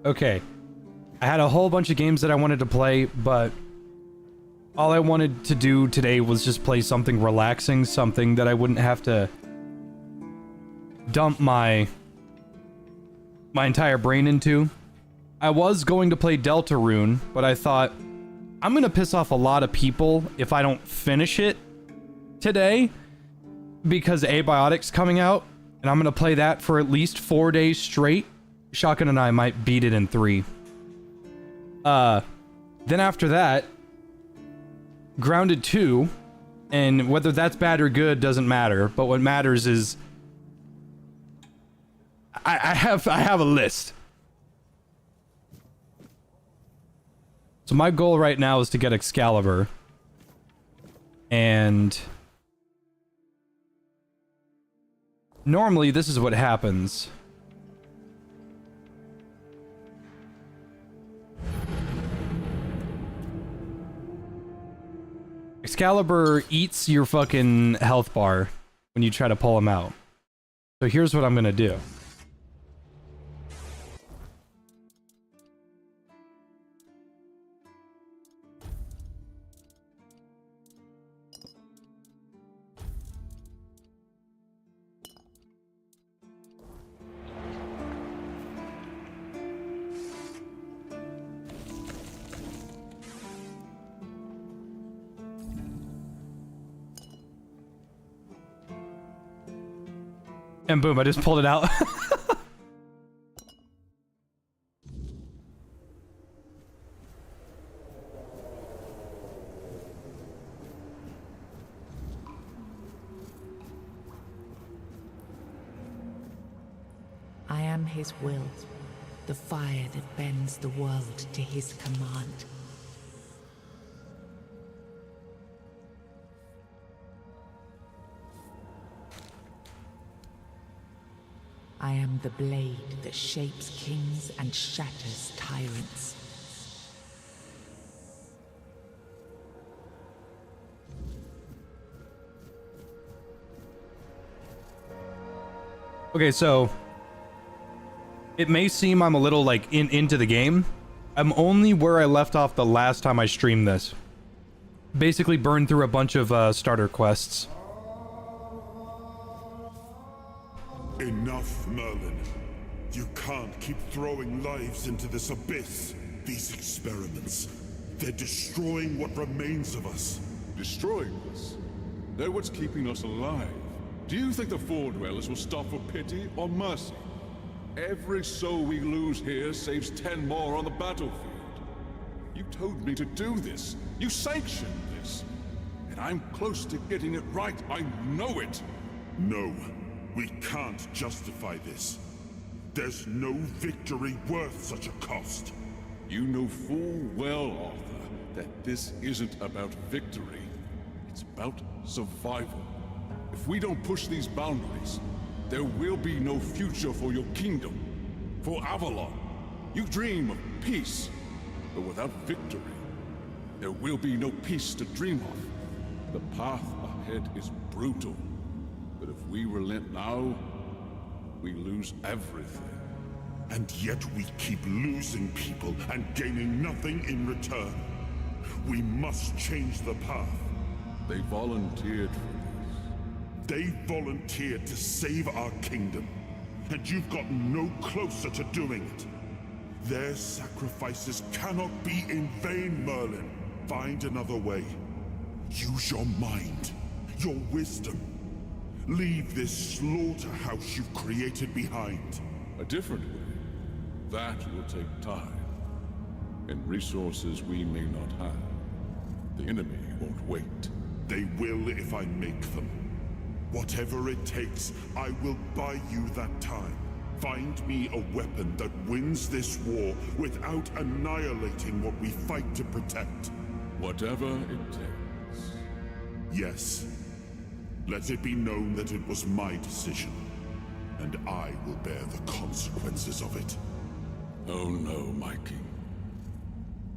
Okay. I had a whole bunch of games that I wanted to play, but all I wanted to do today was just play something relaxing, something that I wouldn't have to dump my entire brain into. I was going to play Deltarune, but I thought, I'm gonna piss off a lot of people if I don't finish it today, because Abiotic's coming out, and I'm gonna play that for at least 4 days straight. Shotgun and I might beat it in 3. Then after that, Grounded 2, and whether that's bad or good doesn't matter, but what matters is I have a list. So my goal right now is to get Excalibur, and normally this is what happens. Excalibur eats your fucking health bar when you try to pull him out. So here's what I'm gonna do. And boom, I just pulled it out. I am his will, the fire that bends the world to his command. I am the blade that shapes kings and shatters tyrants. Okay, so it may seem I'm a little like into the game. I'm only where I left off the last time I streamed this. Basically burned through a bunch of starter quests. Enough, Merlin. You can't keep throwing lives into this abyss. These experiments, they're destroying what remains of us. Destroying us? They're what's keeping us alive. Do you think the Four Dwellers will stop for pity or mercy? Every soul we lose here saves 10 more on the battlefield. You told me to do this. You sanctioned this. And I'm close to getting it right. I know it. No. We can't justify this. There's no victory worth such a cost. You know full well, Arthur, that this isn't about victory. It's about survival. If we don't push these boundaries, there will be no future for your kingdom, for Avalon. You dream of peace, but without victory, there will be no peace to dream of. The path ahead is brutal. But if we relent now, we lose everything. And yet we keep losing people and gaining nothing in return. We must change the path. They volunteered for this. They volunteered to save our kingdom. And you've gotten no closer to doing it. Their sacrifices cannot be in vain, Merlin. Find another way. Use your mind, your wisdom. Leave this slaughterhouse you've created behind. A different way. That will take time. And resources we may not have. The enemy won't wait. They will if I make them. Whatever it takes, I will buy you that time. Find me a weapon that wins this war without annihilating what we fight to protect. Whatever it takes. Yes. Let it be known that it was my decision, and I will bear the consequences of it. Oh no, my king.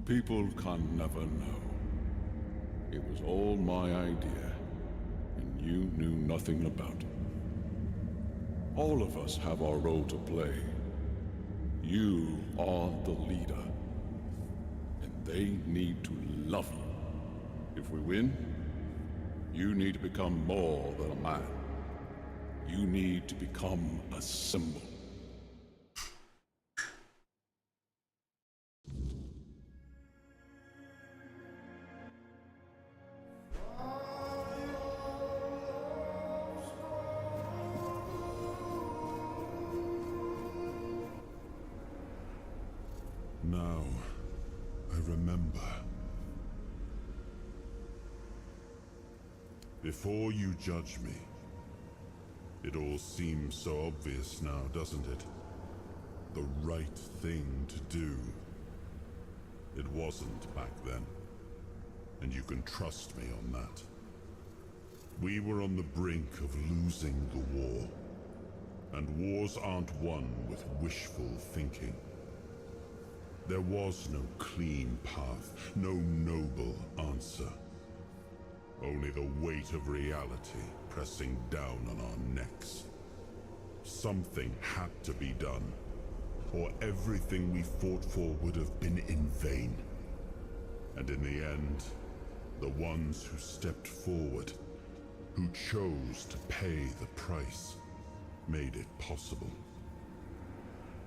People can never know. It was all my idea, and you knew nothing about it. All of us have our role to play. You are the leader, and they need to love you. If we win, you need to become more than a man. You need to become a symbol. Now, I remember. Before you judge me, it all seems so obvious now, doesn't it? The right thing to do. It wasn't back then, and you can trust me on that. We were on the brink of losing the war, and wars aren't won with wishful thinking. There was no clean path, no noble answer. Only the weight of reality pressing down on our necks. Something had to be done, or everything we fought for would have been in vain. And in the end, the ones who stepped forward, who chose to pay the price, made it possible.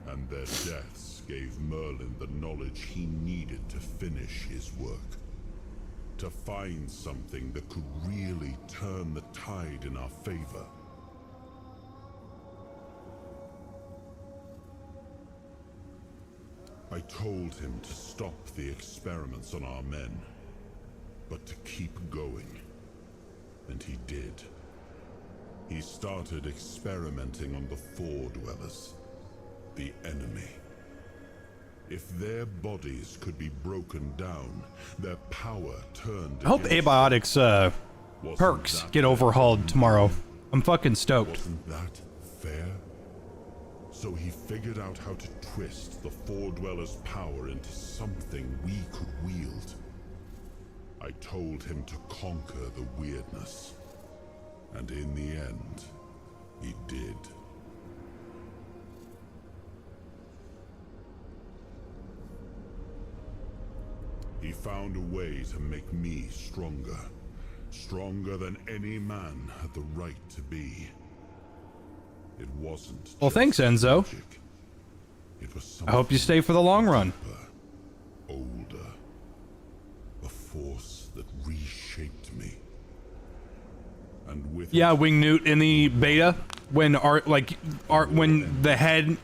And their deaths gave Merlin the knowledge he needed to finish his work. To find something that could really turn the tide in our favor. I told him to stop the experiments on our men, but to keep going. And he did. He started experimenting on the Four Dwellers. The enemy. If their bodies could be broken down, their power turned. I hope Abiotic's perks get overhauled tomorrow. I'm fucking stoked. Wasn't that fair? So he figured out how to twist the Four Dwellers' power into something we could wield. I told him to conquer the weirdness. And in the end, he did. He found a way to make me stronger. Stronger than any man had the right to be. It wasn't. Well, thanks, Enzo. Magic. It was I hope you stay for the long run. deeper, older. A force that reshaped me. And with Yeah, it, Wing Newt in the beta, when when the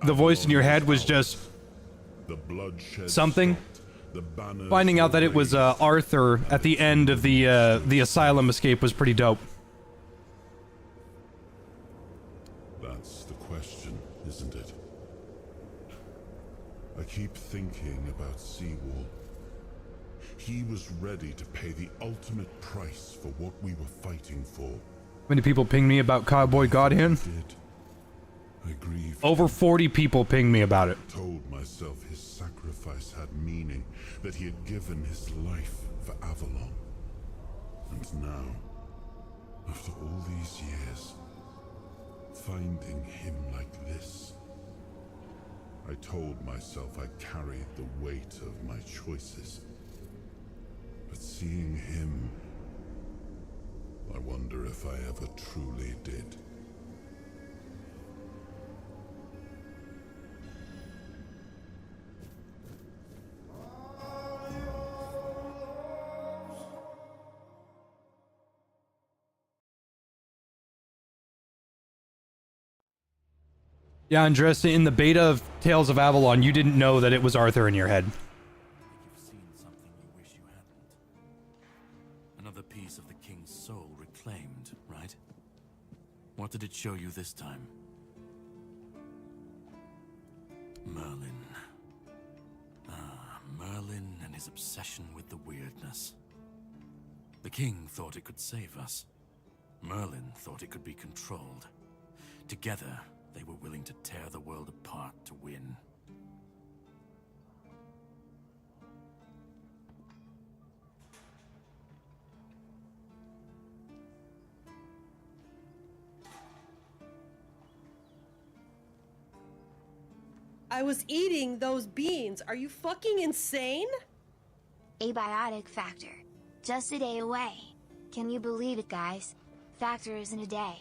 voice in your head was just the bloodshed something. stopped, the banners Finding out that it was were raised, Arthur at the end of the asylum escape was pretty dope. That's the question, isn't it? I keep thinking about Seawall. He was ready to pay the ultimate price for what we were fighting for. Many people ping me about Cowboy Godhand. Did. I grieved. Over 40 people ping me about it. Told myself his sacrifice had meaning, that he had given his life for Avalon. And now, after all these years, finding him like this. I told myself I carried the weight of my choices. But seeing him, I wonder if I ever truly did. Yeah, Andres, in the beta of Tales of Avalon, you didn't know that it was Arthur in your head. You've seen something you wish you hadn't. Another piece of the king's soul reclaimed, right? What did it show you this time? Merlin. Ah, Merlin and his obsession with the weirdness. The king thought it could save us. Merlin thought it could be controlled. Together, they were willing to tear the world apart to win. I was eating those beans. Are you fucking insane? Abiotic Factor. Just a day away. Can you believe it, guys? Factor is in a day.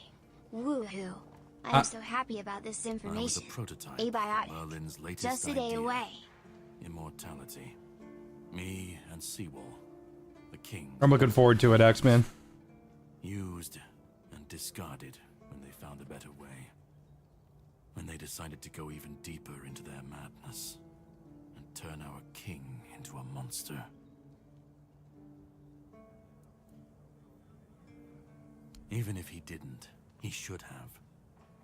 Woohoo. I'm so happy about this information. I was a prototype. Abiotic. Merlin's latest Just a day idea. away. Immortality. Me and Seawall, the king. I'm looking forward to it, X-Man. Used and discarded when they found a better way. When they decided to go even deeper into their madness and turn our king into a monster. Even if he didn't, he should have.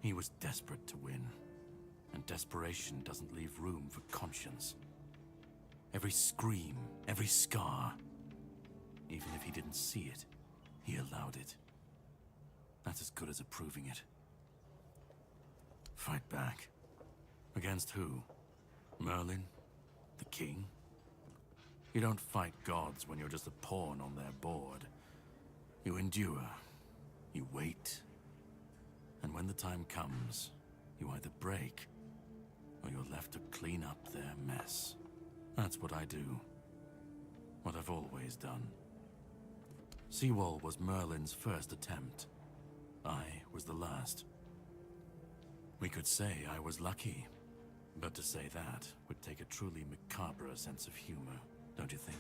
He was desperate to win, and desperation doesn't leave room for conscience. Every scream, every scar, even if he didn't see it, he allowed it. That's as good as approving it. Fight back. Against who? Merlin? The king? You don't fight gods when you're just a pawn on their board. You endure. You wait. And when the time comes, you either break, or you're left to clean up their mess. That's what I do. What I've always done. Seawall was Merlin's first attempt. I was the last. We could say I was lucky, but to say that would take a truly macabre sense of humor, don't you think?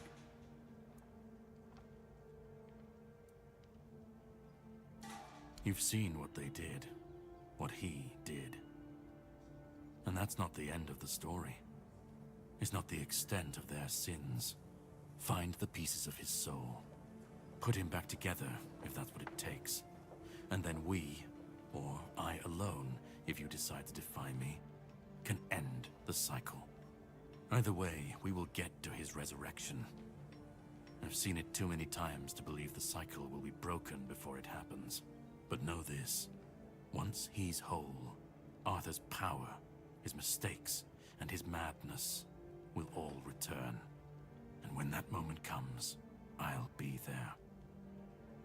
You've seen what they did, what he did. And that's not the end of the story. It's not the extent of their sins. Find the pieces of his soul. Put him back together, if that's what it takes. And then we, or I alone, if you decide to defy me, can end the cycle. Either way, we will get to his resurrection. I've seen it too many times to believe the cycle will be broken before it happens. But know this, once he's whole, Arthur's power, his mistakes, and his madness will all return. And when that moment comes, I'll be there.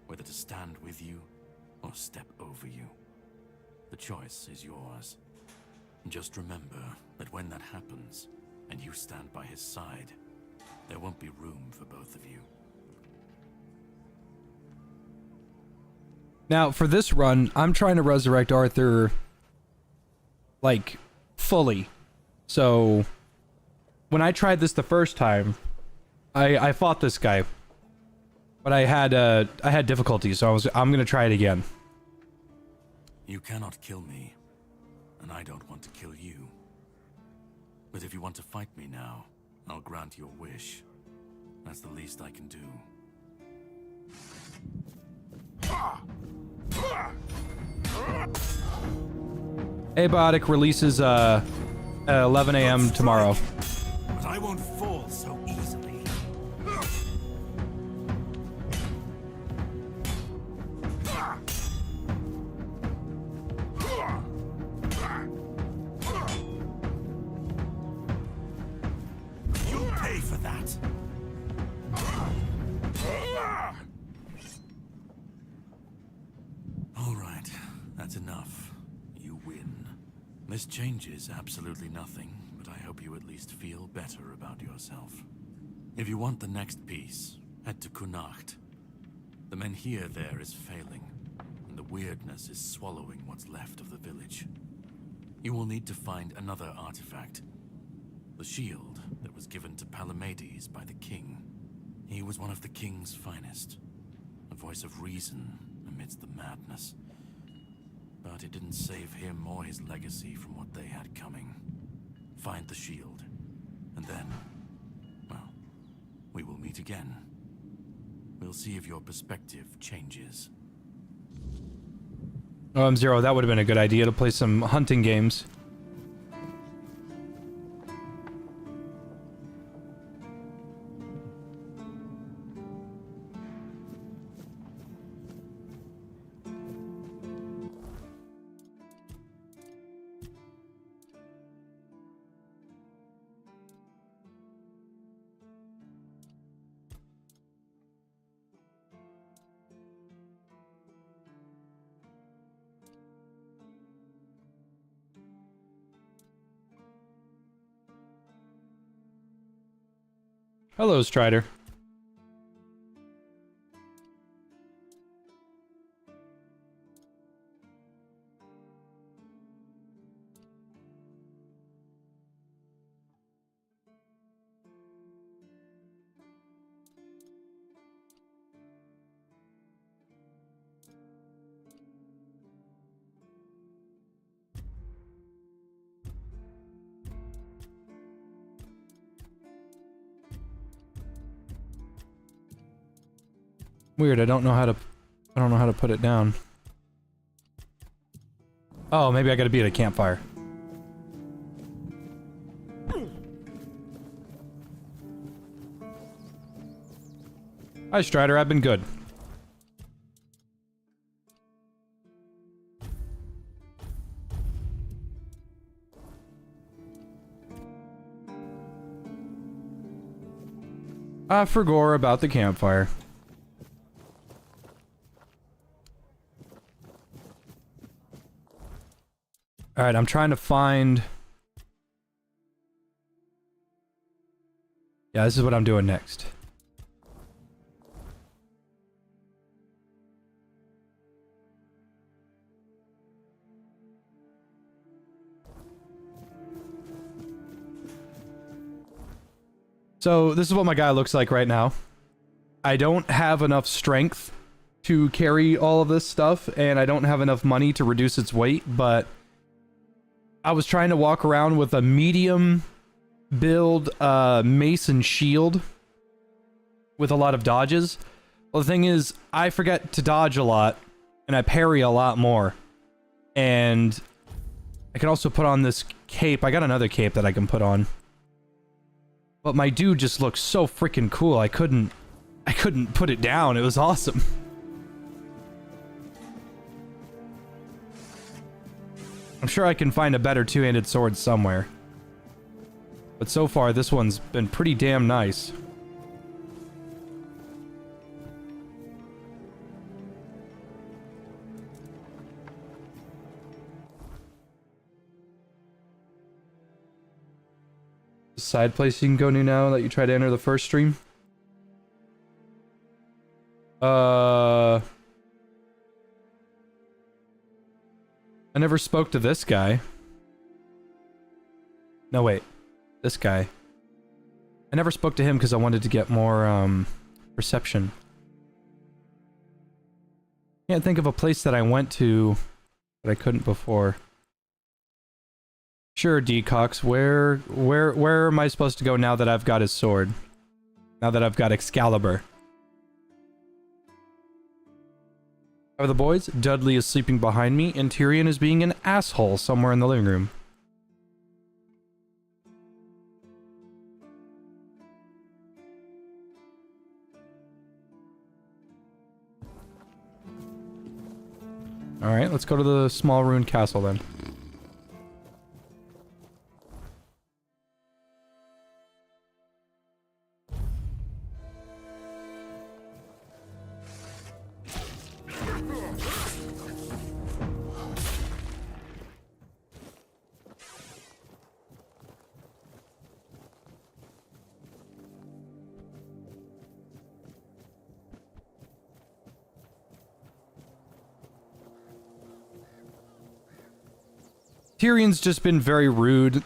Whether to stand with you, or step over you. The choice is yours. Just remember that when that happens, and you stand by his side, there won't be room for both of you. Now, for this run, I'm trying to resurrect Arthur, like, fully. So, when I tried this the first time, I fought this guy. But I had difficulties, so I'm gonna try it again. You cannot kill me, and I don't want to kill you. But if you want to fight me now, I'll grant your wish. That's the least I can do. Abiotic releases at 11 a.m. tomorrow. But I won't fall so easily. You'll pay for that. All right, that's enough. You win. This changes absolutely nothing, but I hope you at least feel better about yourself. If you want the next piece, head to Cuanacht. The Menhir there is failing, and the weirdness is swallowing what's left of the village. You will need to find another artifact. The shield that was given to Palamedes by the king. He was one of the king's finest, a voice of reason amidst the madness. But it didn't save him or his legacy from what they had coming. Find the shield, and then, well, we will meet again. We'll see if your perspective changes. Oh, M0, that would have been a good idea to play some hunting games. Hello, Strider. Weird, I don't know how to put it down. Oh, maybe I gotta be at a campfire. Hi, Strider, I've been good. I forgot about the campfire. Alright, I'm trying to find... Yeah, this is what I'm doing next. So, this is what my guy looks like right now. I don't have enough strength to carry all of this stuff, and I don't have enough money to reduce its weight, but... I was trying to walk around with a medium build mace and shield with a lot of dodges. Well, the thing is, I forget to dodge a lot, and I parry a lot more. And I can also put on this cape. I got another cape that I can put on. But my dude just looks so freaking cool. I couldn't put it down. It was awesome. I'm sure I can find a better two-handed sword somewhere. But so far, this one's been pretty damn nice. Side place you can go to now that you try to enter the first stream? I never spoke to this guy. No, wait. This guy. I never spoke to him because I wanted to get more, perception. Can't think of a place that I went to that I couldn't before. Sure, Decox, where am I supposed to go now that I've got his sword? Now that I've got Excalibur. How are the boys? Dudley is sleeping behind me, and Tyrion is being an asshole somewhere in the living room. Alright, let's go to the small ruined castle then. Tyrion's just been very rude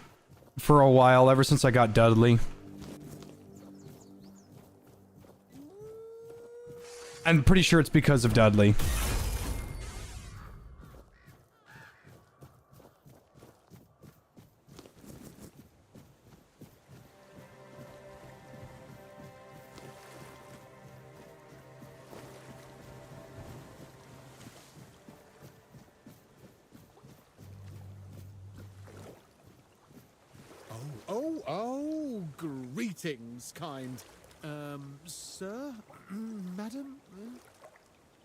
for a while, ever since I got Dudley. I'm pretty sure it's because of Dudley. Greetings, kind. Sir? Madam?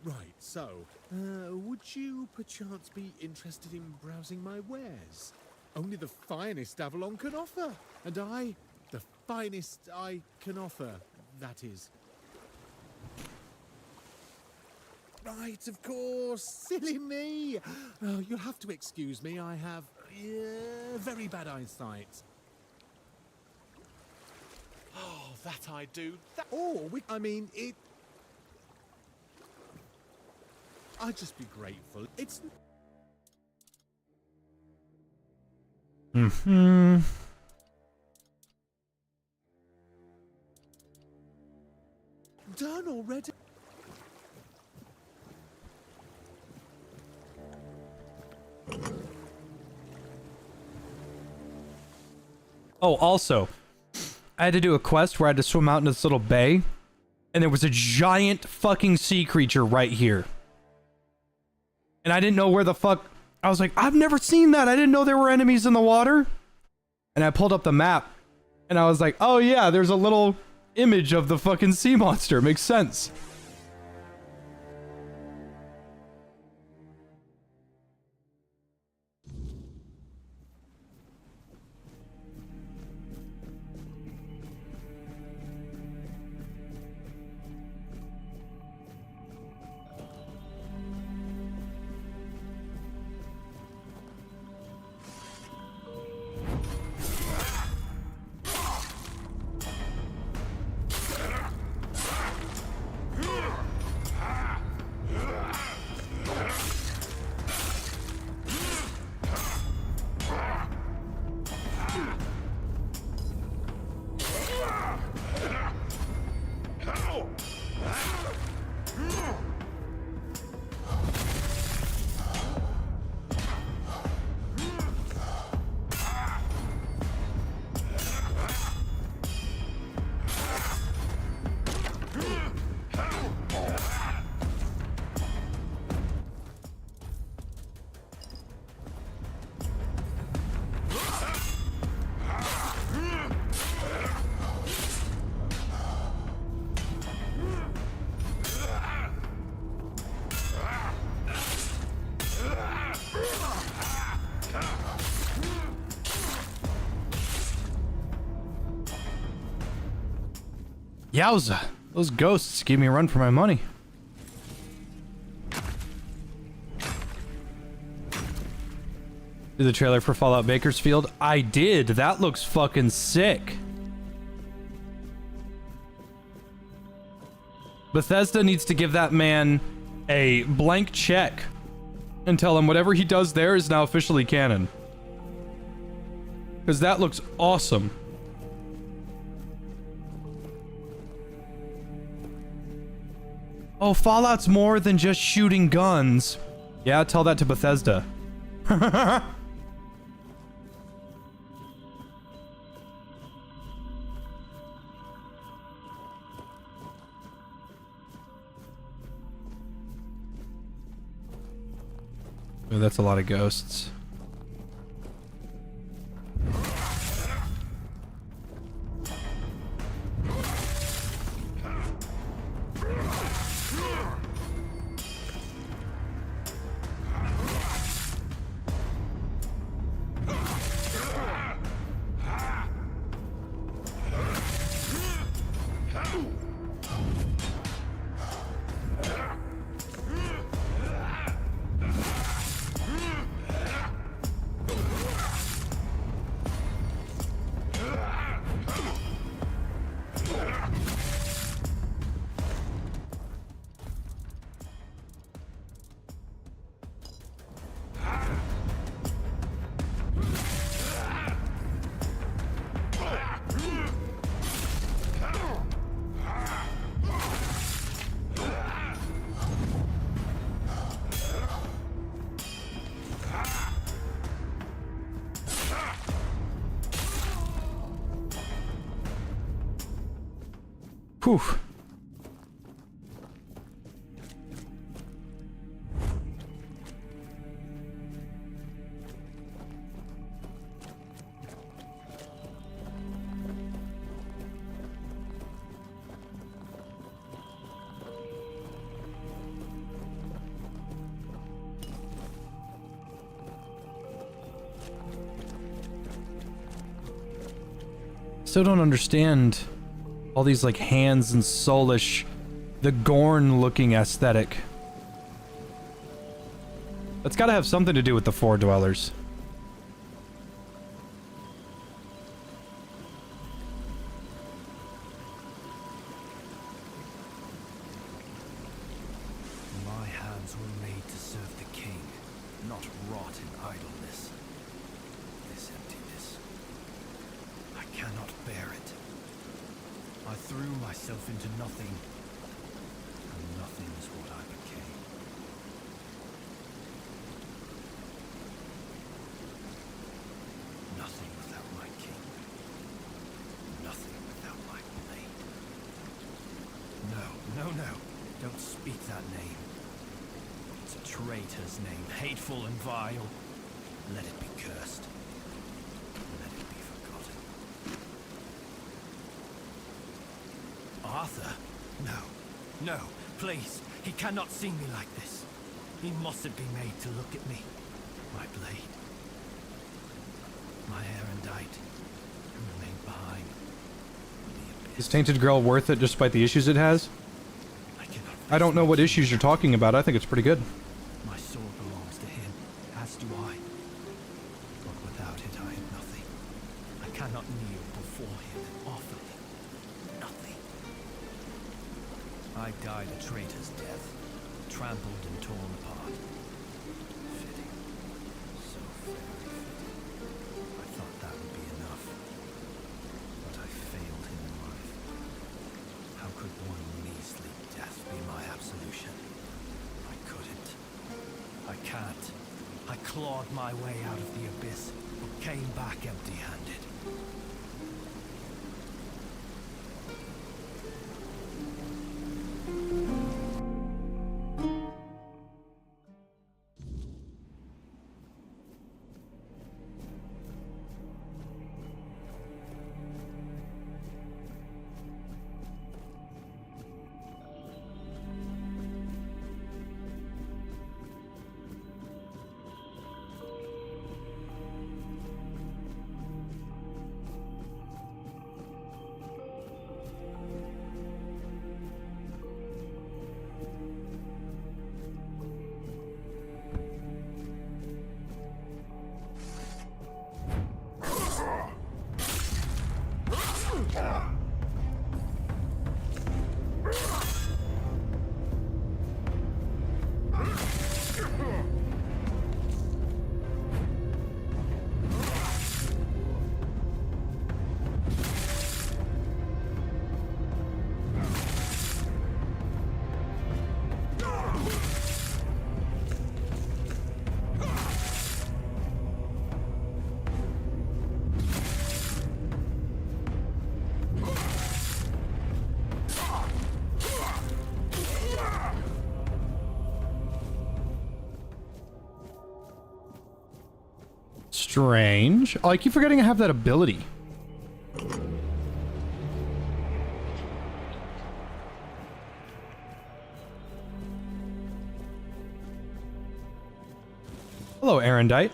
Right, so, would you perchance be interested in browsing my wares? Only the finest Avalon can offer, and I, the finest I can offer, that is. Right, of course, silly me. Oh, you'll have to excuse me, I have very bad eyesight. Oh, that I do. That, or I mean, it. I'd just be grateful. It's. Hmm. Done already. Oh, also, I had to do a quest where I had to swim out in this little bay, and there was a giant fucking sea creature right here. And I didn't know where the fuck... I was like, I've never seen that. I didn't know there were enemies in the water. And I pulled up the map, and I was like, oh yeah, there's a little image of the fucking sea monster. Makes sense. Yowza. Those ghosts gave me a run for my money. Did the trailer for Fallout Bakersfield? I did. That looks fucking sick. Bethesda needs to give that man a blank check and tell him whatever he does there is now officially canon. Because that looks awesome. Oh, Fallout's more than just shooting guns. Yeah, tell that to Bethesda. Oh, that's a lot of ghosts. Whew. Still don't understand all these like hands and soulish, the Gorn looking aesthetic. That's gotta have something to do with the Four Dwellers. bones were made to serve the king, not rot in idleness. This emptiness, I cannot bear it. I threw myself into nothing, and nothing is what I became. Nothing without my king. Nothing without my blade. No, no, no. Don't speak that name. It's a traitor's name, hateful and vile. Let it be cursed. Let it be forgotten. Arthur? No. No, please. He cannot see me like this. He mustn't be made to look at me. My blade. My erendite. Remain behind. Is Tainted Grail worth it despite the issues it has? I don't know what issues you're talking about. I think it's pretty good. My sword belongs to him, as do I. But without it, I am nothing. I cannot kneel before him and offer him nothing. I died a traitor's death, trampled and torn apart. Fitting. So very fitting. I thought that would be enough. But I failed him in life. How could one measly death be my absolution? I couldn't. I can't. I clawed my way out of the abyss, but came back empty-handed. Strange. Oh, I keep forgetting I have that ability. Hello, Erendite.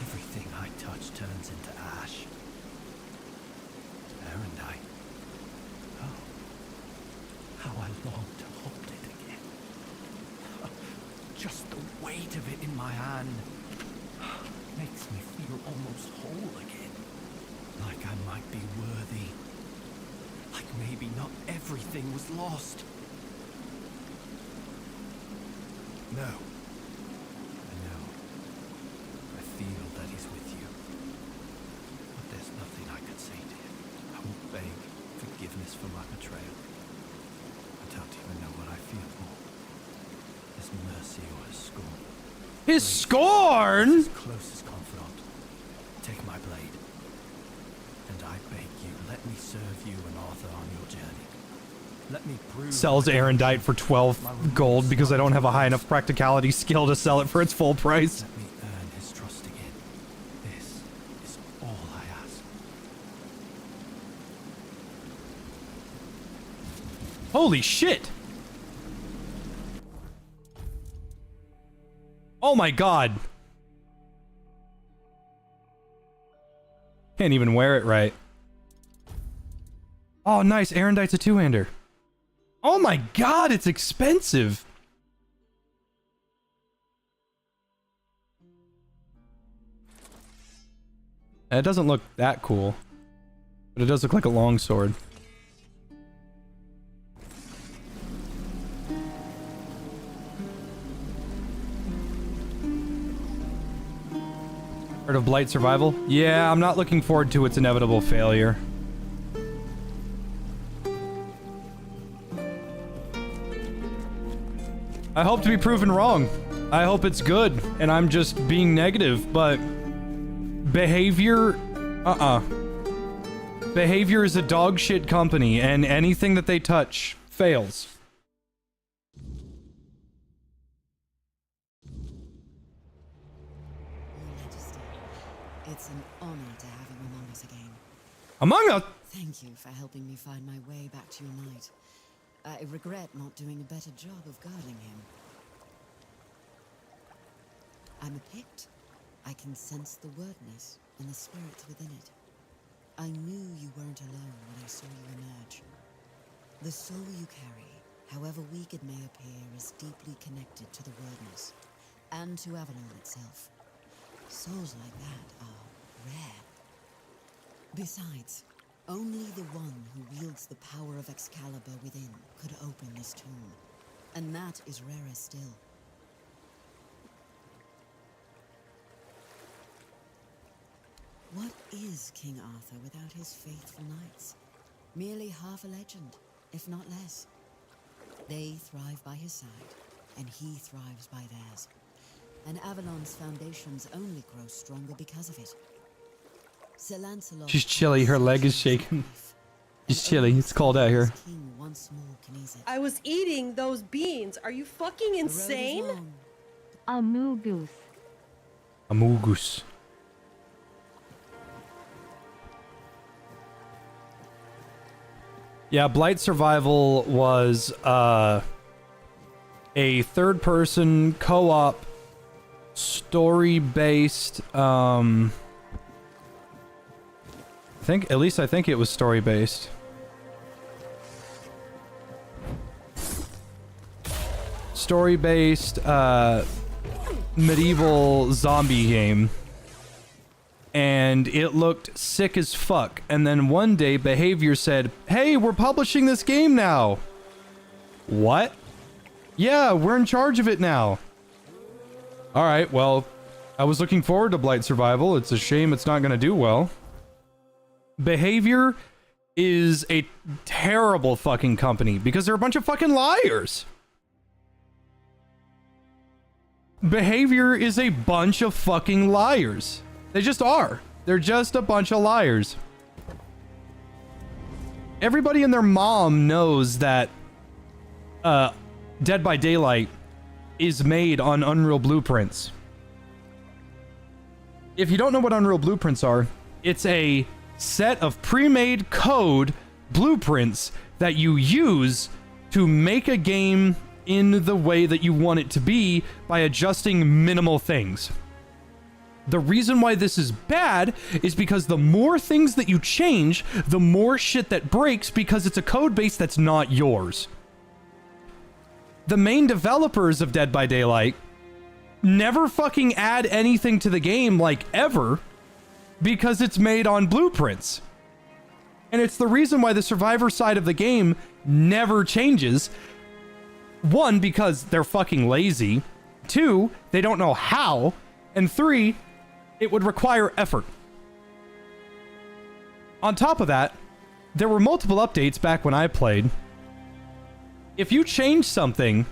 Everything I touch turns into ash. Erendite. Oh, how I long to hold it again. Just the weight of it in my hand makes me feel almost whole again. Like I might be worthy. Like maybe not everything was lost. No. I know. I feel that he's with you. But there's nothing I could say to him. I won't beg forgiveness for my betrayal. I don't even know what I feel more. His mercy or his scorn. His scorn? His closest confidant. Take my blade. And I beg you, let me serve you and Arthur on your journey. Let me prove... Sells Erendite for 12 gold because I don't have a high enough practicality skill to sell it for its full price. Let me earn his trust again. This is all I ask. Holy shit! Oh my god! Can't even wear it right. Oh, nice. Erendite's a two-hander. Oh my god, it's expensive. It doesn't look that cool, but it does look like a longsword. Heard of Blight Survival? Yeah, I'm not looking forward to its inevitable failure. I hope to be proven wrong. I hope it's good, and I'm just being negative, but behavior, Behavior is a dog shit company, and anything that they touch fails. It's an honor to have him among us again. Among us? Thank you for helping me find my way back to your knight. I regret not doing a better job of guarding him. I'm a Pict. I can sense the wordness and the spirits within it. I knew you weren't alone when I saw you emerge. The soul you carry, however weak it may appear, is deeply connected to the wordness, and to Avalon itself. Souls like that are rare. Besides, only the one who wields the power of Excalibur within could open this tomb, and that is rarer still. What is King Arthur without his faithful knights? Merely half a legend, if not less. They thrive by his side, and he thrives by theirs. And Avalon's foundations only grow stronger because of it. Sir Lancelot. She's chilly, her leg is shaking. She's chilly, it's cold out here. I was eating those beans. Are you fucking insane? Amugus. Amugus. Yeah, Blight Survival was a third-person co-op story-based. I think it was story-based. Story-based medieval zombie game. And it looked sick as fuck. And then one day, Behavior said, "Hey, we're publishing this game now." What? Yeah, we're in charge of it now. Alright, well, I was looking forward to Blight Survival. It's a shame it's not going to do well. Behavior is a terrible fucking company because they're a bunch of fucking liars. Behavior is a bunch of fucking liars. They just are. They're just a bunch of liars. Everybody and their mom knows that Dead by Daylight is made on Unreal Blueprints. If you don't know what Unreal Blueprints are, it's a set of pre-made code blueprints that you use to make a game in the way that you want it to be by adjusting minimal things. The reason why this is bad is because the more things that you change, the more shit that breaks because it's a code base that's not yours. The main developers of Dead by Daylight never fucking add anything to the game, like, ever, because it's made on blueprints. And it's the reason why the survivor side of the game never changes. One, because they're fucking lazy. Two, they don't know how. And three, it would require effort. On top of that, there were multiple updates back when I played. If you change something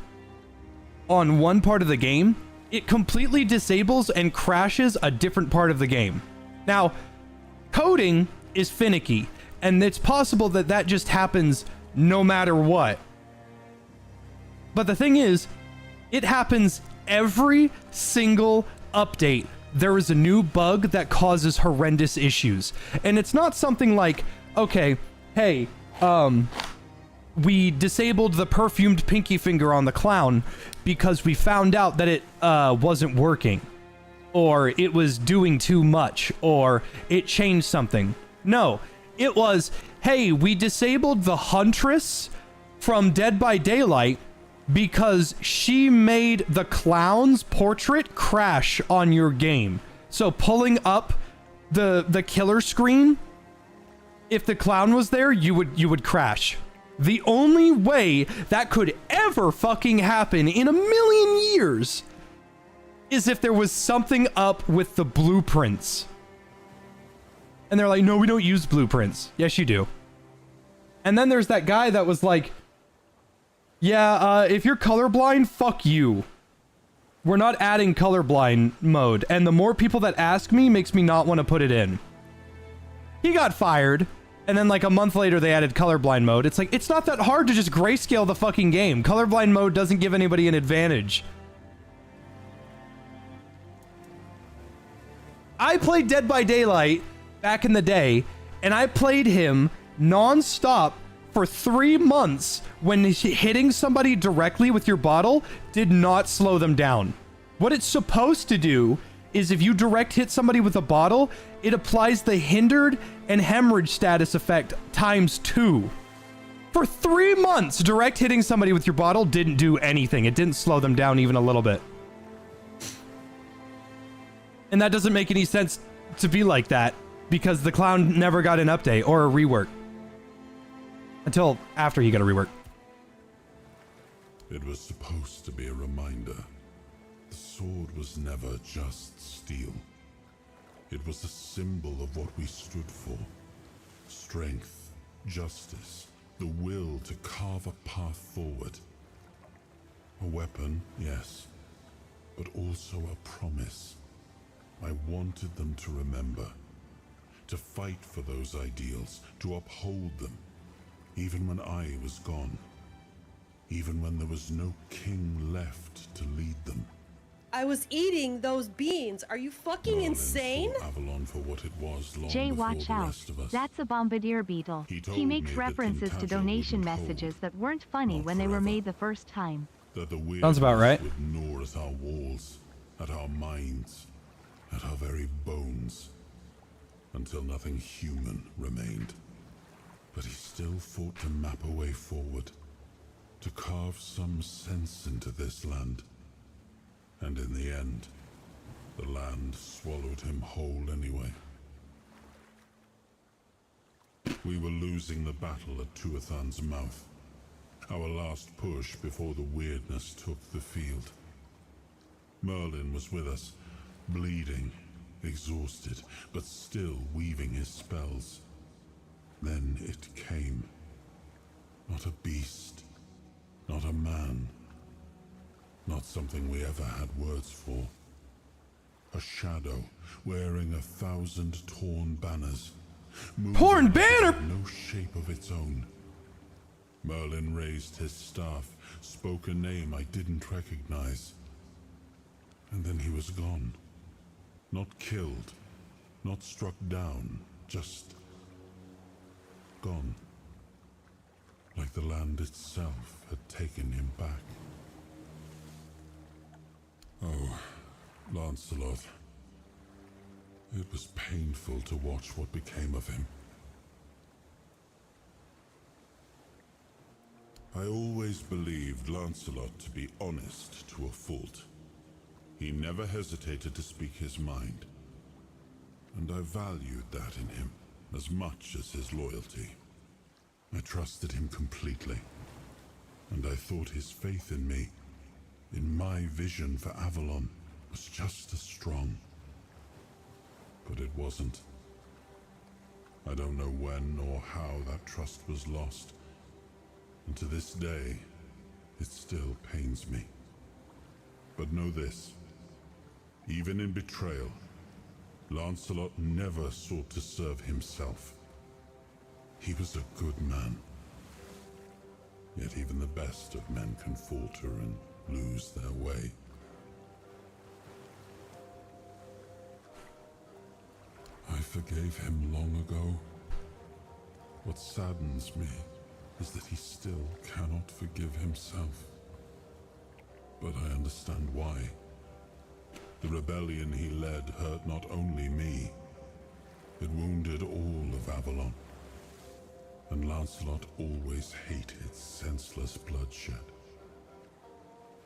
on one part of the game, it completely disables and crashes a different part of the game. Now, coding is finicky, and it's possible that that just happens no matter what. But the thing is, it happens every single update. There is a new bug that causes horrendous issues. And it's not something like, okay, hey, we disabled the perfumed pinky finger on the clown because we found out that it wasn't working, or it was doing too much, or it changed something. No, it was, hey, we disabled the Huntress from Dead by Daylight because she made the clown's portrait crash on your game. So pulling up the killer screen, if the clown was there, you would crash. The only way that could ever fucking happen in a million years is if there was something up with the blueprints. And they're like, no, we don't use blueprints. Yes, you do. And then there's that guy that was like, yeah, if you're colorblind, fuck you. We're not adding colorblind mode. And the more people that ask me makes me not want to put it in. He got fired. And then like a month later, they added colorblind mode. It's like, it's not that hard to just grayscale the fucking game. Colorblind mode doesn't give anybody an advantage. I played Dead by Daylight back in the day, and I played him non-stop for 3 months when hitting somebody directly with your bottle did not slow them down. What it's supposed to do is if you direct hit somebody with a bottle, it applies the hindered and hemorrhage status effect ×2. For 3 months, direct hitting somebody with your bottle didn't do anything. It didn't slow them down even a little bit. And that doesn't make any sense to be like that because the clown never got an update or a rework. Until after he got a rework. It was supposed to be a reminder. The sword was never just steel. It was a symbol of what we stood for. Strength, justice, the will to carve a path forward. A weapon, yes, but also a promise. I wanted them to remember, to fight for those ideals, to uphold them, even when I was gone, even when there was no king left to lead them. I was eating those beans. Are you fucking insane? Avalon for what it was long Jay, before watch the out. rest of us. That's a bombardier beetle. He makes me that references to Tintagel donation wouldn't messages hold, that weren't funny not when they were forever. made the first time. That the Sounds about right. would gnaw at our walls, at our minds, at our very bones, until nothing human remained. But he still fought to map a way forward, to carve some sense into this land. And in the end, the land swallowed him whole anyway. We were losing the battle at Tuathan's mouth. Our last push before the weirdness took the field. Merlin was with us, bleeding, exhausted, but still weaving his spells. Then it came. Not a beast, not a man, not something we ever had words for. A shadow wearing 1,000 torn banners. Torn banner? No shape of its own. Merlin raised his staff, spoke a name I didn't recognize. And then he was gone. Not killed, not struck down, just gone. Like the land itself had taken him back. Oh, Lancelot. It was painful to watch what became of him. I always believed Lancelot to be honest to a fault. He never hesitated to speak his mind. And I valued that in him as much as his loyalty. I trusted him completely. And I thought his faith in me, in my vision for Avalon, was just as strong. But it wasn't. I don't know when or how that trust was lost. And to this day, it still pains me. But know this. Even in betrayal, Lancelot never sought to serve himself. He was a good man. Yet even the best of men can falter and lose their way. I forgave him long ago. What saddens me is that he still cannot forgive himself. But I understand why. The rebellion he led hurt not only me, it wounded all of Avalon. And Lancelot always hated senseless bloodshed.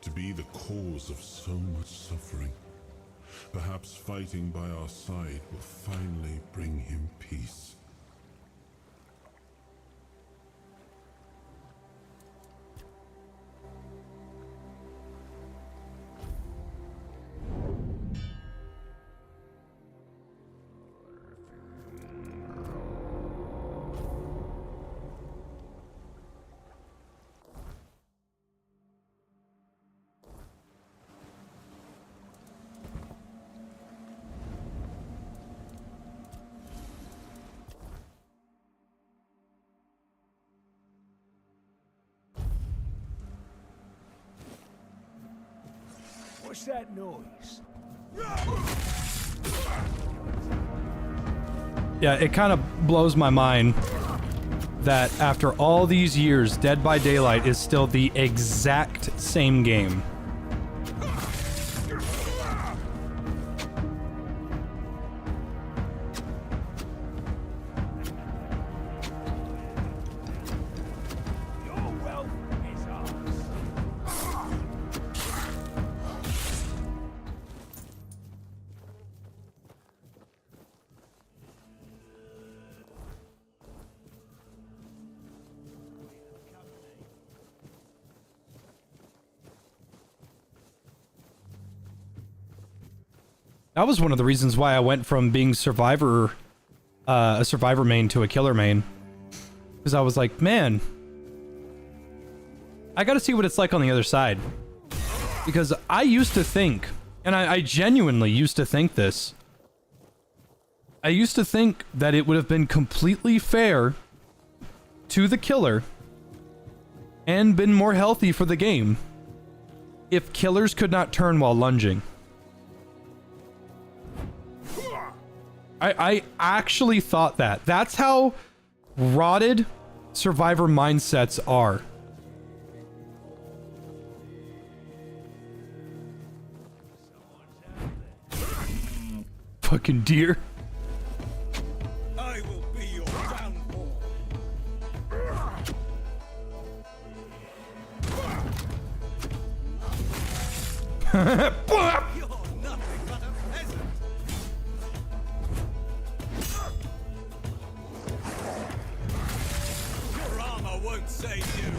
To be the cause of so much suffering, Perhaps fighting by our side will finally bring him peace. What's that noise? Yeah, it kind of blows my mind that after all these years, Dead by Daylight is still the exact same game. That was one of the reasons why I went from being a survivor main to a killer main. Because I was like, man, I gotta see what it's like on the other side. Because I used to think, and I genuinely used to think this, I used to think that it would have been completely fair to the killer and been more healthy for the game if killers could not turn while lunging. I actually thought that. That's how rotted survivor mindsets are. Fucking deer. I will be your downfall. You're nothing but a peasant. Your armor won't save you.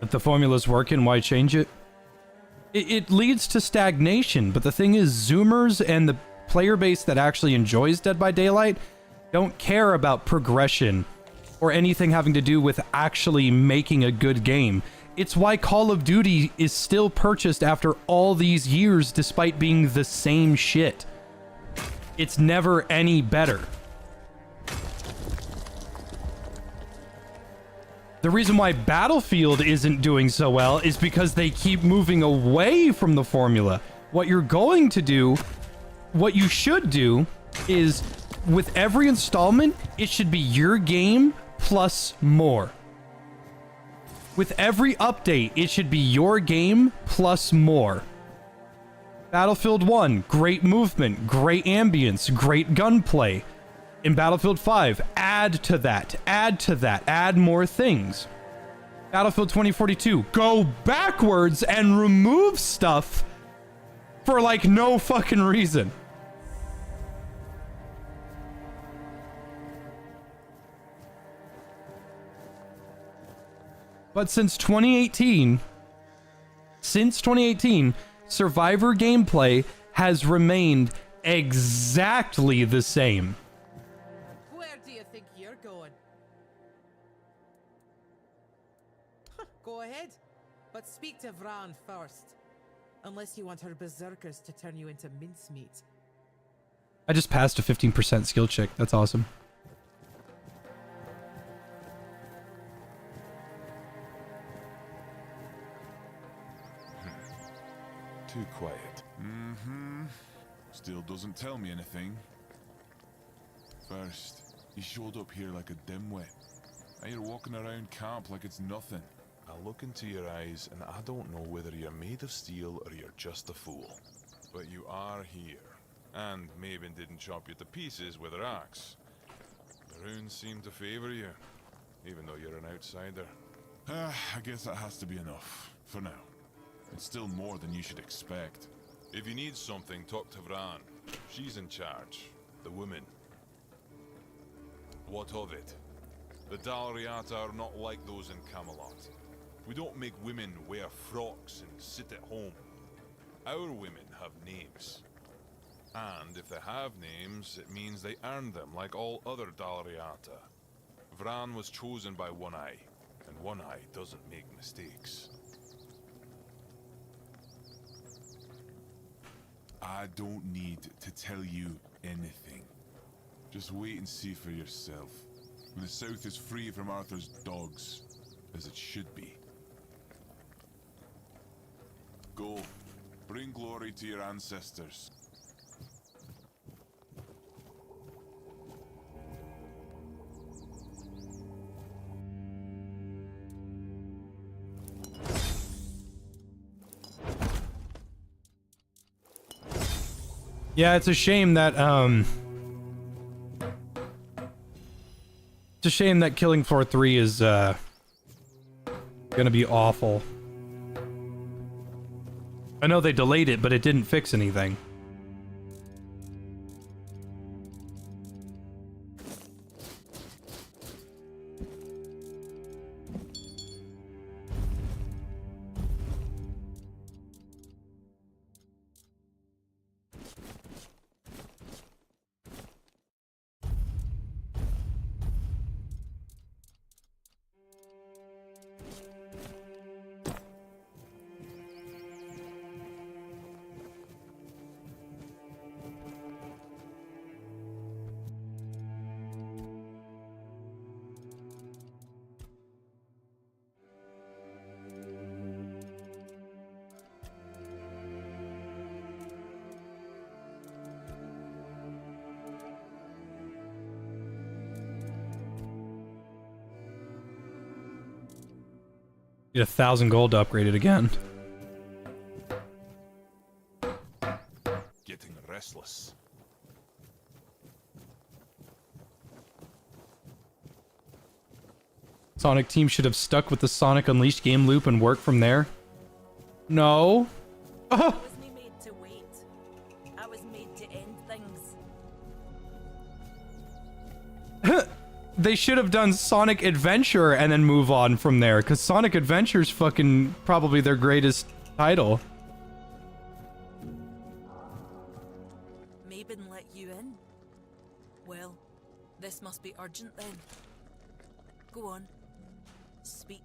If the formula's working, why change it? It leads to stagnation, but the thing is, Zoomers and the player base that actually enjoys Dead by Daylight don't care about progression or anything having to do with actually making a good game. It's why Call of Duty is still purchased after all these years despite being the same shit. It's never any better. The reason why Battlefield isn't doing so well is because they keep moving away from the formula. What you're going to do, what you should do, is with every installment, it should be your game plus more. With every update, it should be your game plus more. Battlefield 1, great movement, great ambience, great gunplay. In Battlefield 5, add to that, add more things. Battlefield 2042, go backwards and remove stuff for like no fucking reason. But since 2018, Survivor gameplay has remained exactly the same. Where do you think you're going? Go ahead, but speak to Vran first. Unless you want her berserkers to turn you into mincemeat. I just passed a 15% skill check. That's awesome. Too quiet. Mm-hmm. Still doesn't tell me anything. First, he showed up here like a dimwit. Now you're walking around camp like it's nothing. I look into your eyes and I don't know whether you're made of steel or you're just a fool. But you are here. And Maven didn't chop you to pieces with her axe. The runes seem to favor you, even though you're an outsider. I guess that has to be enough, for now. It's still more than you should expect. If you need something, talk to Vran. She's in charge. The woman. What of it? The Dalriata are not like those in Camelot. We don't make women wear frocks and sit at home. Our women have names. And if they have names, it means they earned them like all other Dalriata. Vran was chosen by One Eye, and One Eye doesn't make mistakes. I don't need to tell you anything. Just wait and see for yourself. When the South is free from Arthur's dogs, as it should be. Go. Bring glory to your ancestors. Yeah, it's a shame that it's a shame that Killing Floor 3 is gonna be awful. I know they delayed it, but it didn't fix anything. Get 1,000 gold to upgrade it again. Getting restless. Sonic Team should have stuck with the Sonic Unleashed game loop and worked from there. No. I wasn't made to wait. I was made to end things. They should have done Sonic Adventure and then move on from there, because Sonic Adventure's fucking probably their greatest title. Mabin let you in? Well, this must be urgent then. Go on. Speak.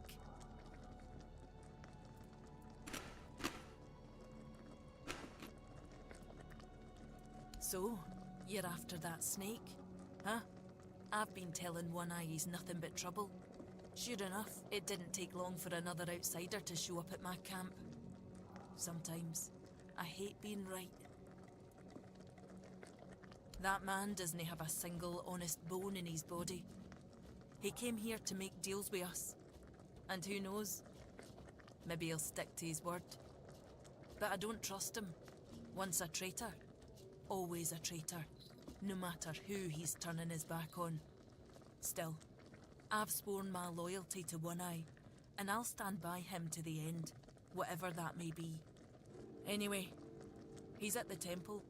So, you're after that snake, huh? I've been telling One Eye he's nothing but trouble. Sure enough, it didn't take long for another outsider to show up at my camp. Sometimes, I hate being right. That man doesn't have a single honest bone in his body. He came here to make deals with us. And who knows? Maybe he'll stick to his word. But I don't trust him. Once a traitor, always a traitor. No matter who he's turning his back on. Still, I've sworn my loyalty to One Eye, and I'll stand by him to the end, whatever that may be. Anyway, he's at the temple.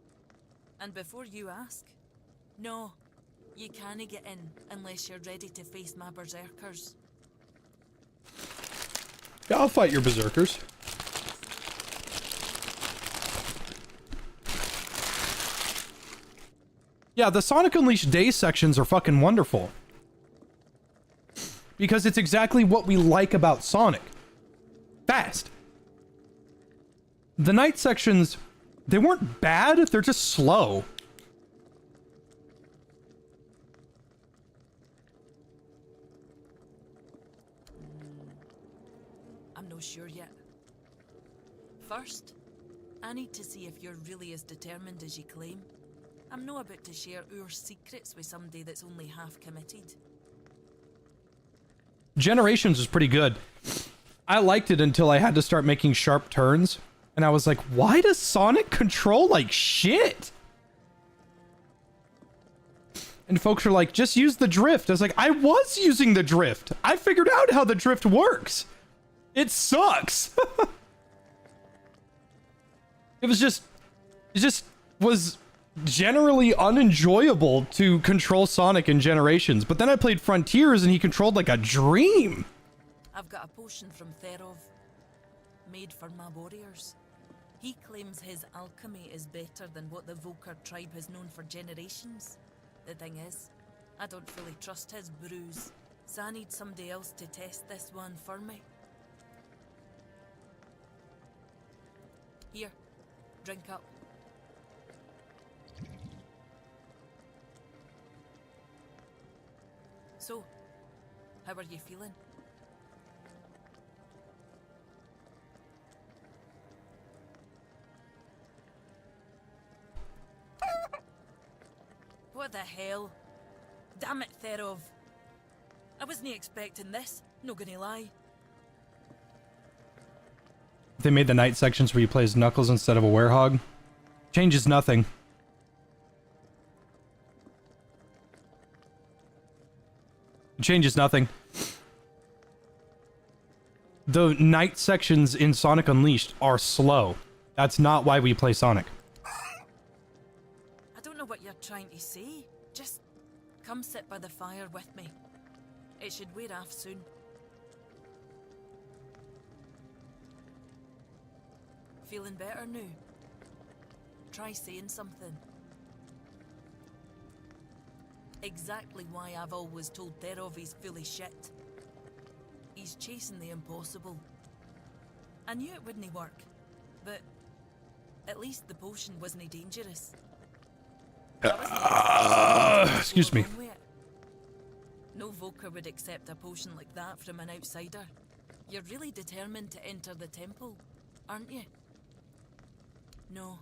And before you ask, no, you can't get in unless you're ready to face my berserkers. Yeah, I'll fight your berserkers. Yeah, the Sonic Unleashed Day sections are fucking wonderful. Because it's exactly what we like about Sonic. Fast. The night sections, they weren't bad, they're just slow. I'm not sure yet. First, I need to see if you're really as determined as you claim. I'm not about to share our secrets with somebody that's only half committed. Generations was pretty good. I liked it until I had to start making sharp turns. And I was like, why does Sonic control like shit? And folks are like, just use the drift. I was like, I was using the drift. I figured out how the drift works. It sucks. It just was generally unenjoyable to control Sonic in Generations. But then I played Frontiers and he controlled like a dream. I've got a potion from Therov, made for my warriors. He claims his alchemy is better than what the Volker tribe has known for generations. The thing is, I don't fully trust his brews, so I need somebody else to test this one for me. Here, drink up. So, how are you feeling? What the hell? Damn it, Therov. I wasn't expecting this, no gonna lie. They made the night sections where you play as Knuckles instead of a werehog. Changes nothing. Changes nothing. The night sections in Sonic Unleashed are slow. That's not why we play Sonic. I don't know what you're trying to say. Just come sit by the fire with me. It should wear off soon. Feeling better now? Try saying something. Exactly why I've always told Therov he's full of shit. He's chasing the impossible. I knew it wouldn't work, but at least the potion wasn't dangerous. Excuse me. No Volker would accept a potion like that from an outsider. You're really determined to enter the temple, aren't you? No.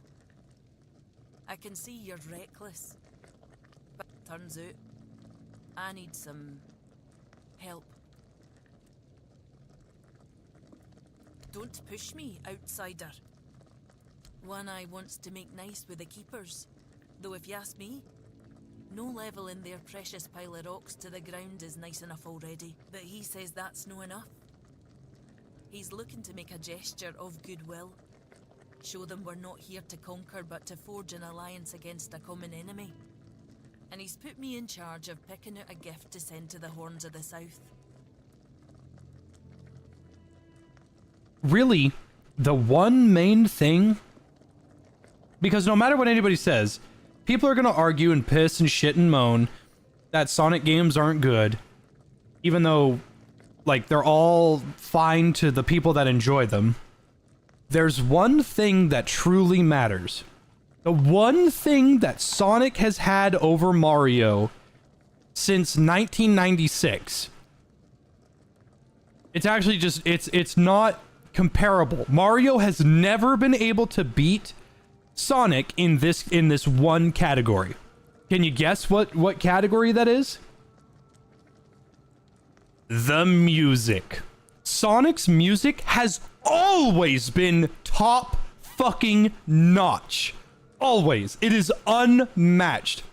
I can see you're reckless. But turns out, I need some help. Don't push me, outsider. One Eye wants to make nice with the keepers. Though if you ask me, no level in their precious pile of rocks to the ground is nice enough already. But he says that's no enough. He's looking to make a gesture of goodwill. Show them we're not here to conquer but to forge an alliance against a common enemy. And he's put me in charge of picking out a gift to send to the Horns of the South. Really, the one main thing, because no matter what anybody says, people are going to argue and piss and shit and moan that Sonic games aren't good, even though, like, they're all fine to the people that enjoy them. There's one thing that truly matters. The one thing that Sonic has had over Mario since 1996. It's actually just, it's not comparable. Mario has never been able to beat Sonic in this one category. Can you guess what category that is? The music. Sonic's music has always been top fucking notch. Always. It is unmatched.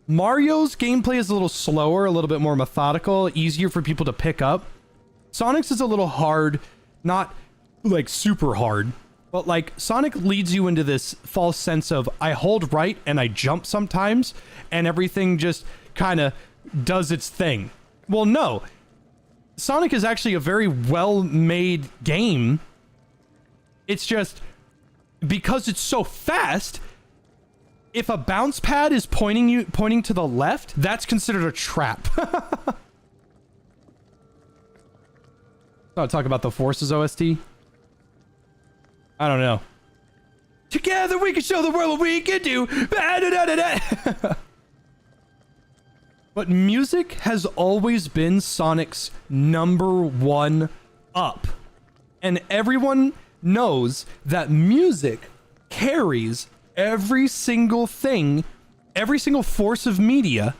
Mario's gameplay is a little slower, a little bit more methodical, easier for people to pick up. Sonic's is a little hard, not like super hard, but like Sonic leads you into this false sense of I hold right and I jump sometimes and everything just kind of does its thing. Well, no. Sonic is actually a very well-made game. It's just because it's so fast, if a bounce pad is pointing to the left, that's considered a trap. I'll talk about the Forces OST. I don't know. Together we can show the world what we can do. But music has always been Sonic's #1 up. And everyone knows that music carries every single thing, every single form of media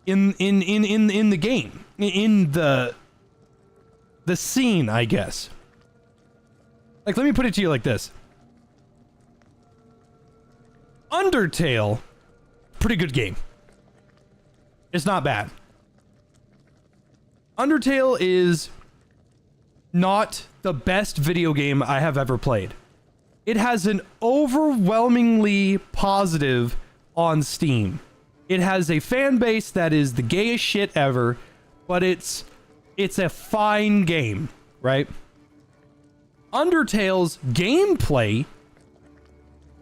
in the game, in the scene, I guess. Like, let me put it to you like this. Undertale pretty good game. It's not bad. Undertale is not the best video game I have ever played. It has an overwhelmingly positive on Steam. It has a fan base that is the gayest shit ever, but it's a fine game, right? Undertale's gameplay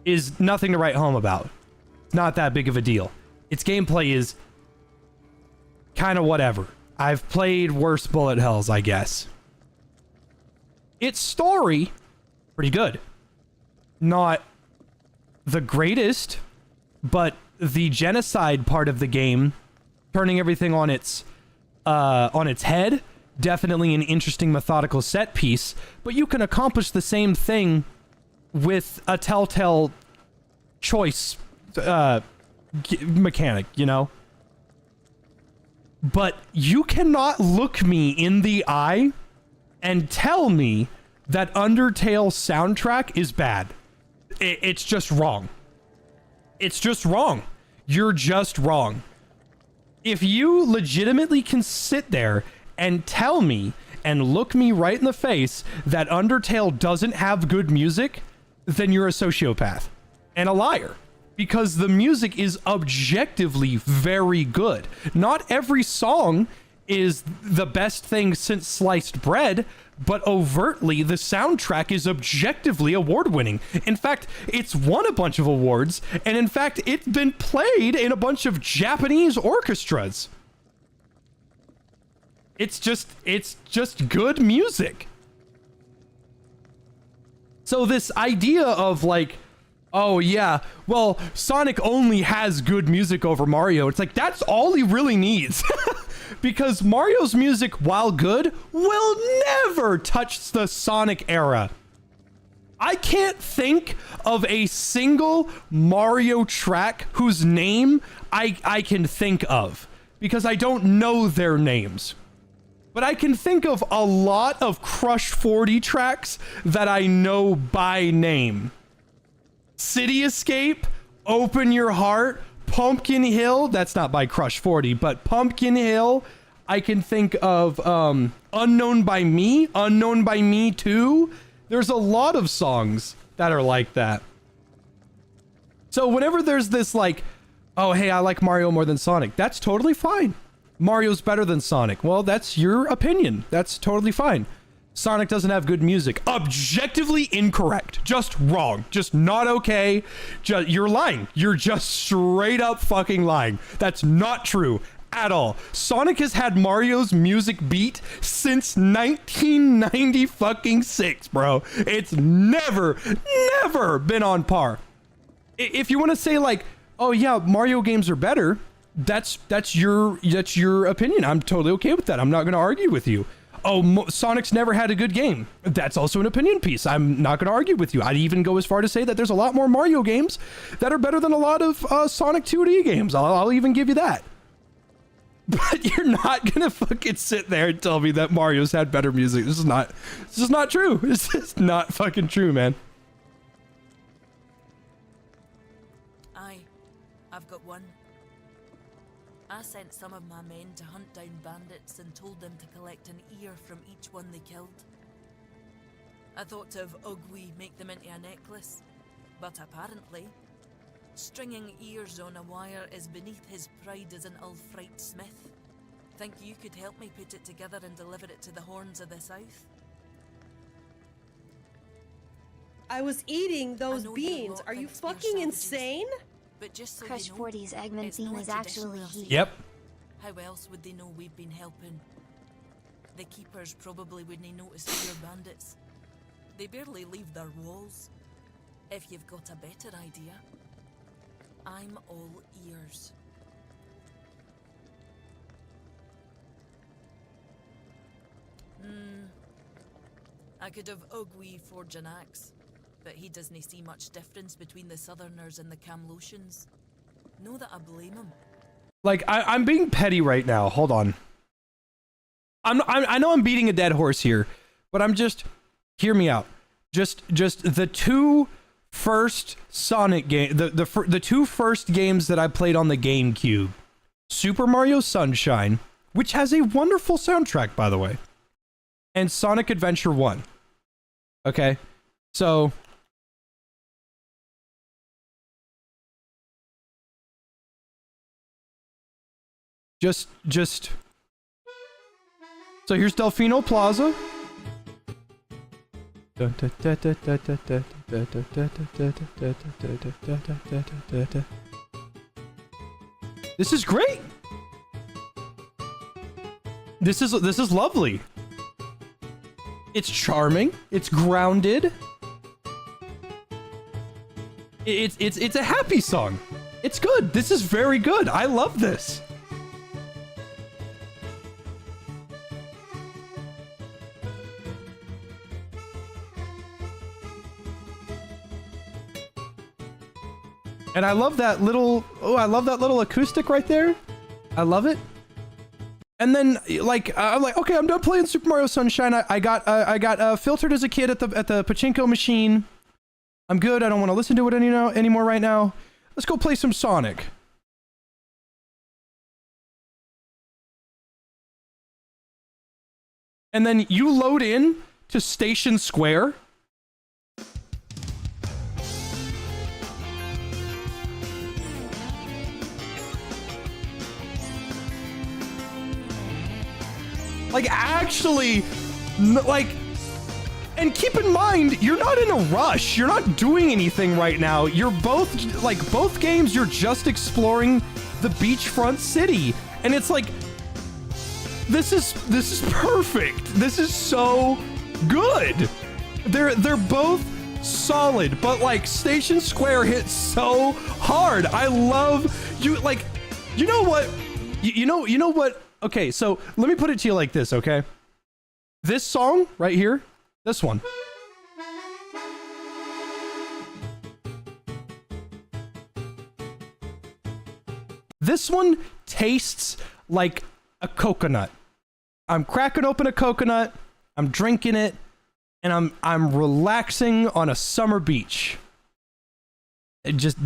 is nothing to write home about. It's not that big of a deal. Its gameplay is kind of whatever. I've played worse bullet hells, I guess. Its story, pretty good. Not the greatest, but the genocide part of the game, turning everything on its head, definitely an interesting methodical set piece, but you can accomplish the same thing with a Telltale choice mechanic, you know? But you cannot look me in the eye and tell me that Undertale's soundtrack is bad. It's just wrong. It's just wrong. You're just wrong. If you legitimately can sit there and tell me and look me right in the face that Undertale doesn't have good music, then you're a sociopath and a liar. Because the music is objectively very good. Not every song is the best thing since sliced bread, but overtly the soundtrack is objectively award-winning. In fact, it's won a bunch of awards, and in fact, it's been played in a bunch of Japanese orchestras. It's just good music. So this idea of like, oh yeah, well, Sonic only has good music over Mario. It's like, that's all he really needs. Because Mario's music, while good, will never touch the Sonic era. I can't think of a single Mario track whose name I can think of, because I don't know their names. But I can think of a lot of Crush 40 tracks that I know by name. City Escape, Open Your Heart, Pumpkin Hill, that's not by Crush 40, but Pumpkin Hill. I can think of Unknown by Me 2. There's a lot of songs that are like that. So whenever there's this like, oh hey, I like Mario more than Sonic, that's totally fine. Mario's better than Sonic. Well, that's your opinion. That's totally fine. Sonic doesn't have good music. Objectively incorrect. Just wrong. Just not okay. You're lying. You're just straight up fucking lying. That's not true at all. Sonic has had Mario's music beat since 1990 fucking 6, bro. It's never been on par. If you want to say like, oh yeah, Mario games are better, that's your opinion. I'm totally okay with that. I'm not going to argue with you. Oh, Sonic's never had a good game. That's also an opinion piece. I'm not going to argue with you. I'd even go as far to say that there's a lot more Mario games that are better than a lot of Sonic 2D games. I'll even give you that. But you're not going to fucking sit there and tell me that Mario's had better music. This is not true. This is not fucking true, man. I've got one. I sent some of my men to hunt down bandits and told them to collect an ear from each one they killed. I thought to have Ugwi make them into a necklace, but apparently, stringing ears on a wire is beneath his pride as an Ulfrite smith. Think you could help me put it together and deliver it to the Horns of the South? I was eating those beans. Are you fucking insane? But just so Crush you know, 40's Egmont was actually he. Yep. How else would they know we've been helping? The keepers probably wouldn't notice we're bandits. They barely leave their walls. If you've got a better idea, I'm all ears. I could have Ugwi forge an axe, but he doesn't see much difference between the Southerners and the Camlotians. Know that I blame him. Like, I'm being petty right now. Hold on. I know I'm beating a dead horse here, but I'm just, hear me out. Just the two first Sonic game, the two first games that I played on the GameCube, Super Mario Sunshine, which has a wonderful soundtrack, by the way, and Sonic Adventure 1. Okay, so just so here's Delfino Plaza. This is great. This is lovely. It's charming. It's grounded. It's a happy song. It's good. This is very good. I love this. And I love that little, I love that little acoustic right there. I love it. And then, like, I'm like, okay, I'm done playing Super Mario Sunshine. I got filtered as a kid at the pachinko machine. I'm good. I don't want to listen to it anymore right now. Let's go play some Sonic. And then you load in to Station Square. Like, actually, like, and keep in mind, you're not in a rush. You're not doing anything right now. You're both, like, both games, you're just exploring the beachfront city. And it's like, this is perfect. This is so good. They're both solid, but, like, Station Square hits so hard. I love you, like, you know what? You know what? Okay, so let me put it to you like this, okay? This song right here, this one. This one tastes like a coconut. I'm cracking open a coconut, I'm drinking it, and I'm relaxing on a summer beach. It just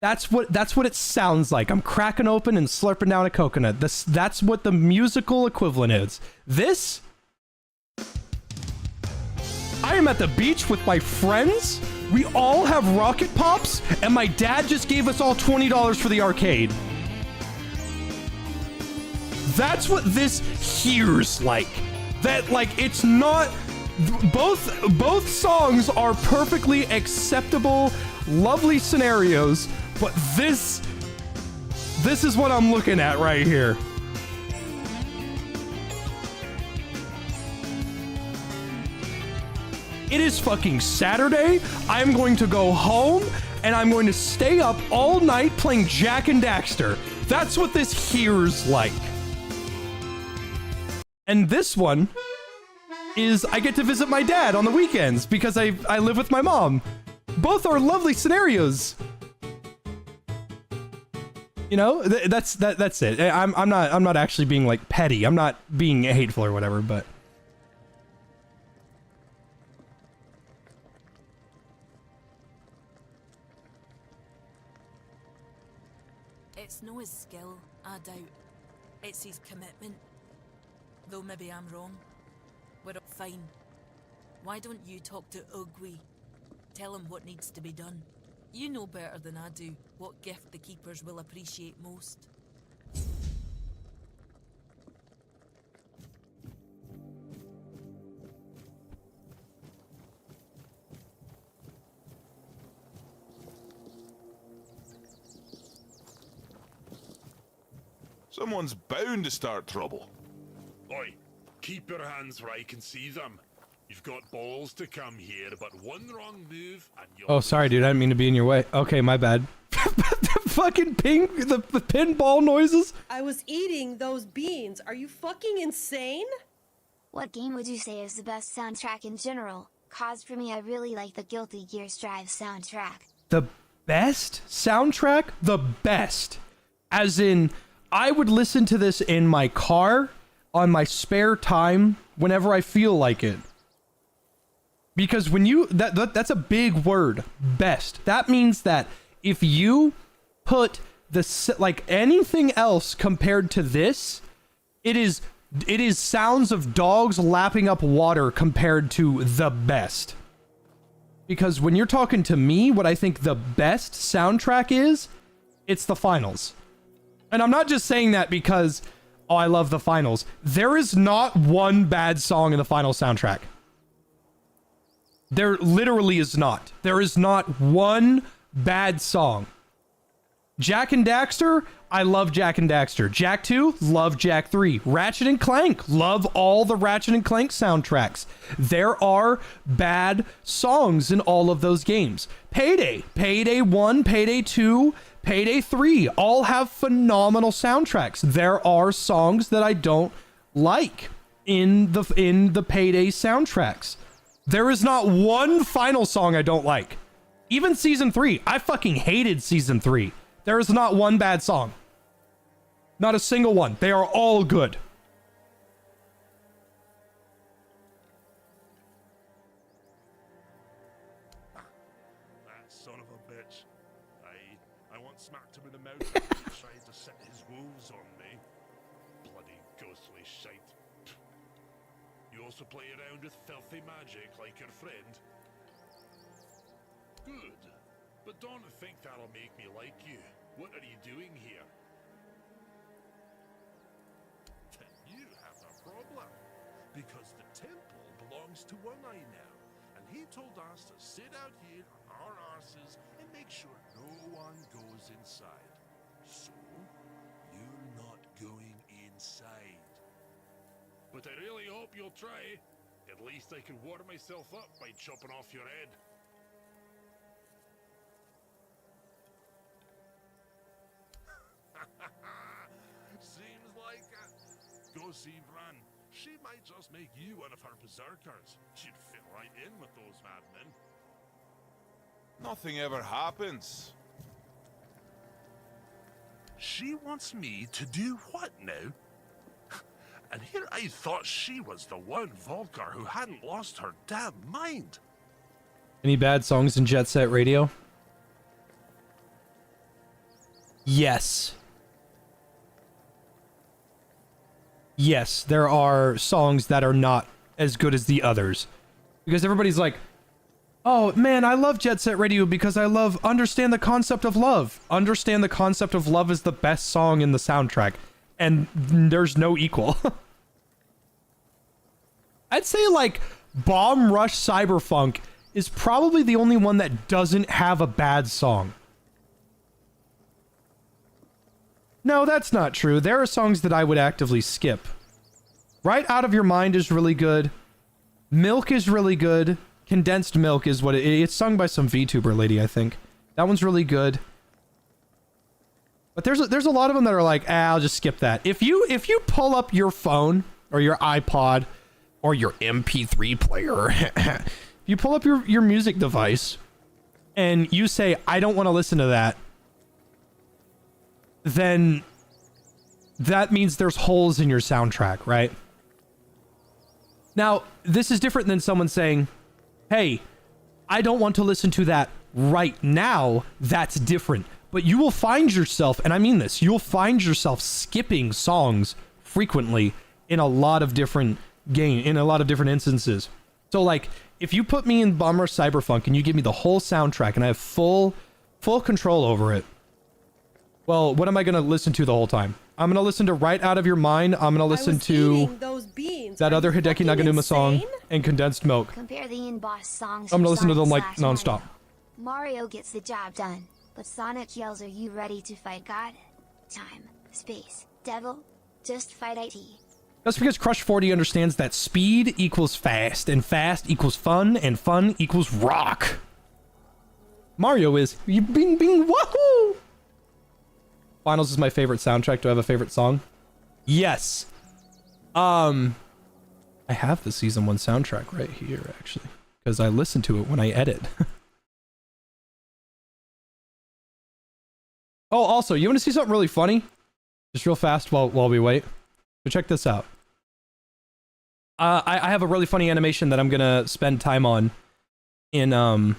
That's what it sounds like. I'm cracking open and slurping down a coconut. That's what the musical equivalent is. This, I am at the beach with my friends. We all have rocket pops, and my dad just gave us all $20 for the arcade. That's what this here's like. That, like, it's not, both songs are perfectly acceptable, lovely scenarios. But this is what I'm looking at right here. It is fucking Saturday. I'm going to go home and I'm going to stay up all night playing Jak and Daxter. That's what this here's like. And this one is I get to visit my dad on the weekends because I live with my mom. Both are lovely scenarios. You know, that's it. I'm not actually being like petty. I'm not being hateful or whatever, but it's no his skill, I doubt. It's his commitment. Though maybe I'm wrong. We're fine. Why don't you talk to Ugwi? Tell him what needs to be done. You know better than I do what gift the keepers will appreciate most. Someone's bound to start trouble. Oi, keep your hands where I can see them. You've got balls to come here, but one wrong move and you'll... Oh, sorry, dude. I didn't mean to be in your way. Okay, my bad. The fucking the pinball noises. I was eating those beans. Are you fucking insane? What game would you say is the best soundtrack in general? Cause for me, I really like the Guilty Gear Strive soundtrack. The best soundtrack? The best. As in, I would listen to this in my car on my spare time whenever I feel like it. Because when you that's a big word, best. That means that if you put like anything else compared to this, it is sounds of dogs lapping up water compared to the best. Because when you're talking to me, what I think the best soundtrack is, it's the finals. And I'm not just saying that because, oh, I love the finals. There is not one bad song in the final soundtrack. There literally is not. There is not one bad song. Jak and Daxter, I love Jak and Daxter. Jak 2, love Jak 3. Ratchet and Clank, love all the Ratchet and Clank soundtracks. There are bad songs in all of those games. Payday 1, Payday 2, Payday 3, all have phenomenal soundtracks. There are songs that I don't like in the Payday soundtracks. There is not one final song I don't like. Even Season 3, I fucking hated Season 3. There is not one bad song. Not a single one. They are all good. That son of a bitch. I once smacked him in the mouth and he tried to set his wolves on me. Bloody ghostly shite. You also play around with filthy magic like your friend? Good. But don't think that'll make me like you. What are you doing here? Then you have a problem. Because the temple belongs to One Eye now. And he told us to sit out here on our arses and make sure no one goes inside. So, you're not going inside. But I really hope you'll try. At least I can warm myself up by chopping off your head. Seems like it. Go see Vran. She might just make you one of her berserkers. She'd fit right in with those madmen. Nothing ever happens. She wants me to do what now? And here I thought she was the one Volcar who hadn't lost her damn mind. Any bad songs in Jet Set Radio? Yes. Yes, there are songs that are not as good as the others. Because everybody's like, oh man, I love Jet Set Radio because I love Understand the Concept of Love. Understand the Concept of Love is the best song in the soundtrack. And there's no equal. I'd say like Bomb Rush Cyberfunk is probably the only one that doesn't have a bad song. No, that's not true. There are songs that I would actively skip. Right Out of Your Mind is really good. Milk is really good. Condensed Milk is what it's sung by some VTuber lady, I think. That one's really good. But there's a lot of them that are like, I'll just skip that. If you pull up your phone or your iPod or your MP3 player, if you pull up your music device and you say, I don't want to listen to that, then that means there's holes in your soundtrack, right? Now, this is different than someone saying, hey, I don't want to listen to that right now. That's different. But you will find yourself, and I mean this, you'll find yourself skipping songs frequently in a lot of different instances. So like, if you put me in Bomber Cyberfunk and you give me the whole soundtrack and I have full control over it, well, what am I going to listen to the whole time? I'm going to listen to Right Out of Your Mind. I'm going to listen to that other Hideki Naganuma song and Condensed Milk. Compare the in-boss songs. I'm going to listen to them like nonstop. Mario gets the job done, but Sonic yells, are you ready to fight God? Time, space, devil, just fight IT. That's because Crush 40 understands that speed equals fast, and fast equals fun, and fun equals rock. Mario is bing bing wahoo! Finals is my favorite soundtrack. Do I have a favorite song? Yes. I have the season 1 soundtrack right here, actually, because I listen to it when I edit. Oh, also, you want to see something really funny? Just real fast while we wait. So check this out. I have a really funny animation that I'm gonna spend time on in for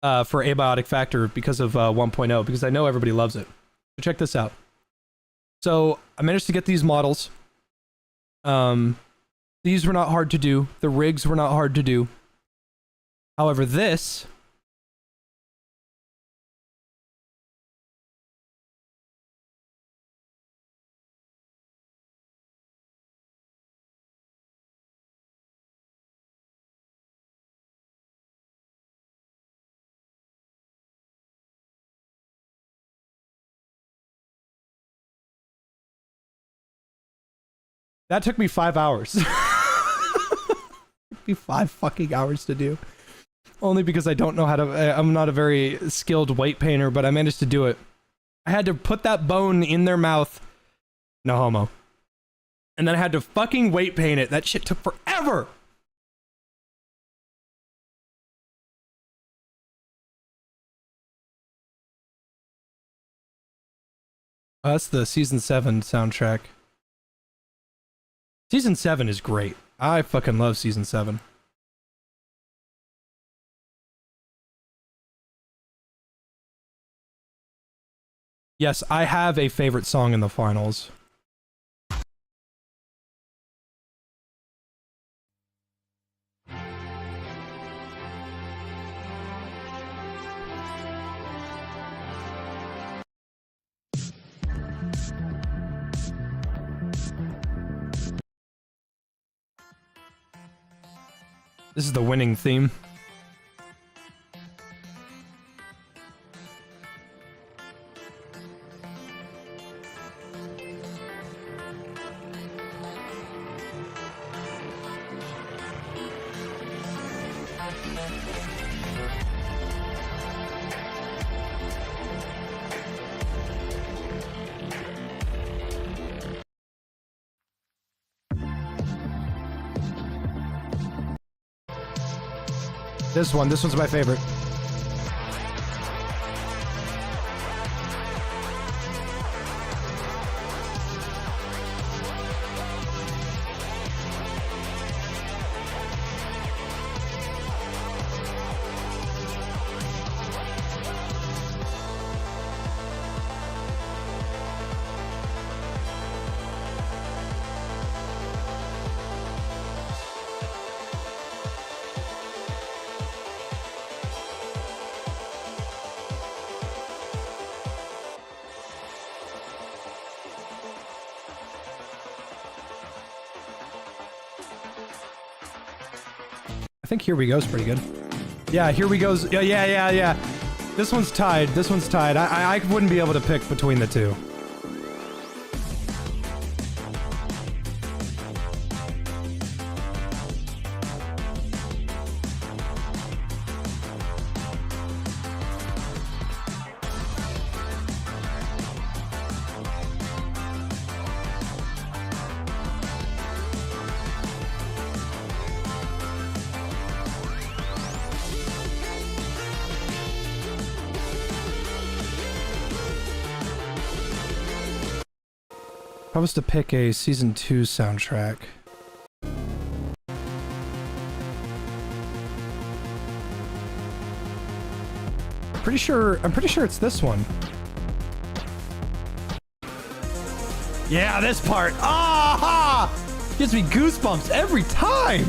Abiotic Factor because of 1.0, because I know everybody loves it. So check this out. So I managed to get these models. These were not hard to do. The rigs were not hard to do. However, this that took me 5 hours. Took me 5 fucking hours to do. Only because I don't know how to, I'm not a very skilled weight painter, but I managed to do it. I had to put that bone in their mouth. No homo. And then I had to fucking weight paint it. That shit took forever. That's the season 7 soundtrack. Season 7 is great. I fucking love season 7. Yes, I have a favorite song in the finals. This is the winning theme. This one's my favorite. I think Here We Go's pretty good. Yeah, Here We Go's. Yeah. This one's tied. I wouldn't be able to pick between the two. If I was to pick a season 2 soundtrack, I'm pretty sure it's this one. Yeah, this part. Ah! Gives me goosebumps every time.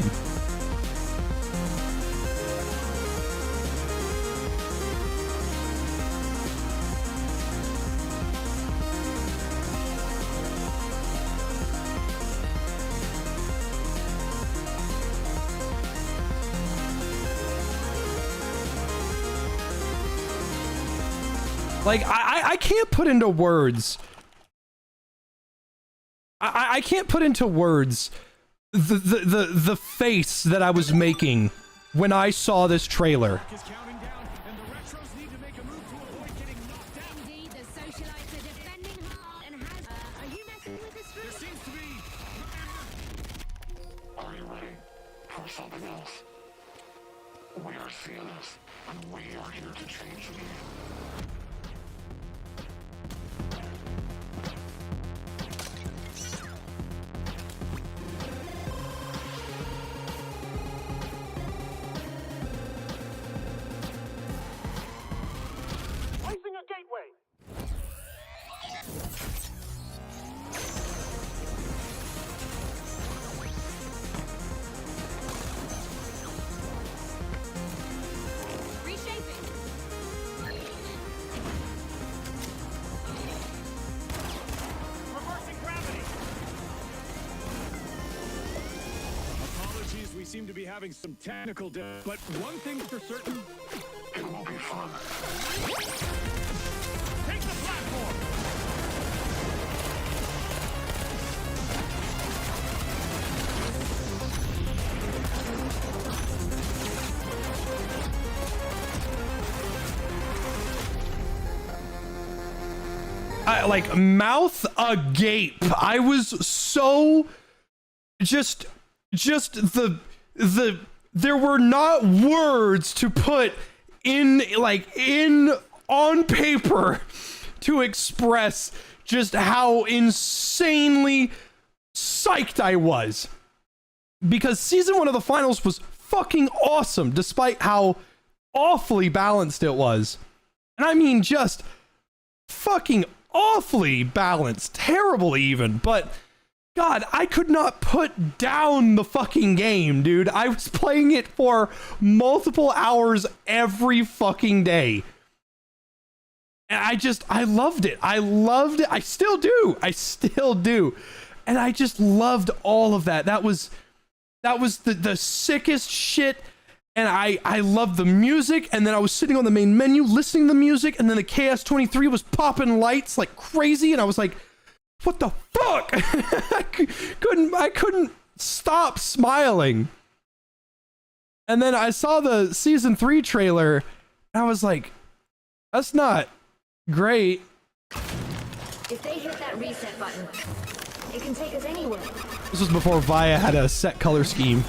Like, I can't put into words. I can't put into words the face that I was making when I saw this trailer. We are fearless, and we are here to change the world. seem to be having some technical but one thing's for certain. It will be fun. Take the platform! Like mouth agape. I was so just there were not words to put in on paper to express just how insanely psyched I was, because season 1 of the finals was fucking awesome despite how awfully balanced it was. And I mean just fucking awfully balanced, terrible even, but God, I could not put down the fucking game, dude. I was playing it for multiple hours every fucking day. And I loved it. I loved it. I still do. And I just loved all of that. That was the sickest shit. And I loved the music, and then I was sitting on the main menu listening to the music, and then the KS-23 was popping lights like crazy, and I was like, what the fuck? I couldn't stop smiling. And then I saw the season 3 trailer, and I was like, that's not great. If they hit that reset button, it can take us anywhere. This was before Via had a set color scheme.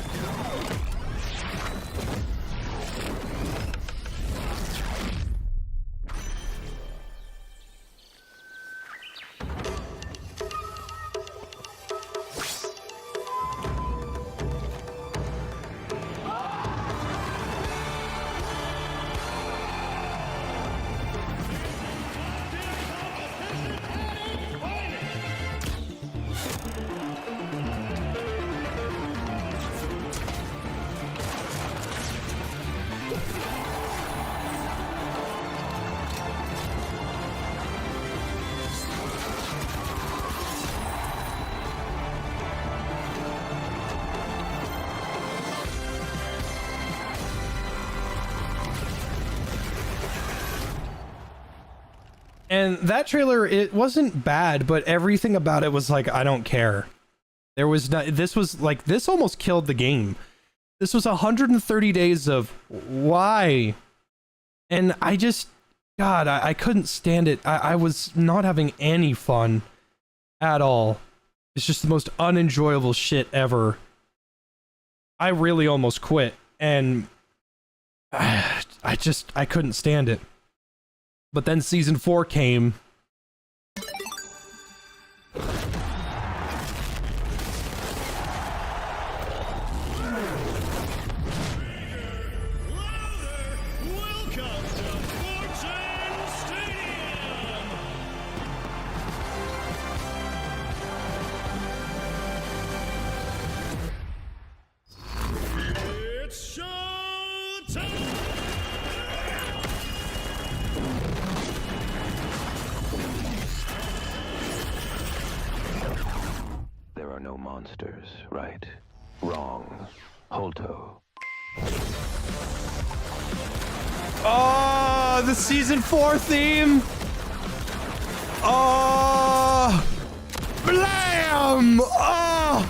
And that trailer, it wasn't bad, but everything about it was like, I don't care. There was not, this almost killed the game. This was 130 days of why? And I just, God, I couldn't stand it. I was not having any fun at all. It's just the most unenjoyable shit ever. I really almost quit, and I couldn't stand it. But then season 4 came. Monsters, right? Wrong. Holto. Oh, the season 4 theme. Oh, blam! Oh,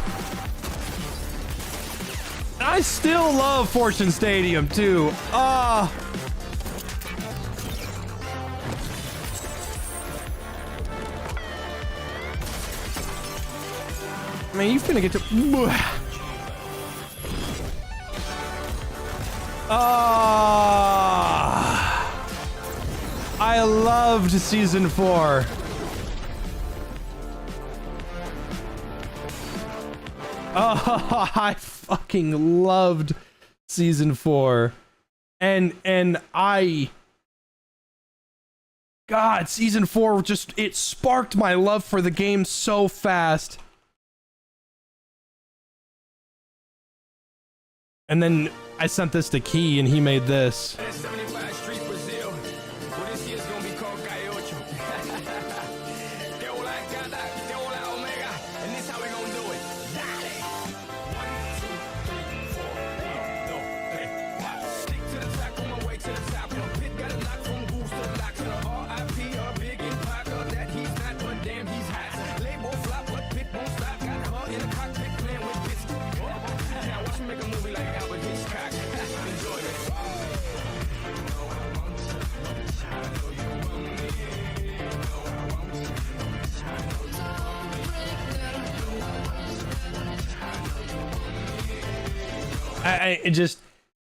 I still love Fortune Stadium too. Ah. Man, you finna get to. I loved season 4. Oh, I fucking loved season 4. And God, season 4 just, it sparked my love for the game so fast. And then I sent this to Key, and he made this.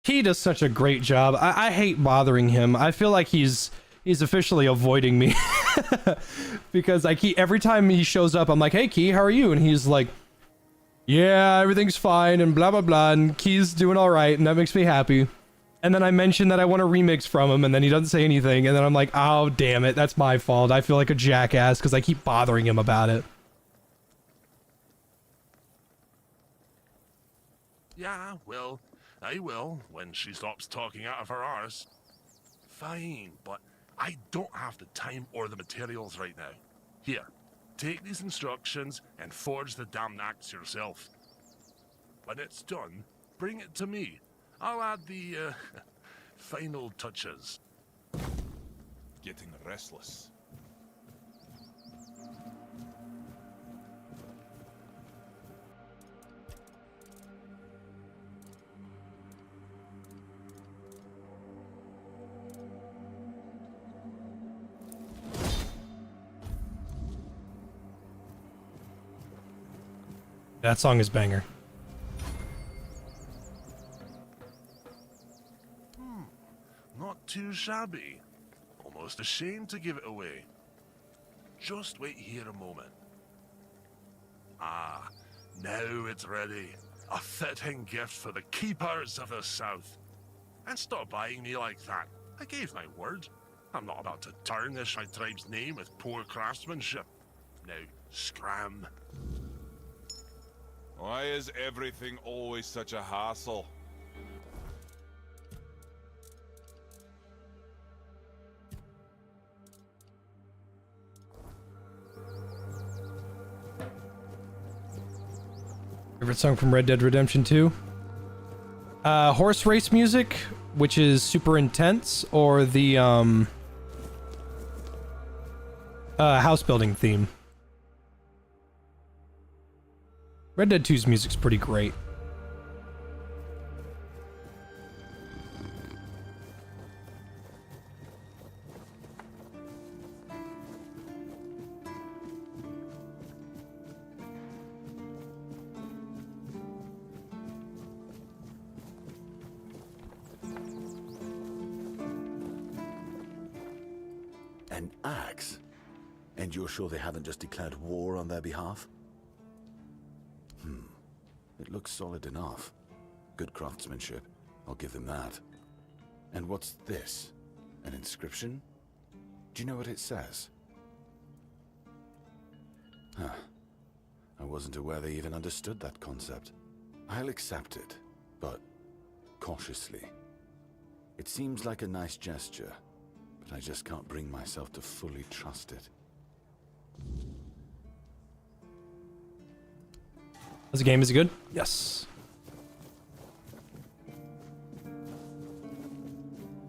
He does such a great job. I hate bothering him. I feel like he's officially avoiding me because every time he shows up, I'm like, hey Key, how are you? And he's like, yeah, everything's fine and blah blah blah, and Key's doing all right, and that makes me happy. And then I mention that I want a remix from him, and then he doesn't say anything, and then I'm like, oh damn it, that's my fault. I feel like a jackass because I keep bothering him about it. Yeah, well, I will when she stops talking out of her arse. Fine, but I don't have the time or the materials right now. Here, take these instructions and forge the damn axe yourself. When it's done, bring it to me. I'll add the, final touches. Getting restless. That song is banger. Not too shabby. Almost ashamed to give it away. Just wait here a moment. Ah, now it's ready. A fitting gift for the keepers of the South. And stop buying me like that. I gave my word. I'm not about to tarnish my tribe's name with poor craftsmanship. Now, scram. Why is everything always such a hassle? Favorite song from Red Dead Redemption 2? Horse race music, which is super intense, or the house building theme. Red Dead 2's music's pretty great. An axe? And you're sure they haven't just declared war on their behalf? It looks solid enough. Good craftsmanship. I'll give them that. And what's this? An inscription? Do you know what it says? Huh. I wasn't aware they even understood that concept. I'll accept it, but cautiously. It seems like a nice gesture, but I just can't bring myself to fully trust it. How's the game? Is it good? Yes.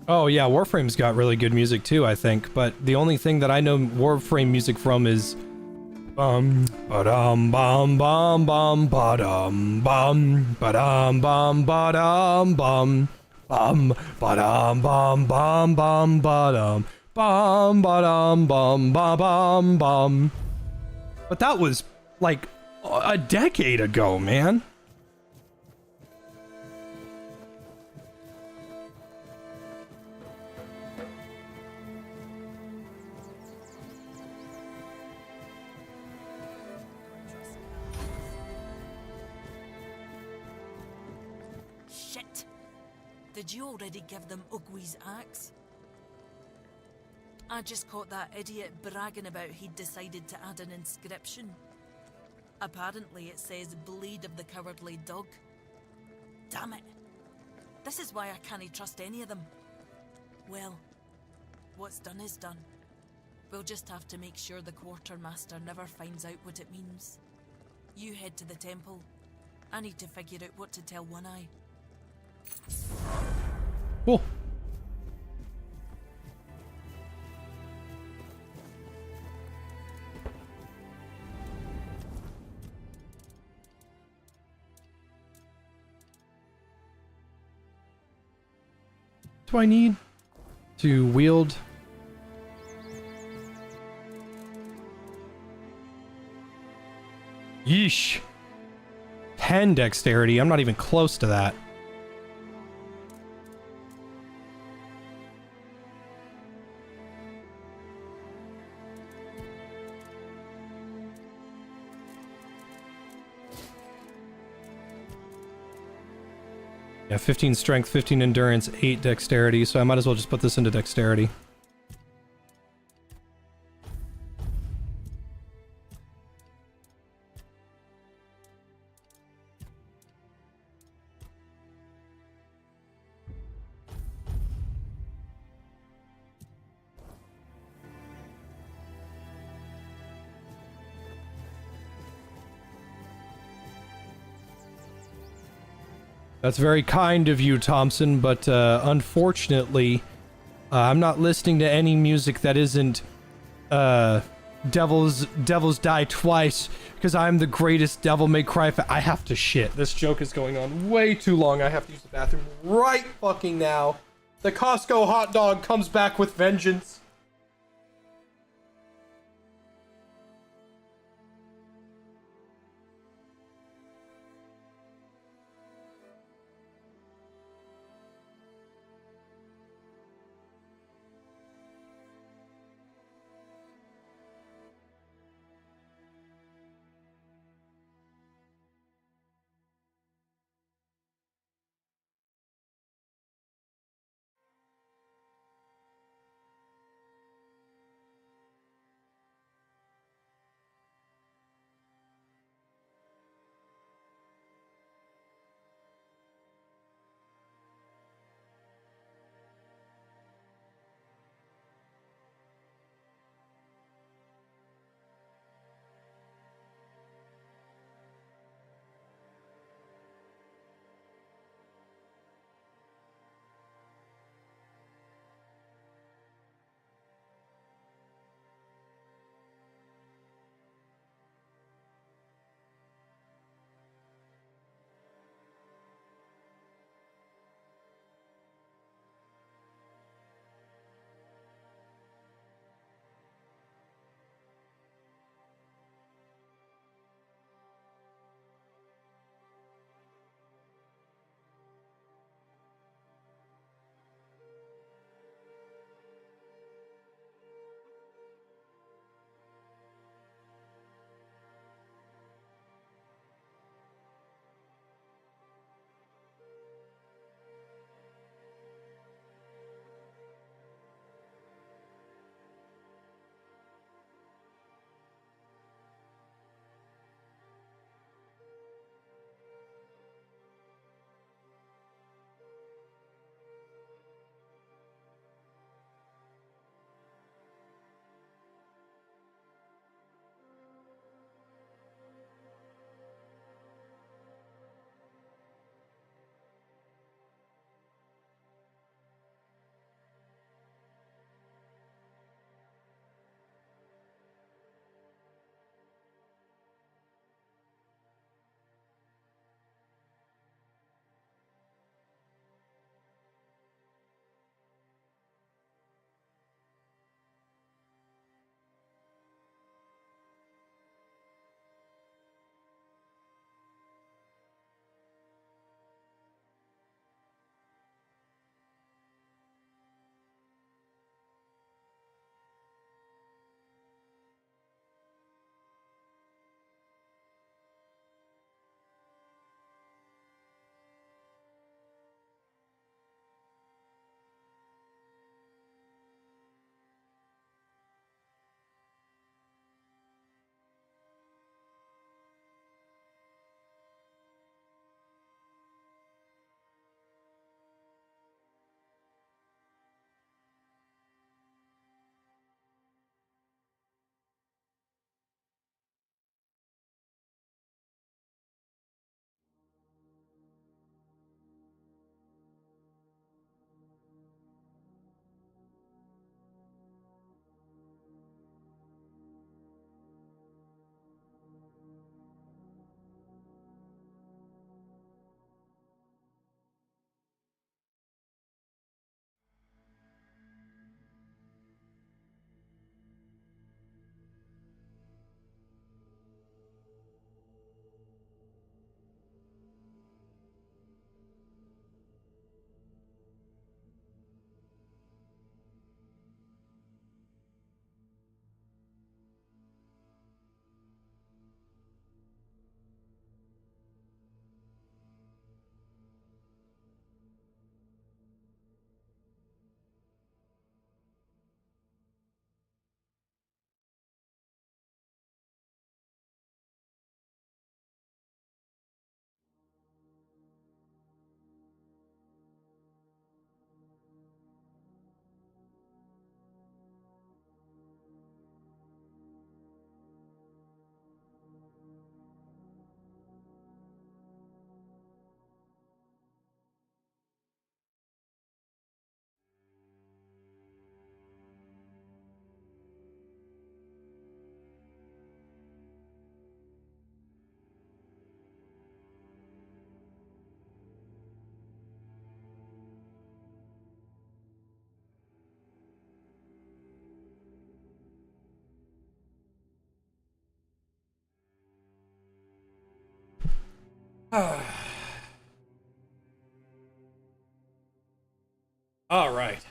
Oh yeah, Warframe's got really good music too, I think. But the only thing that I know Warframe music from is ba-dum bum bum bum ba-dum bum ba-dum bum ba-dum bum bum ba-dum bum bum bum ba-dum bum ba-dum bum ba bum bum. But that was like a decade ago, man. Shit! Did you already give them Ugwi's axe? I just caught that idiot bragging about he'd decided to add an inscription. Apparently it says "Bleed of the Cowardly Dog." Damn it! This is why I can't trust any of them. Well, what's done is done. We'll just have to make sure the quartermaster never finds out what it means. You head to the temple. I need to figure out what to tell One Eye. Cool. Do I need to wield? Yeesh. 10 dexterity. I'm not even close to that. Yeah, 15 strength, 15 endurance, 8 dexterity, so I might as well just put this into dexterity. That's very kind of you, Thompson, but unfortunately, I'm not listening to any music that isn't Devils Die Twice, because I'm the greatest Devil May Cry fan. I have to shit. This joke is going on way too long. I have to use the bathroom right fucking now. The Costco hot dog comes back with vengeance. All right.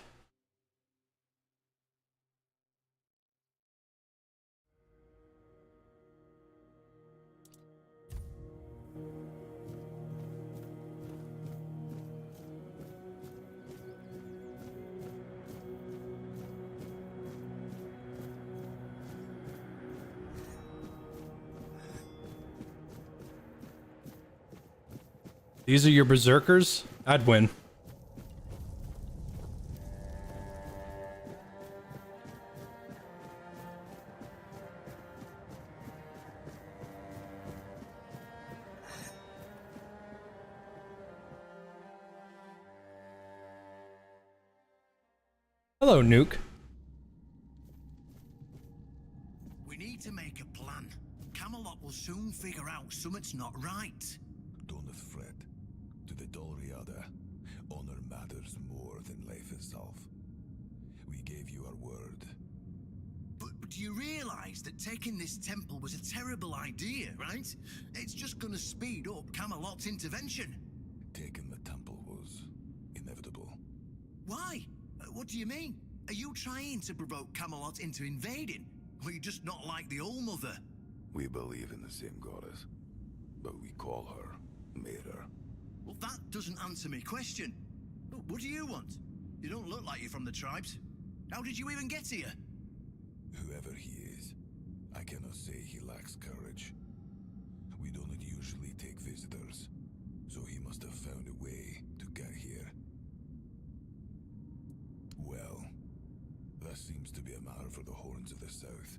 These are your berserkers? I'd win. Hello, Nuke. We need to make a plan. Camelot will soon figure out something's not right. Don't fret. To the Dalriada, honor matters more than life itself. We gave you our word. But do you realize that taking this temple was a terrible idea, right? It's just gonna speed up Camelot's intervention. Taking the temple was inevitable. Why? What do you mean? Are you trying to provoke Camelot into invading? Or you just not like the All Mother? We believe in the same goddess, but we call her Mera. Well, that doesn't answer my question. What do you want? You don't look like you're from the tribes. How did you even get here? Whoever he is, I cannot say he lacks courage. We don't usually take visitors, so he must have found a way to get here. Well, that seems to be a matter for the Horns of the South.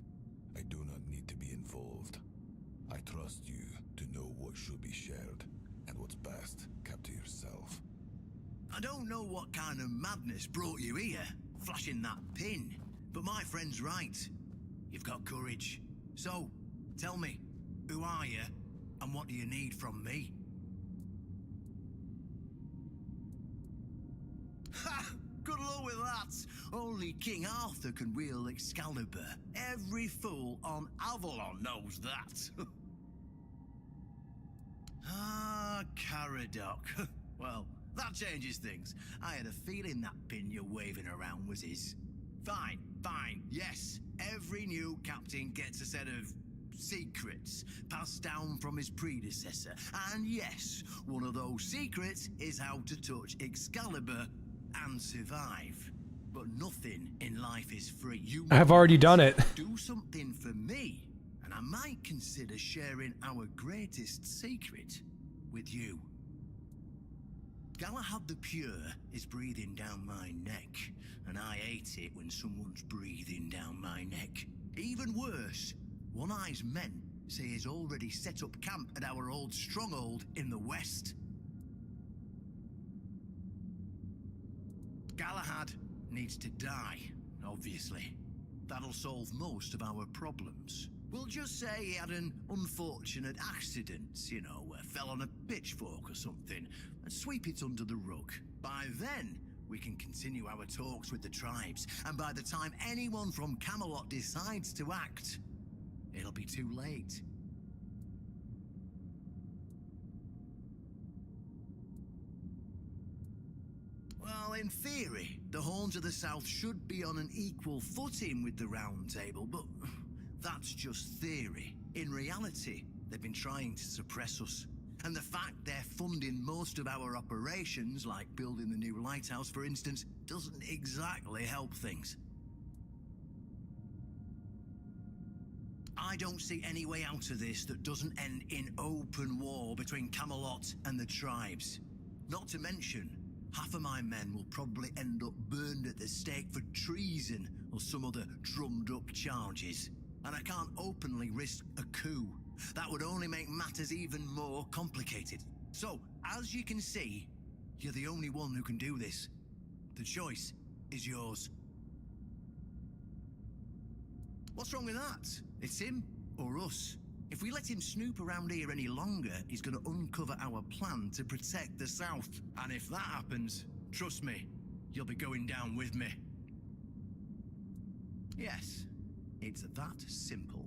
I do not need to be involved. I trust you to know what should be shared, and what's best kept to yourself. I don't know what kind of madness brought you here, flashing that pin, but my friend's right. You've got courage. So, tell me, who are you, and what do you need from me? Ha! Good luck with that! Only King Arthur can wield Excalibur. Every fool on Avalon knows that. Ah, Caradoc. Well, that changes things. I had a feeling that pin you're waving around was his. Fine, fine, yes. Every new captain gets a set of secrets passed down from his predecessor. And yes, one of those secrets is how to touch Excalibur and survive. But nothing in life is free. You I've already done it. do something for me, and I might consider sharing our greatest secret with you. Galahad the Pure is breathing down my neck, and I hate it when someone's breathing down my neck. Even worse, One Eye's men say he's already set up camp at our old stronghold in the west. Galahad needs to die, obviously. That'll solve most of our problems. We'll just say he had an unfortunate accident, you know, fell on a pitchfork or something, and sweep it under the rug. By then, we can continue our talks with the tribes, and by the time anyone from Camelot decides to act, it'll be too late. Well, in theory, the Horns of the South should be on an equal footing with the Round Table, but that's just theory. In reality, they've been trying to suppress us. And the fact they're funding most of our operations, like building the new lighthouse, for instance, doesn't exactly help things. I don't see any way out of this that doesn't end in open war between Camelot and the tribes. Not to mention, half of my men will probably end up burned at the stake for treason or some other drummed-up charges. And I can't openly risk a coup. That would only make matters even more complicated. So, as you can see, you're the only one who can do this. The choice is yours. What's wrong with that? It's him or us. If we let him snoop around here any longer, he's going to uncover our plan to protect the South. And if that happens, trust me, you'll be going down with me. Yes, it's that simple.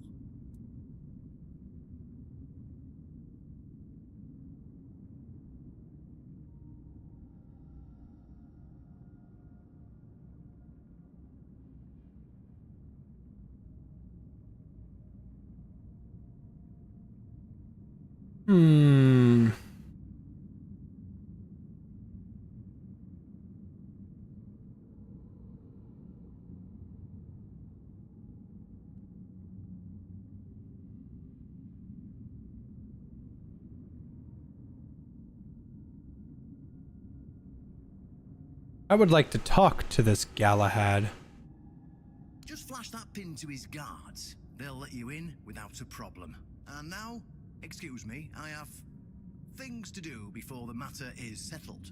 Hmm. I would like to talk to this Galahad. Just flash that pin to his guards. They'll let you in without a problem. And now, excuse me, I have things to do before the matter is settled.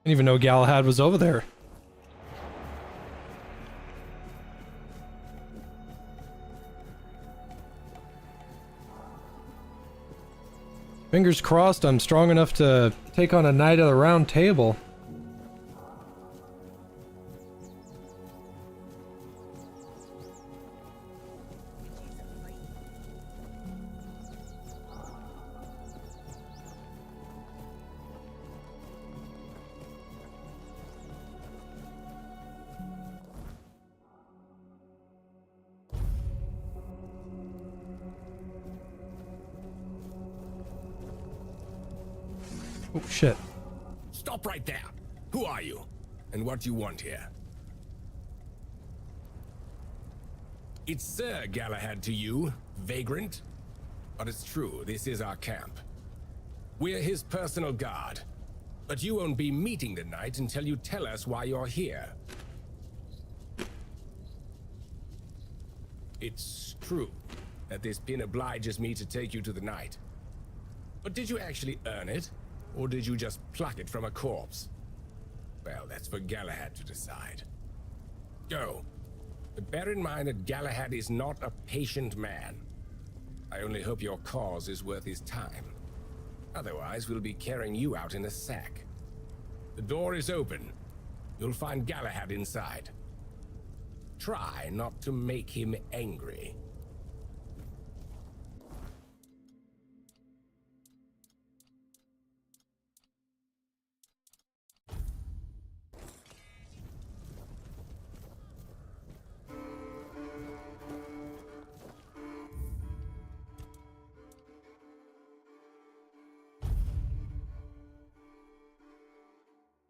Didn't even know Galahad was over there. Fingers crossed I'm strong enough to take on a Knight of the Round Table. Oh, shit. Stop right there. Who are you? And what do you want here? It's Sir Galahad to you, vagrant. But it's true, this is our camp. We're his personal guard. But you won't be meeting the knight until you tell us why you're here. It's true that this pin obliges me to take you to the knight. But did you actually earn it? Or did you just pluck it from a corpse? Well, that's for Galahad to decide. Go. But bear in mind that Galahad is not a patient man. I only hope your cause is worth his time. Otherwise, we'll be carrying you out in a sack. The door is open. You'll find Galahad inside. Try not to make him angry.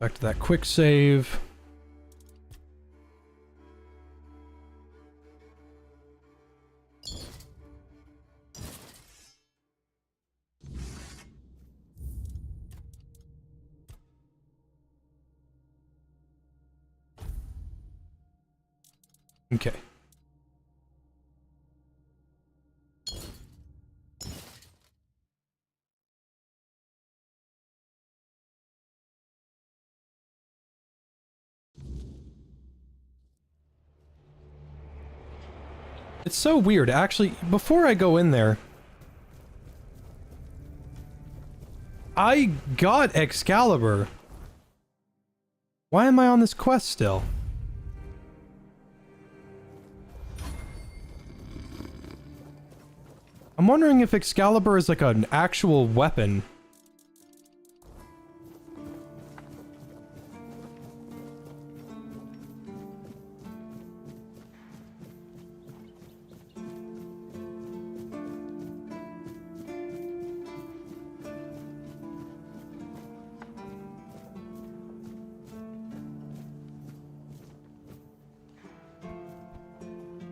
Back to that quick save. Okay. It's so weird. Actually, before I go in there, I got Excalibur. Why am I on this quest still? I'm wondering if Excalibur is like an actual weapon.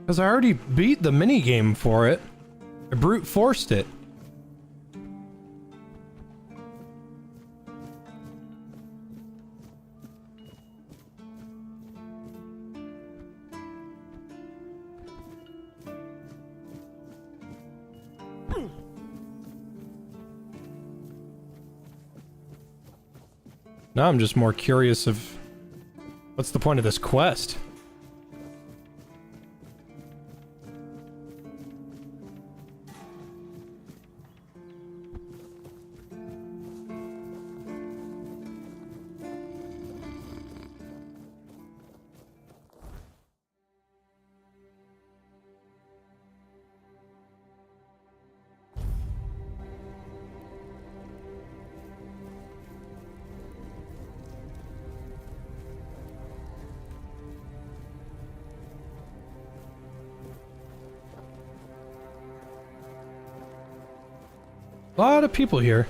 Because I already beat the minigame for it. I brute forced it. Now I'm just more curious of what's the point of this quest? A lot of people here.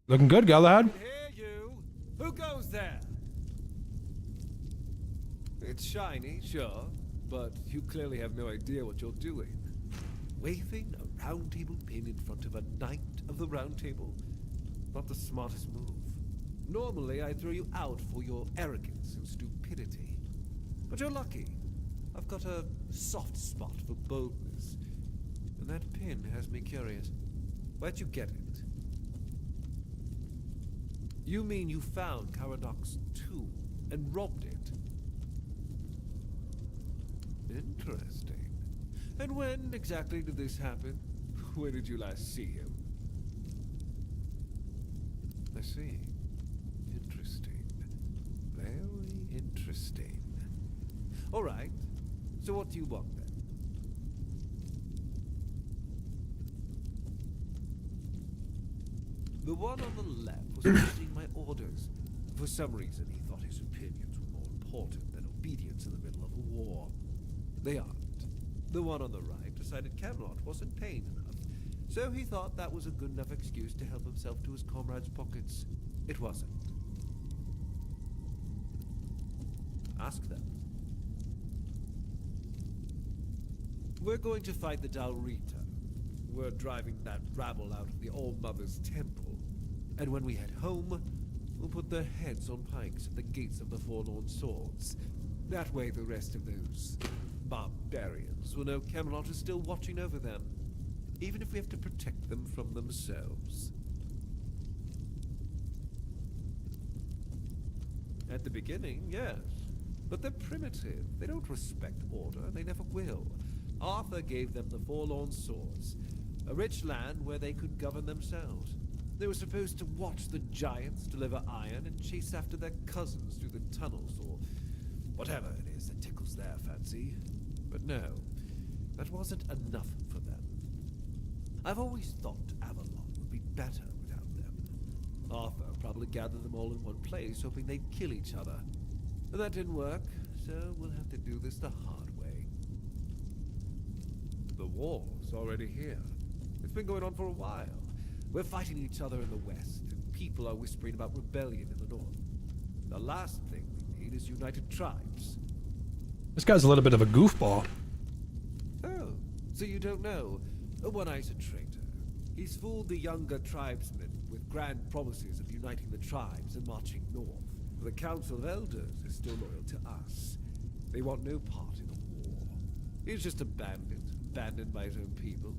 Looking good, Galahad. Hear you. Who goes there? It's shiny, sure, but you clearly have no idea what you're doing. Waving a round table pin in front of a knight of the round table. Not the smartest move. Normally, I'd throw you out for your arrogance and stupidity. But you're lucky. I've got a soft spot for boldness. And that pin has me curious. Where'd you get it? You mean you found Cuanacht's tomb and robbed it? Interesting. And when exactly did this happen? Where did you last see him? I see. Interesting. Very interesting. All right. So what do you want then? The one on the left was questioning my orders. For some reason, he thought his opinions were more important than obedience in the middle of a war. They aren't. The one on the right decided Camelot wasn't paying enough, so he thought that was a good enough excuse to help himself to his comrades' pockets. It wasn't. Ask them. We're going to fight the Dalrita. We're driving that rabble out of the All-Mother's temple. And when we head home, we'll put their heads on pikes at the gates of the Forlorn Swords. That way the rest of those barbarians will know Camelot is still watching over them, even if we have to protect them from themselves. At the beginning, yes. But they're primitive. They don't respect order, and they never will. Arthur gave them the Forlorn Swords, a rich land where they could govern themselves. They were supposed to watch the giants deliver iron and chase after their cousins through the tunnels, or whatever it is that tickles their fancy. But no, that wasn't enough for them. I've always thought Avalon would be better without them. Arthur probably gathered them all in one place, hoping they'd kill each other. But that didn't work, so we'll have to do this the hard way. The war's already here. It's been going on for a while. We're fighting each other in the west, and people are whispering about rebellion in the north. The last thing we need is united tribes. This guy's a little bit of a goofball. Oh, so you don't know? One-Eye's a traitor. He's fooled the younger tribesmen with grand promises of uniting the tribes and marching north. The Council of Elders is still loyal to us. They want no part in a war. He's just a bandit, abandoned by his own people.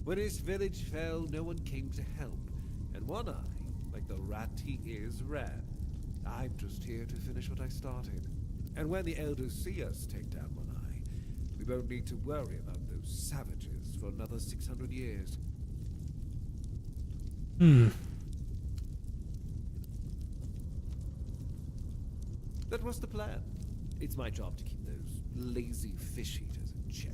When his village fell, no one came to help. And One-Eye, like the rat he is, ran. I'm just here to finish what I started. And when the Elders see us take down One-Eye, we won't need to worry about those savages for another 600 years. That was the plan. It's my job to keep those lazy fish eaters in check.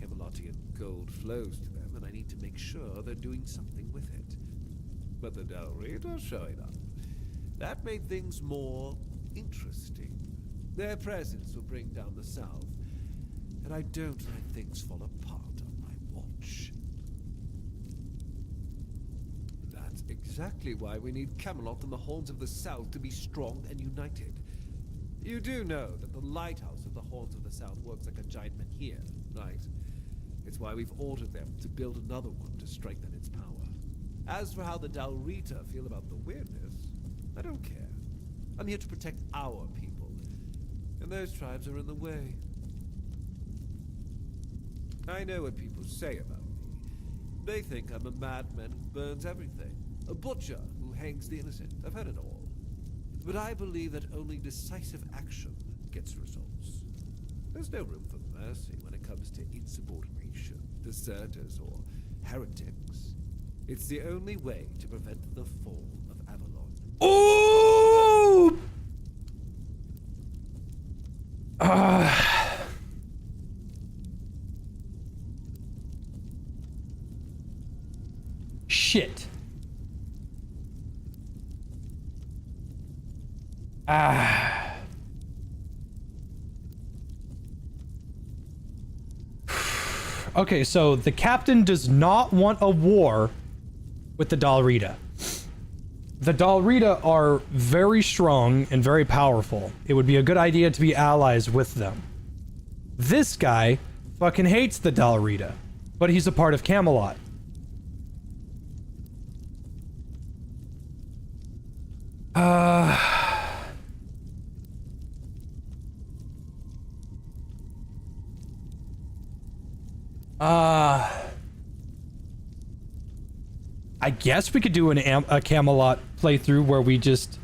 Camelotian gold flows to them, and I need to make sure they're doing something with it. But the Dalrita showing up. That made things more interesting. Their presence will bring down the south, and I don't let things fall apart on my watch. That's exactly why we need Camelot and the Horns of the South to be strong and united. You do know that the lighthouse of the Horns of the South works like a giant menhir, right? It's why we've ordered them to build another one to strengthen its power. As for how the Dalrita feel about the weirdness, I don't care. I'm here to protect our people, and those tribes are in the way. I know what people say about me. They think I'm a madman who burns everything, a butcher who hangs the innocent. I've heard it all. But I believe that only decisive action gets results. There's no room for mercy when it comes to insubordination, to deserters or heretics. It's the only way to prevent the fall of Avalon. Ooh! Shit. Okay, so the captain does not want a war with the Dalrita. The Dalrita are very strong and very powerful. It would be a good idea to be allies with them. This guy fucking hates the Dalrita, but he's a part of Camelot. I guess we could do a Camelot playthrough where we just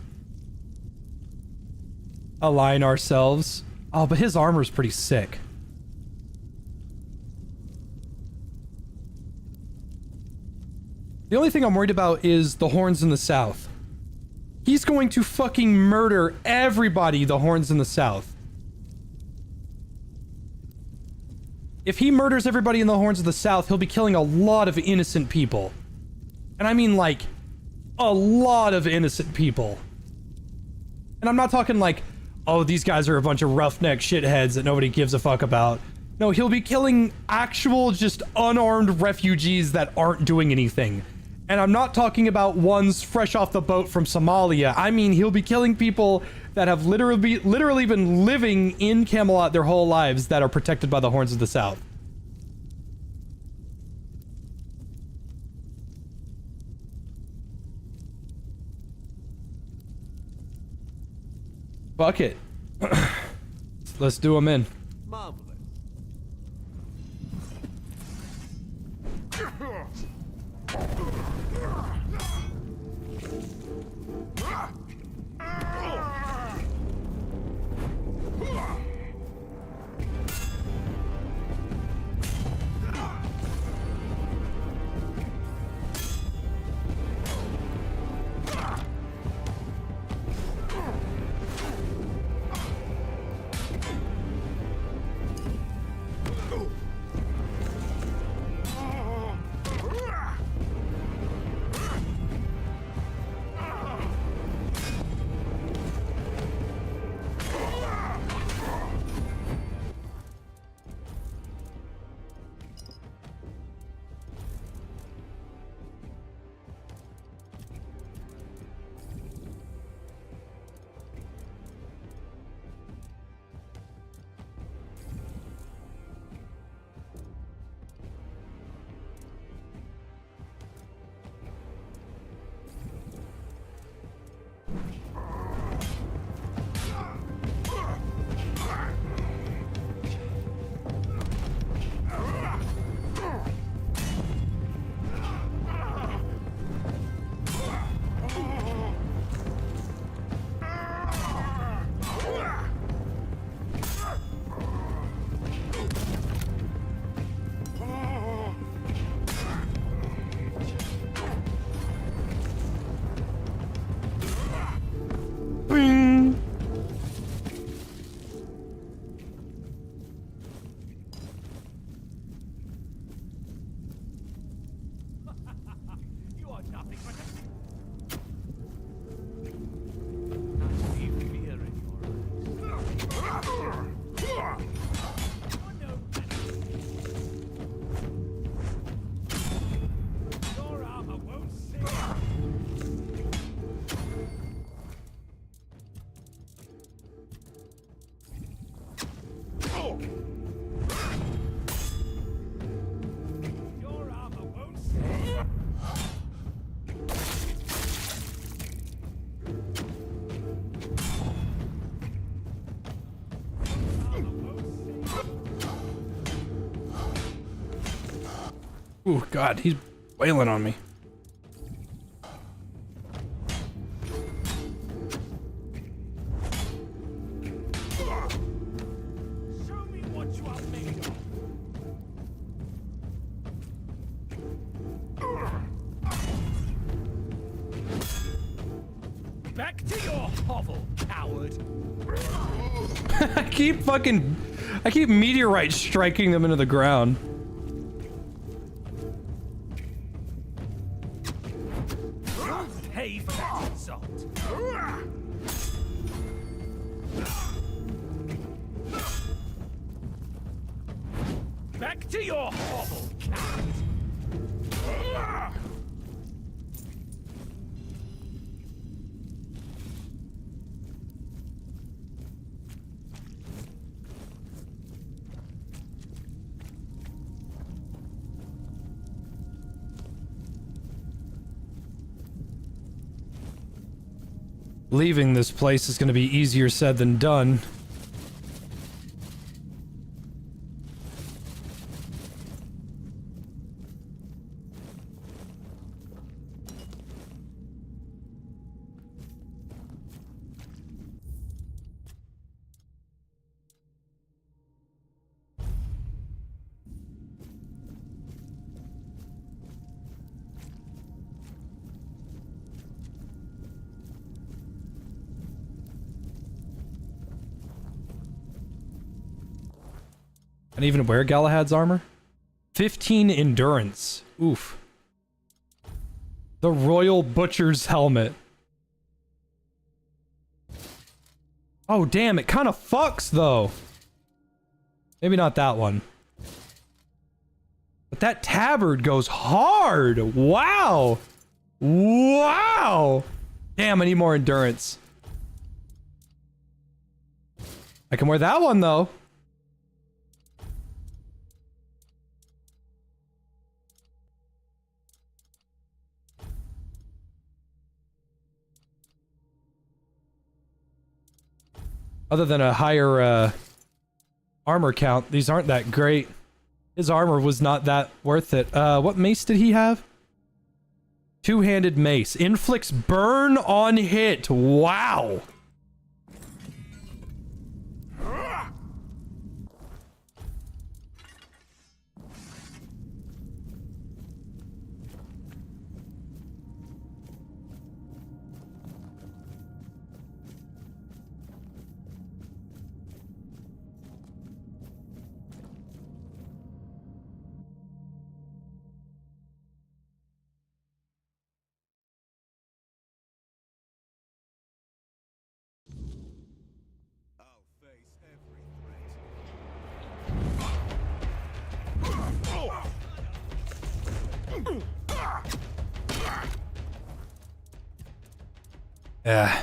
align ourselves. Oh, but his armor's pretty sick. The only thing I'm worried about is the Horns in the South. He's going to fucking murder everybody, the Horns in the South. If he murders everybody in the Horns of the South, he'll be killing a lot of innocent people. And I mean, like, a lot of innocent people. And I'm not talking like, oh, these guys are a bunch of roughneck shitheads that nobody gives a fuck about. No, he'll be killing actual, just unarmed refugees that aren't doing anything. And I'm not talking about ones fresh off the boat from Somalia. I mean, he'll be killing people that have literally been living in Camelot their whole lives that are protected by the Horns of the South. Fuck it. Let's do them in. Marvelous. Oh God, he's wailing on me. Show me what you are made of. hovel, coward. I keep meteorite striking them into the ground. Pay for that insult. Back to your hovel, coward. Leaving this place is going to be easier said than done. And even wear Galahad's armor? 15 endurance. Oof. The Royal Butcher's helmet. Oh damn, it kind of fucks though. Maybe not that one. But that tabard goes hard. Wow. Wow. Damn, I need more endurance. I can wear that one though. Other than a higher armor count, these aren't that great. His armor was not that worth it. What mace did he have? Two-handed mace. Inflicts burn on hit. Wow. Yeah.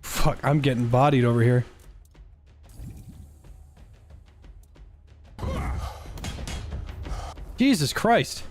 Fuck, I'm getting bodied over here. Jesus Christ.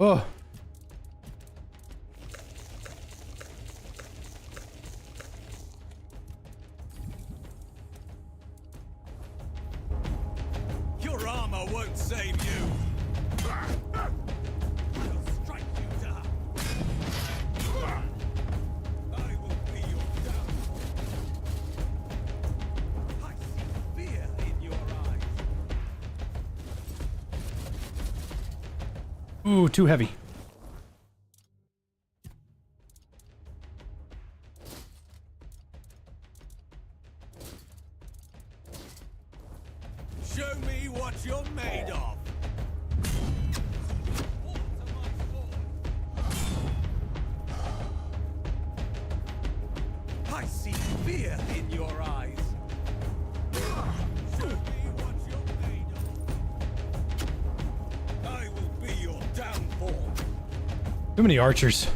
Oh. Your armor won't save you. I'll strike you down. I will be your downfall. I see fear in your eyes. Ooh, too heavy. Too many archers.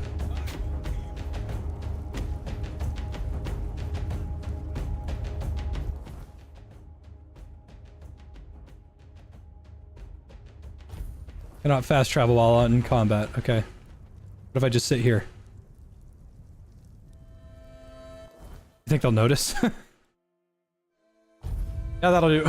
Cannot fast travel while in combat. Okay. What if I just sit here? You think they'll notice? Yeah, that'll do.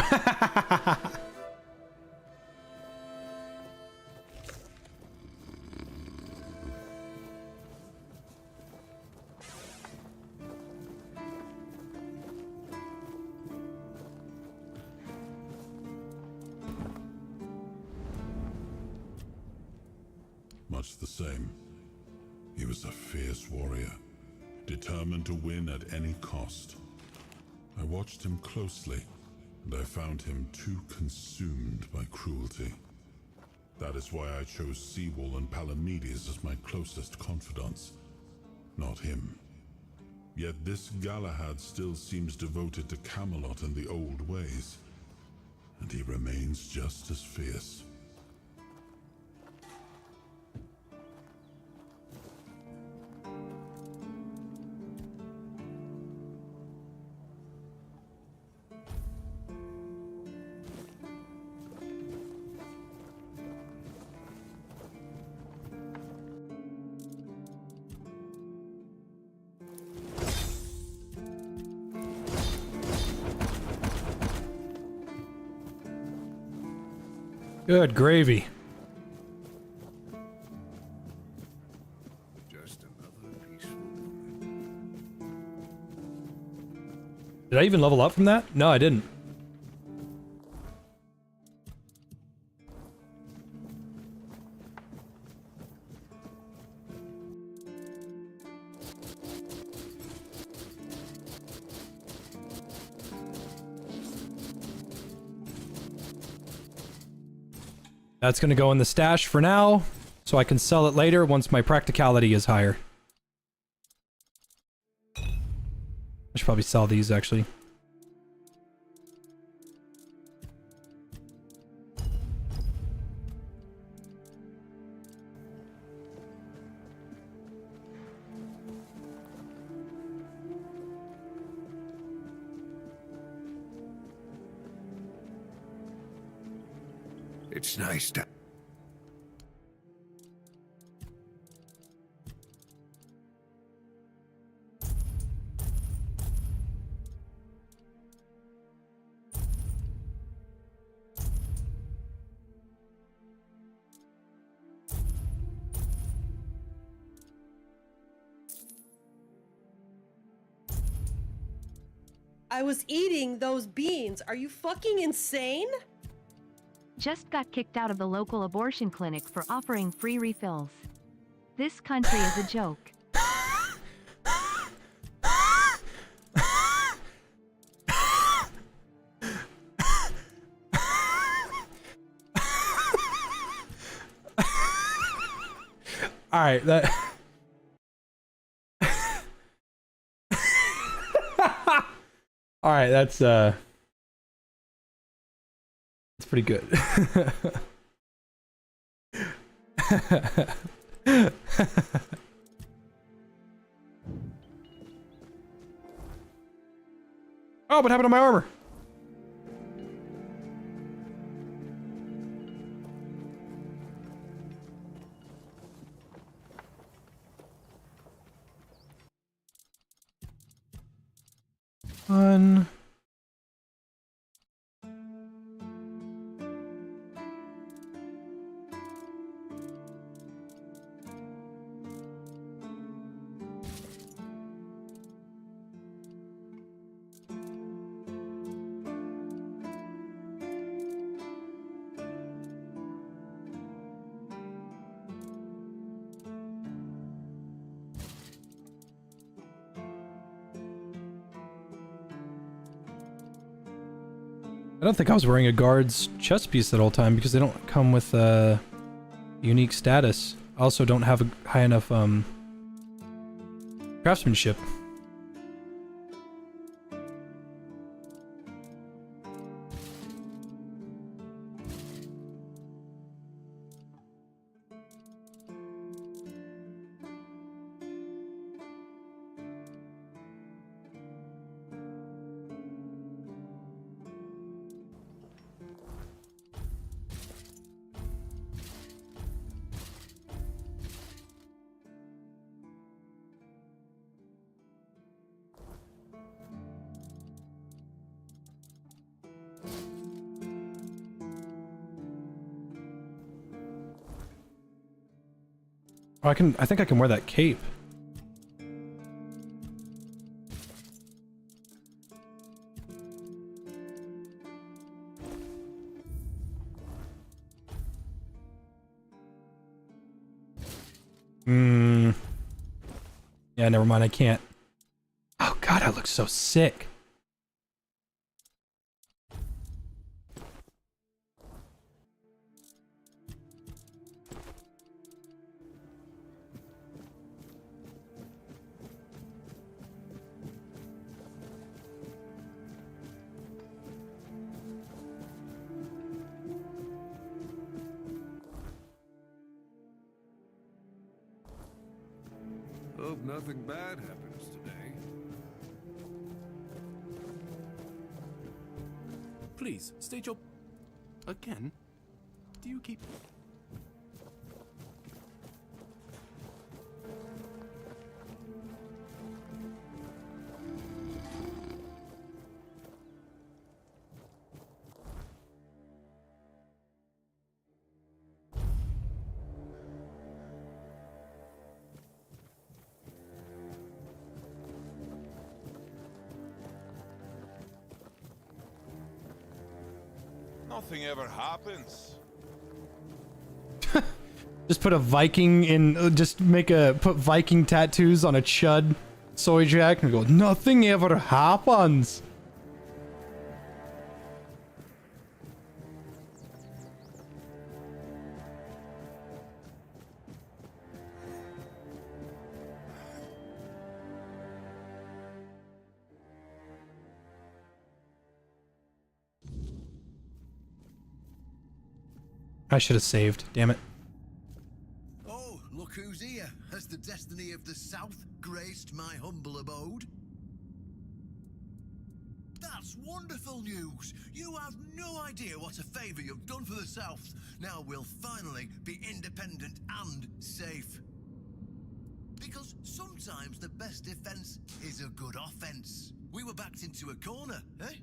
Much the same. He was a fierce warrior, determined to win at any cost. I watched him closely, and I found him too consumed by cruelty. That is why I chose Seawall and Palamedes as my closest confidants, not him. Yet this Galahad still seems devoted to Camelot and the old ways, and he remains just as fierce. Good gravy. Just another peaceful. Did I even level up from that? No, I didn't. That's going to go in the stash for now, so I can sell it later once my practicality is higher. I should probably sell these, actually. It's nice to... I was eating those beans. Are you fucking insane? Just got kicked out of the local abortion clinic for offering free refills. This country is a joke. All right, that. All right, that's pretty good. Oh, what happened to my armor? Fun. I don't think I was wearing a guard's chest piece that whole time because they don't come with a unique status. I also don't have a high enough craftsmanship. Oh, I think I can wear that cape. Yeah, never mind, I can't. Oh god, I look so sick. Hope nothing bad happens today. Please, state your... Again? Do you keep... Nothing ever happens. Just put a Viking in, put Viking tattoos on a chud soy jack and go, nothing ever happens. I should have saved, damn it. Oh, look who's here. Has the destiny of the South graced my humble abode? That's wonderful news. You have no idea what a favor you've done for the South. Now we'll finally be independent and safe. Because sometimes the best defense is a good offense. We were backed into a corner, eh?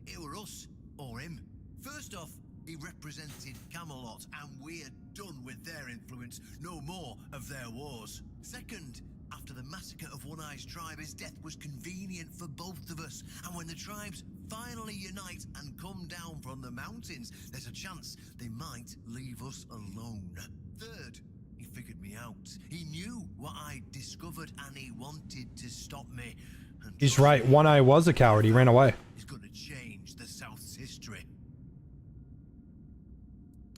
It were us or him. First off, he represented Camelot, and we're done with their influence, no more of their wars. Second, after the massacre of One-Eye's tribe, his death was convenient for both of us. And when the tribes finally unite and come down from the mountains, there's a chance they might leave us alone. Third, he figured me out. He knew what I discovered, and he wanted to stop me. And He's right, One-Eye was a coward, he ran away. He's going to change the South's history.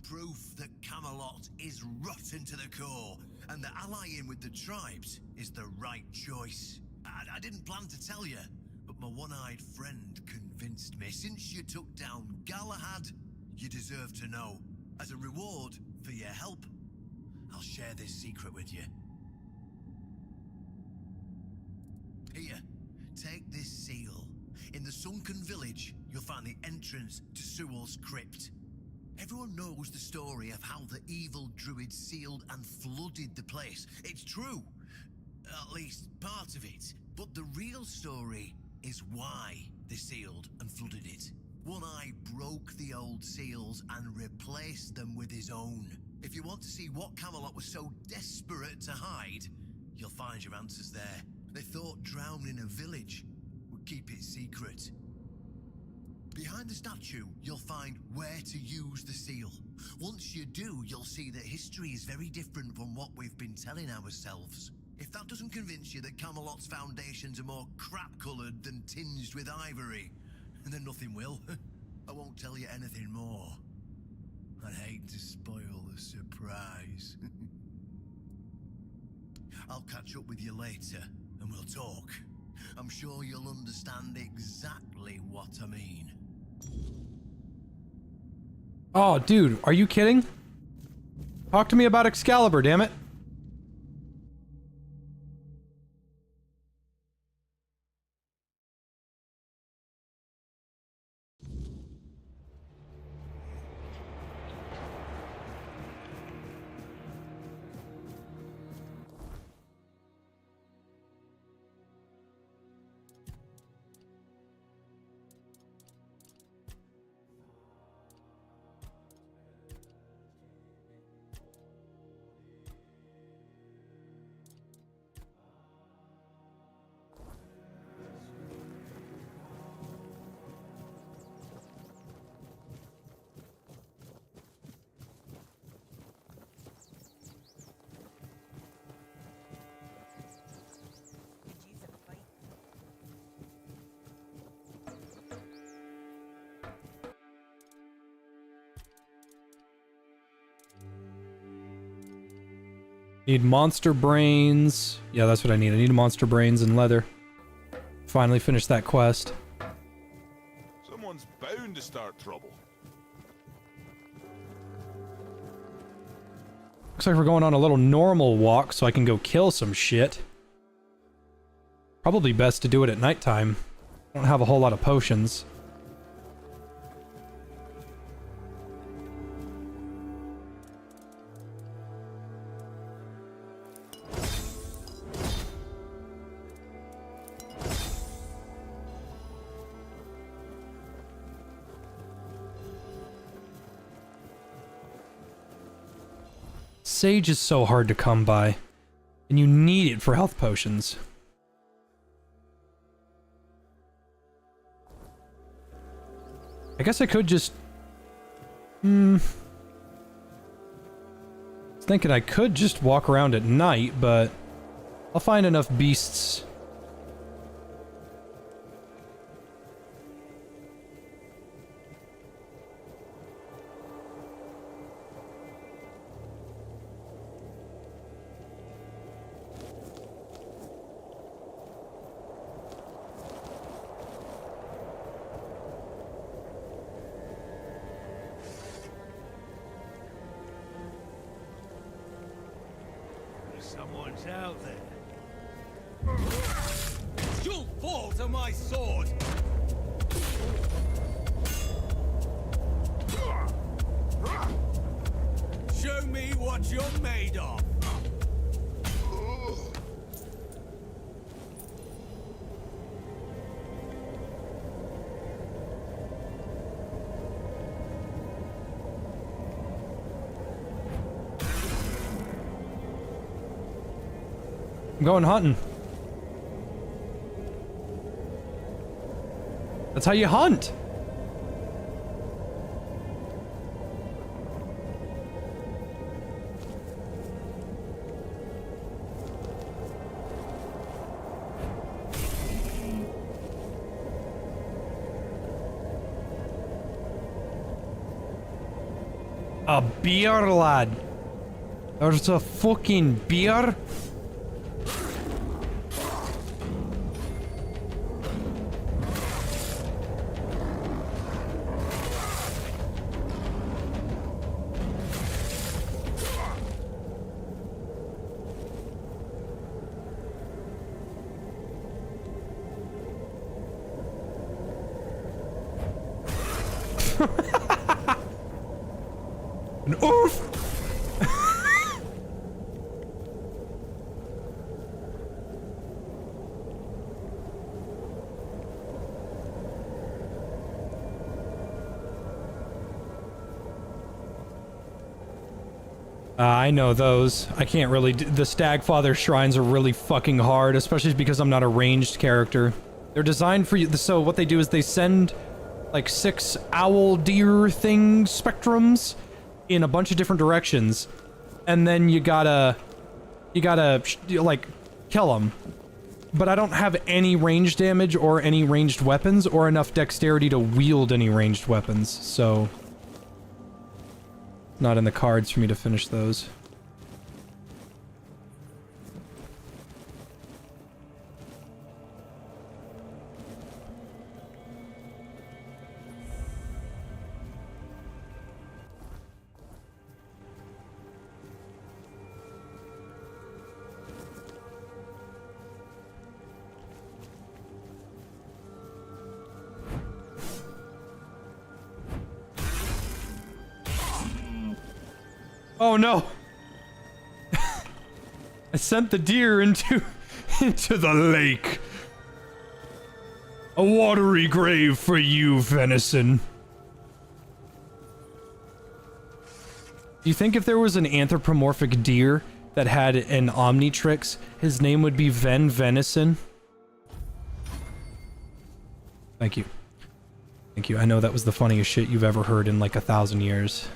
Proof that Camelot is rotten to the core, and that allying with the tribes is the right choice. I didn't plan to tell you, but my one-eyed friend convinced me. Since you took down Galahad, you deserve to know. As a reward for your help, I'll share this secret with you. Here, take this seal. In the sunken village, you'll find the entrance to Sewell's crypt. Everyone knows the story of how the evil druid sealed and flooded the place. It's true. At least part of it. But the real story is why they sealed and flooded it. One-Eye broke the old seals and replaced them with his own. If you want to see what Camelot was so desperate to hide, you'll find your answers there. They thought drowning a village would keep it secret. Behind the statue, you'll find where to use the seal. Once you do, you'll see that history is very different from what we've been telling ourselves. If that doesn't convince you that Camelot's foundations are more crap-coloured than tinged with ivory, then nothing will. I won't tell you anything more. I'd hate to spoil the surprise. I'll catch up with you later, and we'll talk. I'm sure you'll understand exactly what I mean. Oh, dude, are you kidding? Talk to me about Excalibur, damn it. Need monster brains. Yeah, that's what I need. I need monster brains and leather. Finally finished that quest. Someone's bound to start trouble. Looks like we're going on a little normal walk so I can go kill some shit. Probably best to do it at nighttime. I don't have a whole lot of potions. Sage is so hard to come by, and you need it for health potions. I guess I could just... was thinking I could just walk around at night, but I'll find enough beasts. Someone's out there. You'll fall to my sword! Show me what you're made of! I'm going hunting. That's how you hunt. A beer, lad. There's a fucking beer. An oof! I know those. I can't really the Stagfather shrines are really fucking hard, especially because I'm not a ranged character. They're designed for you, so what they do is they send like 6 owl deer thing spectrums in a bunch of different directions, and then you gotta like kill them. But I don't have any range damage or any ranged weapons or enough dexterity to wield any ranged weapons, so not in the cards for me to finish those. Oh no! I sent the deer into the lake. A watery grave for you, venison. Do you think if there was an anthropomorphic deer that had an Omnitrix, his name would be Venison? Thank you. Thank you. I know that was the funniest shit you've ever heard in like 1,000 years.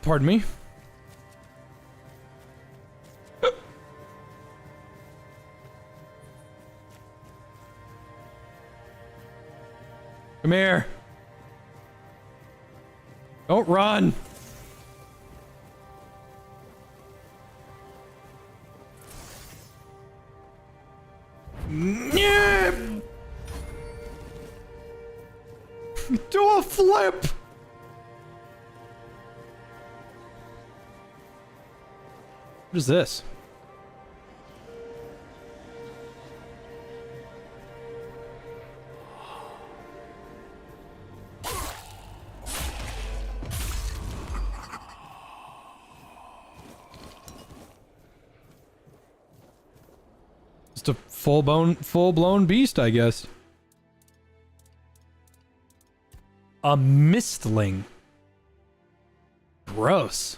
Pardon me. Come here. Don't run. Yeah. Do a flip. What is this? Just a full-blown beast, I guess. A mistling. Gross.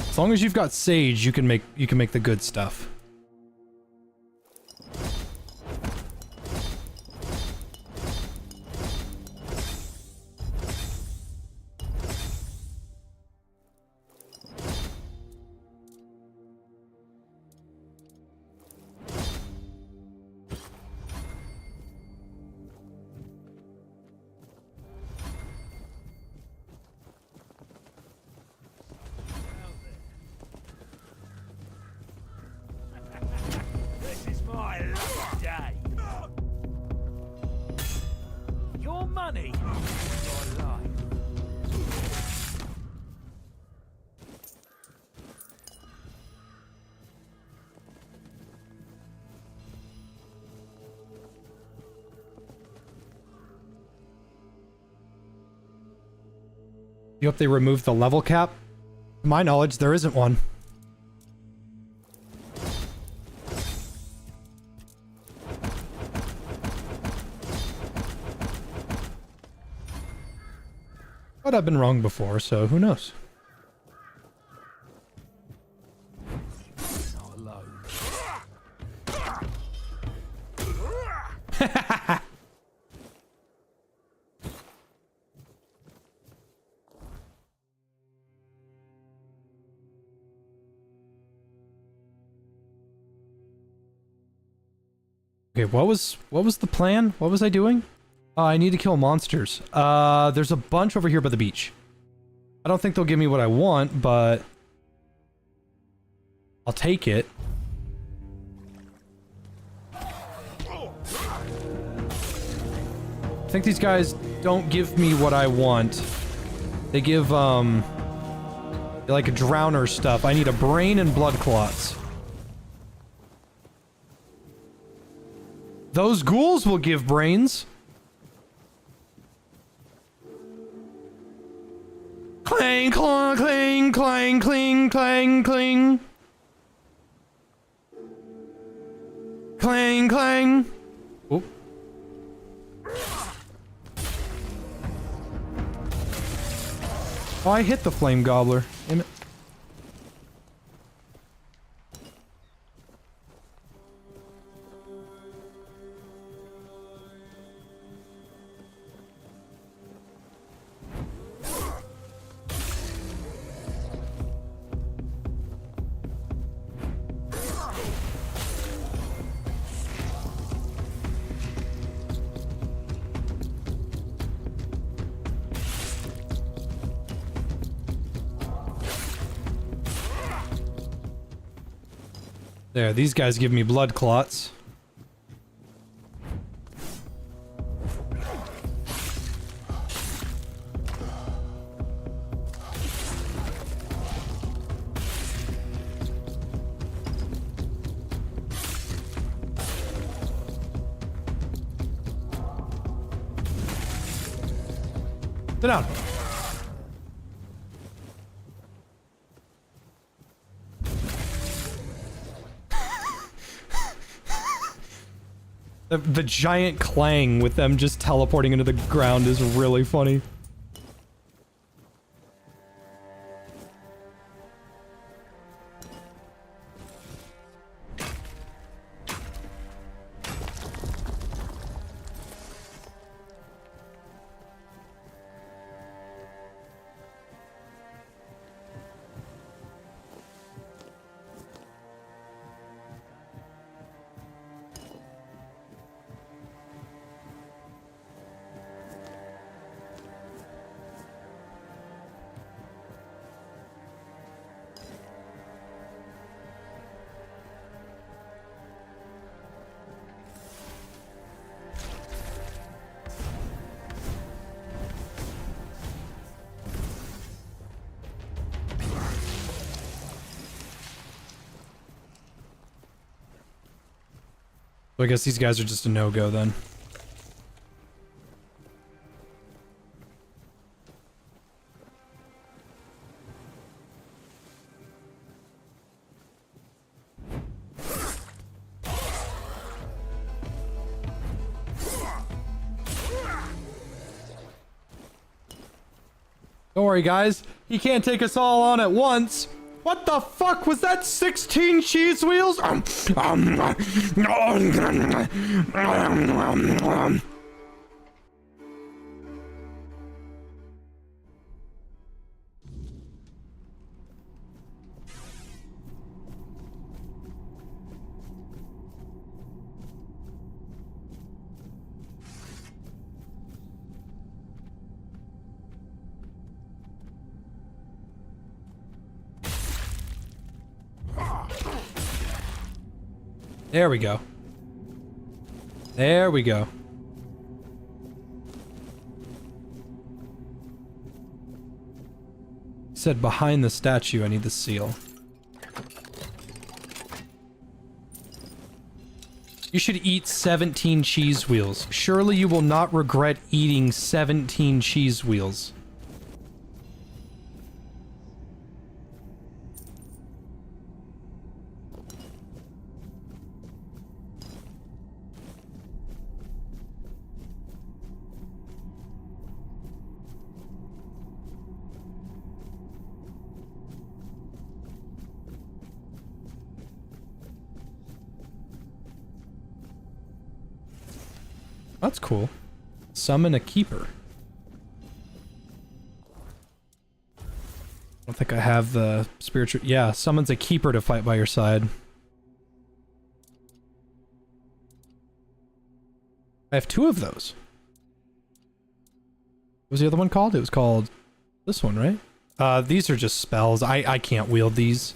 As long as you've got sage, you can make the good stuff. You hope they remove the level cap? To my knowledge, there isn't one. But I've been wrong before, so who knows? Okay, what was the plan? What was I doing? I need to kill monsters. There's a bunch over here by the beach. I don't think they'll give me what I want, but I'll take it. I think these guys don't give me what I want. They give, like a drowner stuff. I need a brain and blood clots. Those ghouls will give brains. Clang, clang, clang, clang, clang, clang, clang. Clang, clang. Oh. Oh, I hit the flame gobbler. Damn it. There, these guys give me blood clots. Sit down. The giant clang with them just teleporting into the ground is really funny. So I guess these guys are just a no-go then. Don't worry, guys. He can't take us all on at once. What the fuck was that? 16 cheese wheels? There we go. There we go. Said behind the statue I need the seal. You should eat 17 cheese wheels. Surely you will not regret eating 17 cheese wheels. That's cool. Summon a keeper. I don't think I have the spiritual... Yeah, summons a keeper to fight by your side. I have 2 of those. What was the other one called? It was called this one, right? These are just spells. I can't wield these.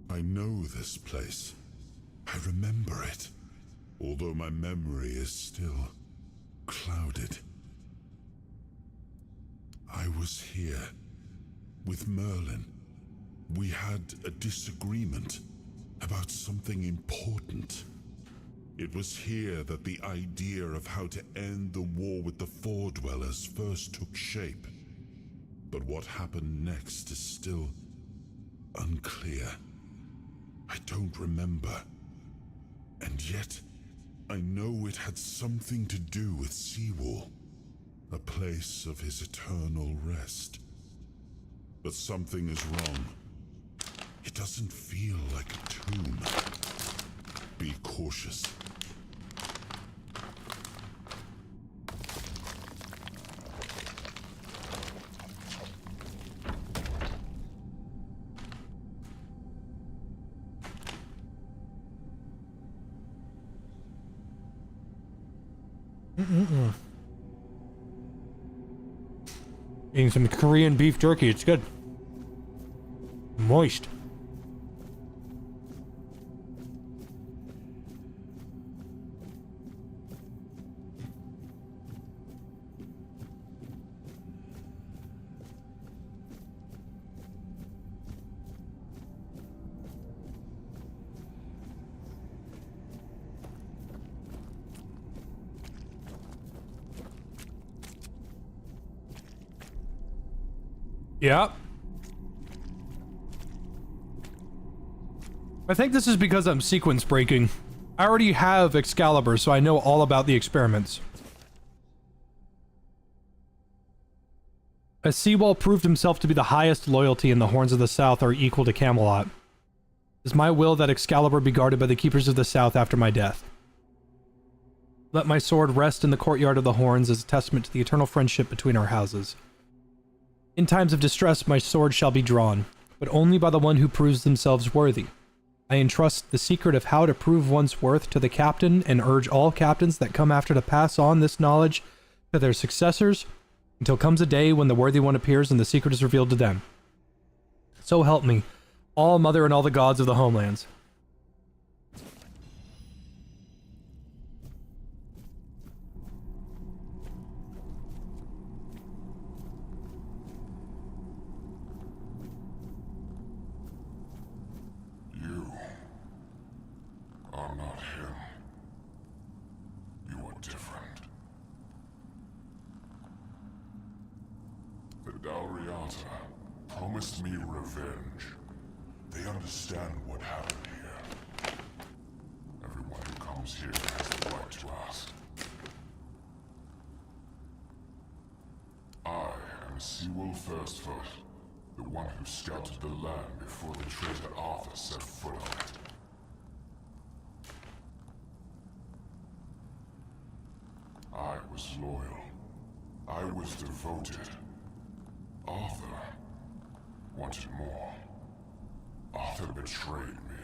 I know this place. I remember it, although my memory is still clouded. I was here with Merlin. We had a disagreement about something important. It was here that the idea of how to end the war with the Four-Dwellers first took shape. But what happened next is still unclear. I don't remember. And yet, I know it had something to do with Seawall, a place of his eternal rest. But something is wrong. It doesn't feel like a tomb. Be cautious. Eating some Korean beef jerky. It's good. Moist. Yeah. I think this is because I'm sequence breaking. I already have Excalibur, so I know all about the experiments. As Seawall proved himself to be the highest loyalty in the Horns of the South are equal to Camelot. It is my will that Excalibur be guarded by the Keepers of the South after my death. Let my sword rest in the courtyard of the Horns as a testament to the eternal friendship between our houses. In times of distress, my sword shall be drawn, but only by the one who proves themselves worthy. I entrust the secret of how to prove one's worth to the captain and urge all captains that come after to pass on this knowledge to their successors until comes a day when the worthy one appears and the secret is revealed to them. So help me, all mother and all the gods of the homelands. Are not him. You are different. The Dalriata promised me revenge. They understand what happened here. Everyone who comes here has the right to ask. I am Seawolf Firstfoot, the one who scouted the land before the traitor Arthur set foot on it. I was loyal. I was devoted. Arthur wanted more. Arthur betrayed me.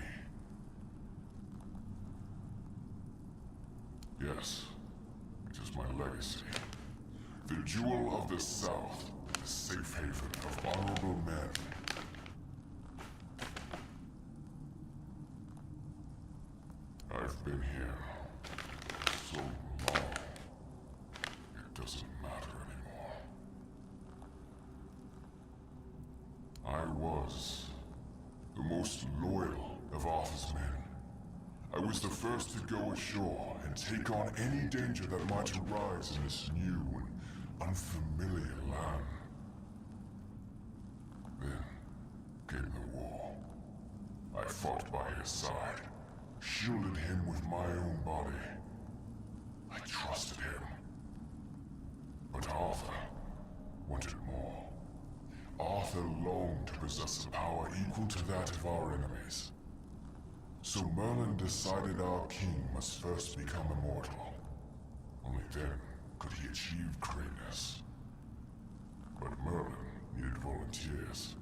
Yes, it is my legacy. The jewel of the South, the safe haven of honorable men. I've been here so long. Doesn't matter anymore. I was the most loyal of Arthur's men. I was the first to go ashore and take on any danger that might arise in this new and unfamiliar land. Then came the war. I fought by his side, shielded him with my own body. I trusted him. But Arthur wanted more. Arthur longed to possess a power equal to that of our enemies. So Merlin decided our king must first become immortal. Only then could he achieve greatness. But Merlin needed volunteers.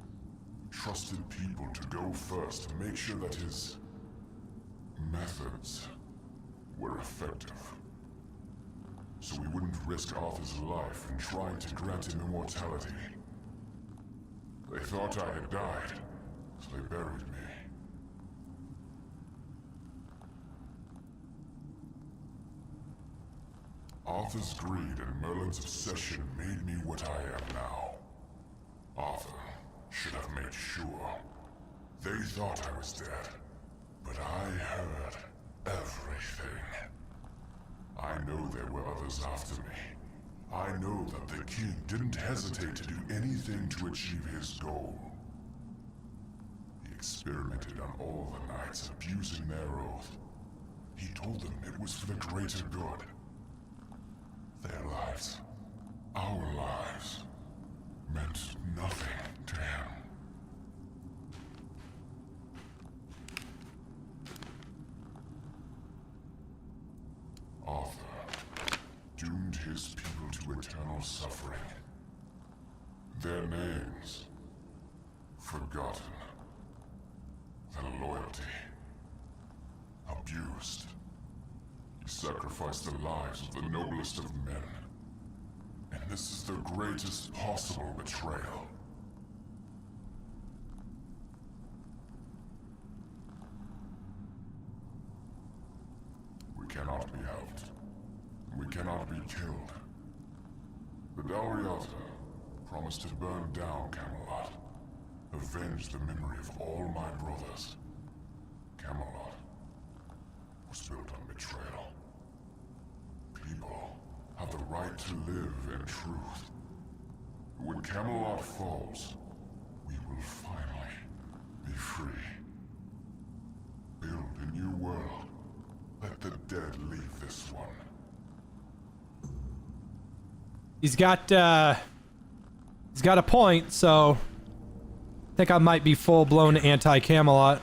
Trusted people to go first to make sure that his methods were effective. So we wouldn't risk Arthur's life in trying to grant him immortality. They thought I had died, so they buried me. Arthur's greed and Merlin's obsession made me what I am now. Arthur should have made sure. They thought I was dead, but I heard everything. I know there were others after me. I know that the king didn't hesitate to do anything to achieve his goal. He experimented on all the knights, abusing their oath. He told them it was for the greater good. Their lives, our lives, meant nothing to him. Arthur doomed his people to eternal suffering. Their names forgotten. Their loyalty abused. He sacrifice the lives of the noblest of men. And this is the greatest possible betrayal. We cannot be helped. We cannot be killed. The Dalriata promised to burn down Camelot, avenge the memory of all my brothers. Camelot was built on betrayal. People have the right to live in truth. When Camelot falls, we will finally be free. Build a new world. Let the dead leave this one. He's got a point, so I think I might be full-blown anti-Camelot.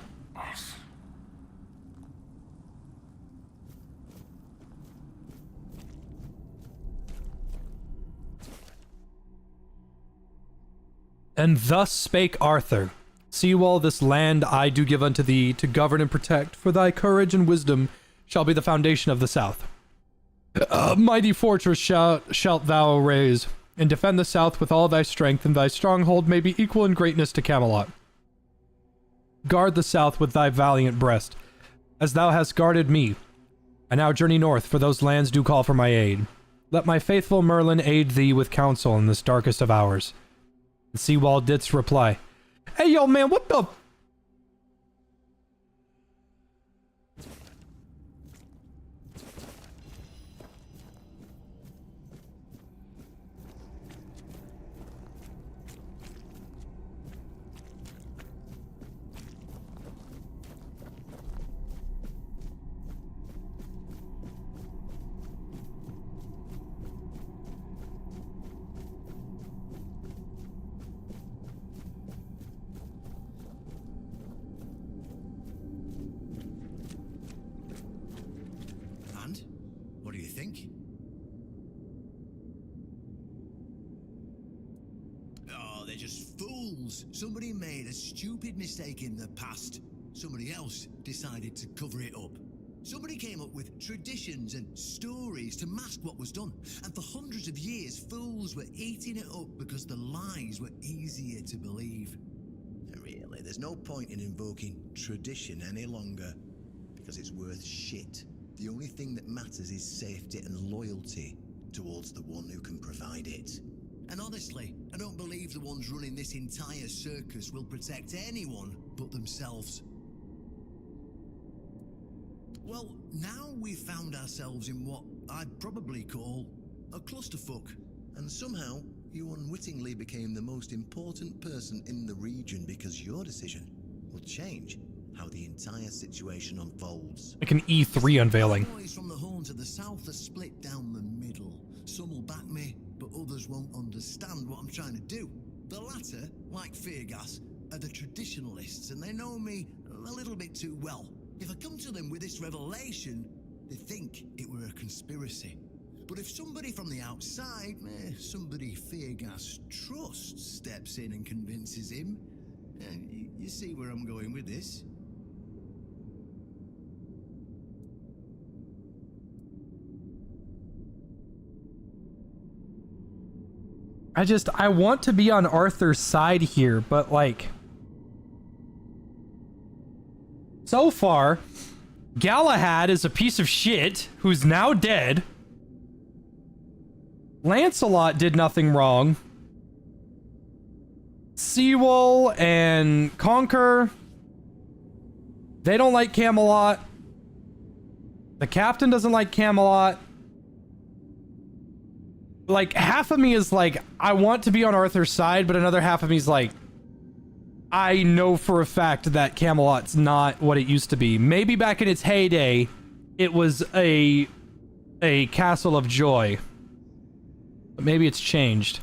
And thus spake Arthur, "See well, this land I do give unto thee to govern and protect, for thy courage and wisdom shall be the foundation of the south. A mighty fortress shalt thou raise, and defend the south with all thy strength, and thy stronghold may be equal in greatness to Camelot. Guard the south with thy valiant breast, as thou hast guarded me. I now journey north, for those lands do call for my aid. Let my faithful Merlin aid thee with counsel in this darkest of hours." And Seawall didst reply, "Hey, yo, man, what the... Somebody made a stupid mistake in the past. Somebody else decided to cover it up. Somebody came up with traditions and stories to mask what was done. And for hundreds of years, fools were eating it up because the lies were easier to believe. Really, there's no point in invoking tradition any longer, because it's worth shit. The only thing that matters is safety and loyalty towards the one who can provide it. And honestly, I don't believe the ones running this entire circus will protect anyone but themselves. Well, now we've found ourselves in what I'd probably call a clusterfuck. And somehow, you unwittingly became the most important person in the region because your decision will change how the entire situation unfolds. Like an E3 unveiling. The boys from the horns of the south are split down the middle. Some will back me, but others won't understand what I'm trying to do. The latter, like Feargas, are the traditionalists, and they know me a little bit too well. If I come to them with this revelation, they think it were a conspiracy. But if somebody from the outside, somebody Feargas trusts, steps in and convinces him, you see where I'm going with this? I want to be on Arthur's side here, but like... So far, Galahad is a piece of shit who's now dead. Lancelot did nothing wrong. Sewell and Conquer, they don't like Camelot. The captain doesn't like Camelot. Like, half of me is like, I want to be on Arthur's side, but another half of me is like, I know for a fact that Camelot's not what it used to be. Maybe back in its heyday, it was a castle of joy. But maybe it's changed.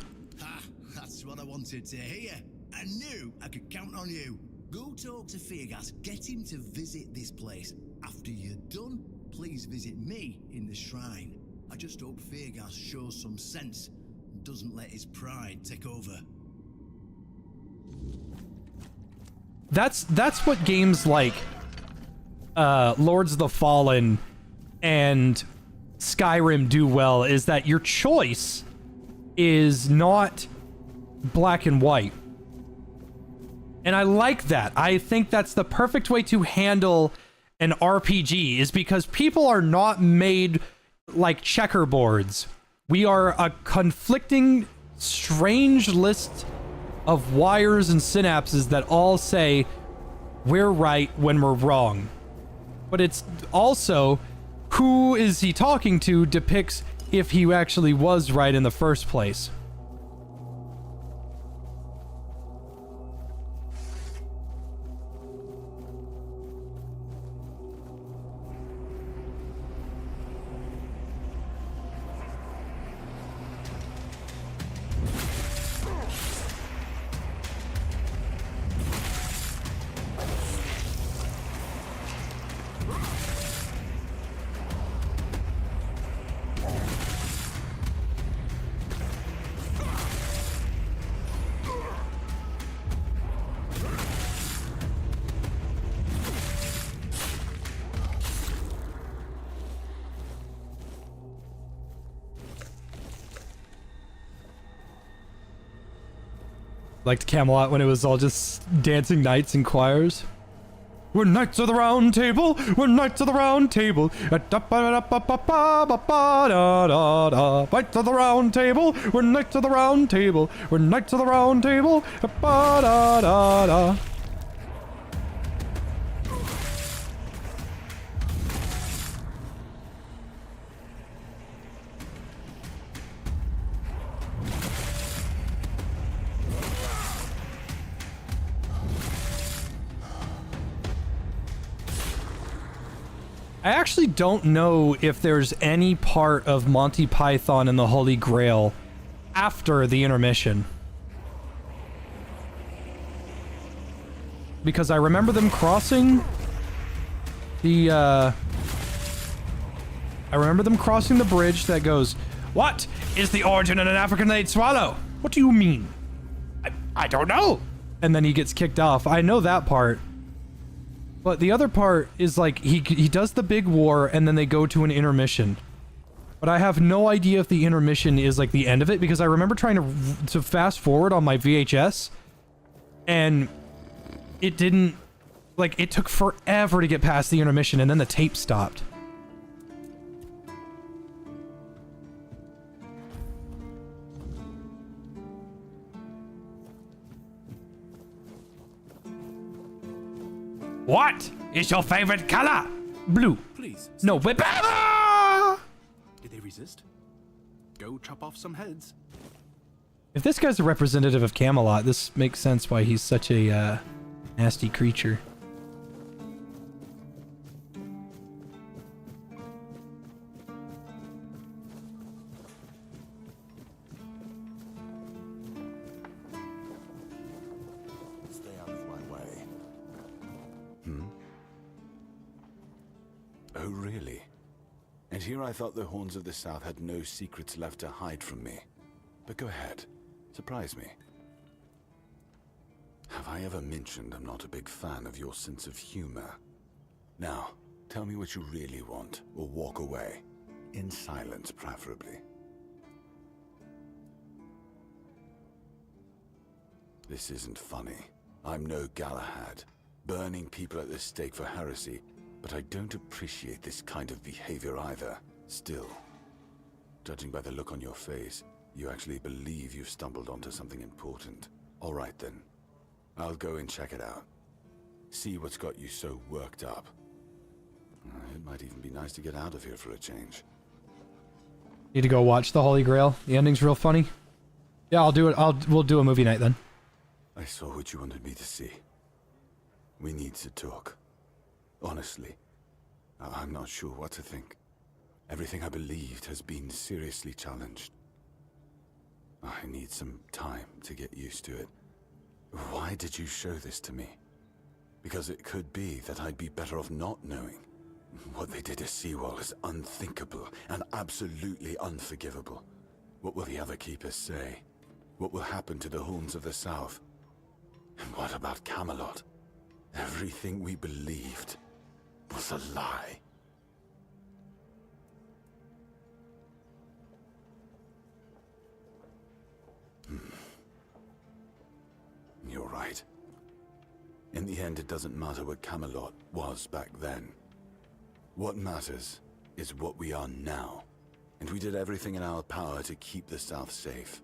That's what I wanted to hear. I knew I could count on you. Go talk to Feargas. Get him to visit this place. After you're done, please visit me in the shrine. I just hope Feargas shows some sense and doesn't let his pride take over. That's what games like Lords of the Fallen and Skyrim do well is that your choice is not black and white. And I like that. I think that's the perfect way to handle an RPG, is because people are not made like checkerboards. We are a conflicting, strange list of wires and synapses that all say we're right when we're wrong. But it's also who is he talking to depicts if he actually was right in the first place. Liked Camelot when it was all just dancing knights and choirs. We're knights of the round table. We're knights of the round table. Knights of the round table. We're knights of the round table. We're knights of the round table. I actually don't know if there's any part of Monty Python and the Holy Grail after the intermission. Because I remember them crossing the, I remember them crossing the bridge that goes, "What is the origin of an African-laid swallow? What do you mean?" I don't know. And then he gets kicked off. I know that part. But the other part is like, he does the big war and then they go to an intermission. But I have no idea if the intermission is like the end of it, because I remember trying to fast forward on my VHS and it didn't, like, it took forever to get past the intermission and then the tape stopped. What is your favorite color? Blue. Please. No, but Did they resist? Go chop off some heads. if this guy's a representative of Camelot, this makes sense why he's such a nasty creature. Stay out of my way. Oh, really? And here I thought the Horns of the South had no secrets left to hide from me. But go ahead. Surprise me. Have I ever mentioned I'm not a big fan of your sense of humor? Now, tell me what you really want, or walk away. In silence, preferably. This isn't funny. I'm no Galahad, burning people at the stake for heresy, but I don't appreciate this kind of behavior either. Still, judging by the look on your face, you actually believe you've stumbled onto something important. All right then. I'll go and check it out. See what's got you so worked up. It might even be nice to get out of here for a change. Need to go watch the Holy Grail. The ending's real funny. Yeah, I'll do it. We'll do a movie night then. I saw what you wanted me to see. We need to talk. Honestly, I'm not sure what to think. Everything I believed has been seriously challenged. I need some time to get used to it. Why did you show this to me? Because it could be that I'd be better off not knowing. What they did to Seawall is unthinkable and absolutely unforgivable. What will the other keepers say? What will happen to the Horns of the South? And what about Camelot? Everything we believed was a lie. In the end, it doesn't matter what Camelot was back then. What matters is what we are now. And we did everything in our power to keep the South safe,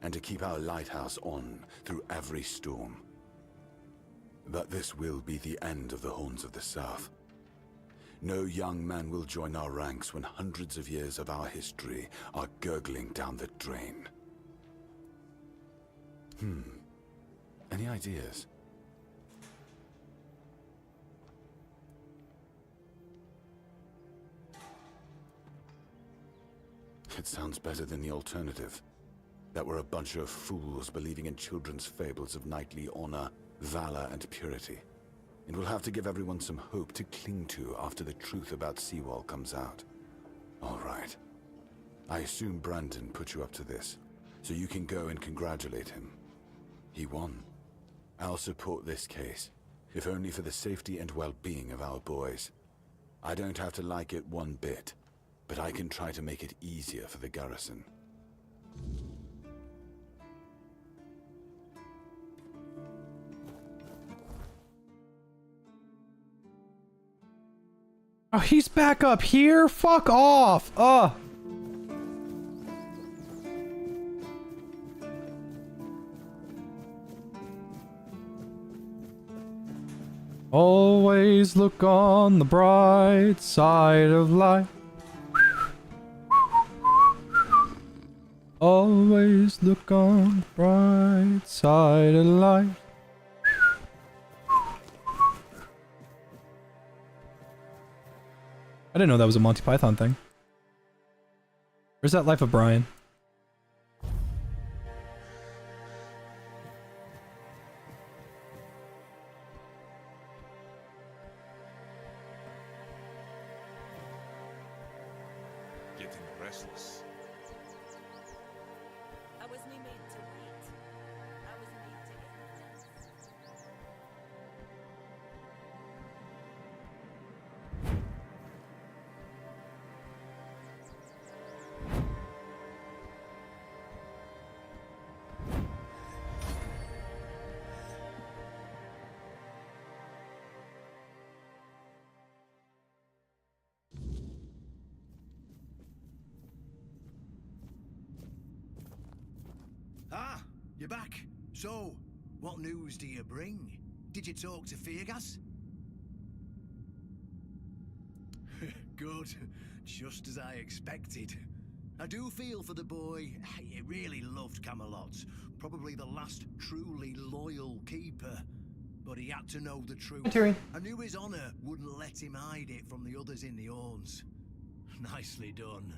and to keep our lighthouse on through every storm. But this will be the end of the Horns of the South. No young man will join our ranks when hundreds of years of our history are gurgling down the drain. Any ideas? It sounds better than the alternative. That we're a bunch of fools believing in children's fables of knightly honor, valor, and purity. And we'll have to give everyone some hope to cling to after the truth about Seawall comes out. All right. I assume Brandon put you up to this, so you can go and congratulate him. He won. I'll support this case, if only for the safety and well-being of our boys. I don't have to like it one bit, but I can try to make it easier for the garrison. Oh, he's back up here? Fuck off! Ugh! Always look on the bright side of life. Always look on the bright side of life. I didn't know that was a Monty Python thing. Where's that Life of Brian? Getting restless. I wasn't made to wait. I was made to end things. Ah, you're back. So, what news do you bring? Did you talk to Feargas? Good. Just as I expected. I do feel for the boy. He really loved Camelot. Probably the last truly loyal keeper. But he had to know the truth. I knew his honor wouldn't let him hide it from the others in the Horns. Nicely done.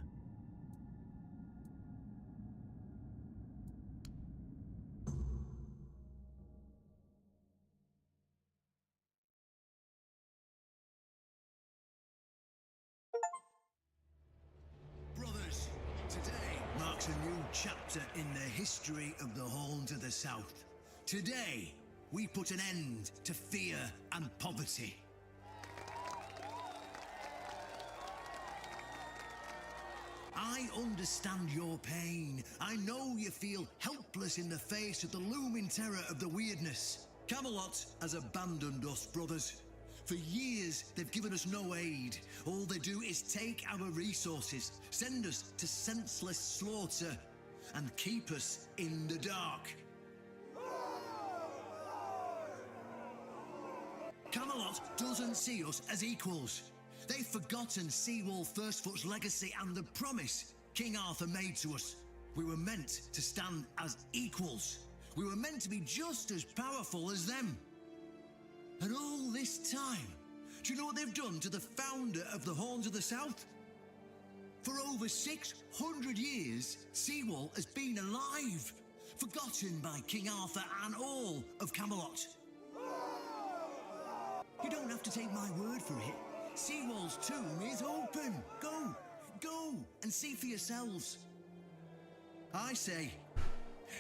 Brothers, today marks a new chapter in the history of the Horns of the South. Today, we put an end to fear and poverty. I understand your pain. I know you feel helpless in the face of the looming terror of the weirdness. Camelot has abandoned us, brothers. For years, they've given us no aid. All they do is take our resources, send us to senseless slaughter, and keep us in the dark. Camelot doesn't see us as equals. They've forgotten Seawall Firstfoot's legacy and the promise King Arthur made to us. We were meant to stand as equals. We were meant to be just as powerful as them. And all this time, do you know what they've done to the founder of the Horns of the South? For over 600 years, Seawall has been alive, forgotten by King Arthur and all of Camelot. You don't have to take my word for it. Seawall's tomb is open. Go and see for yourselves. I say,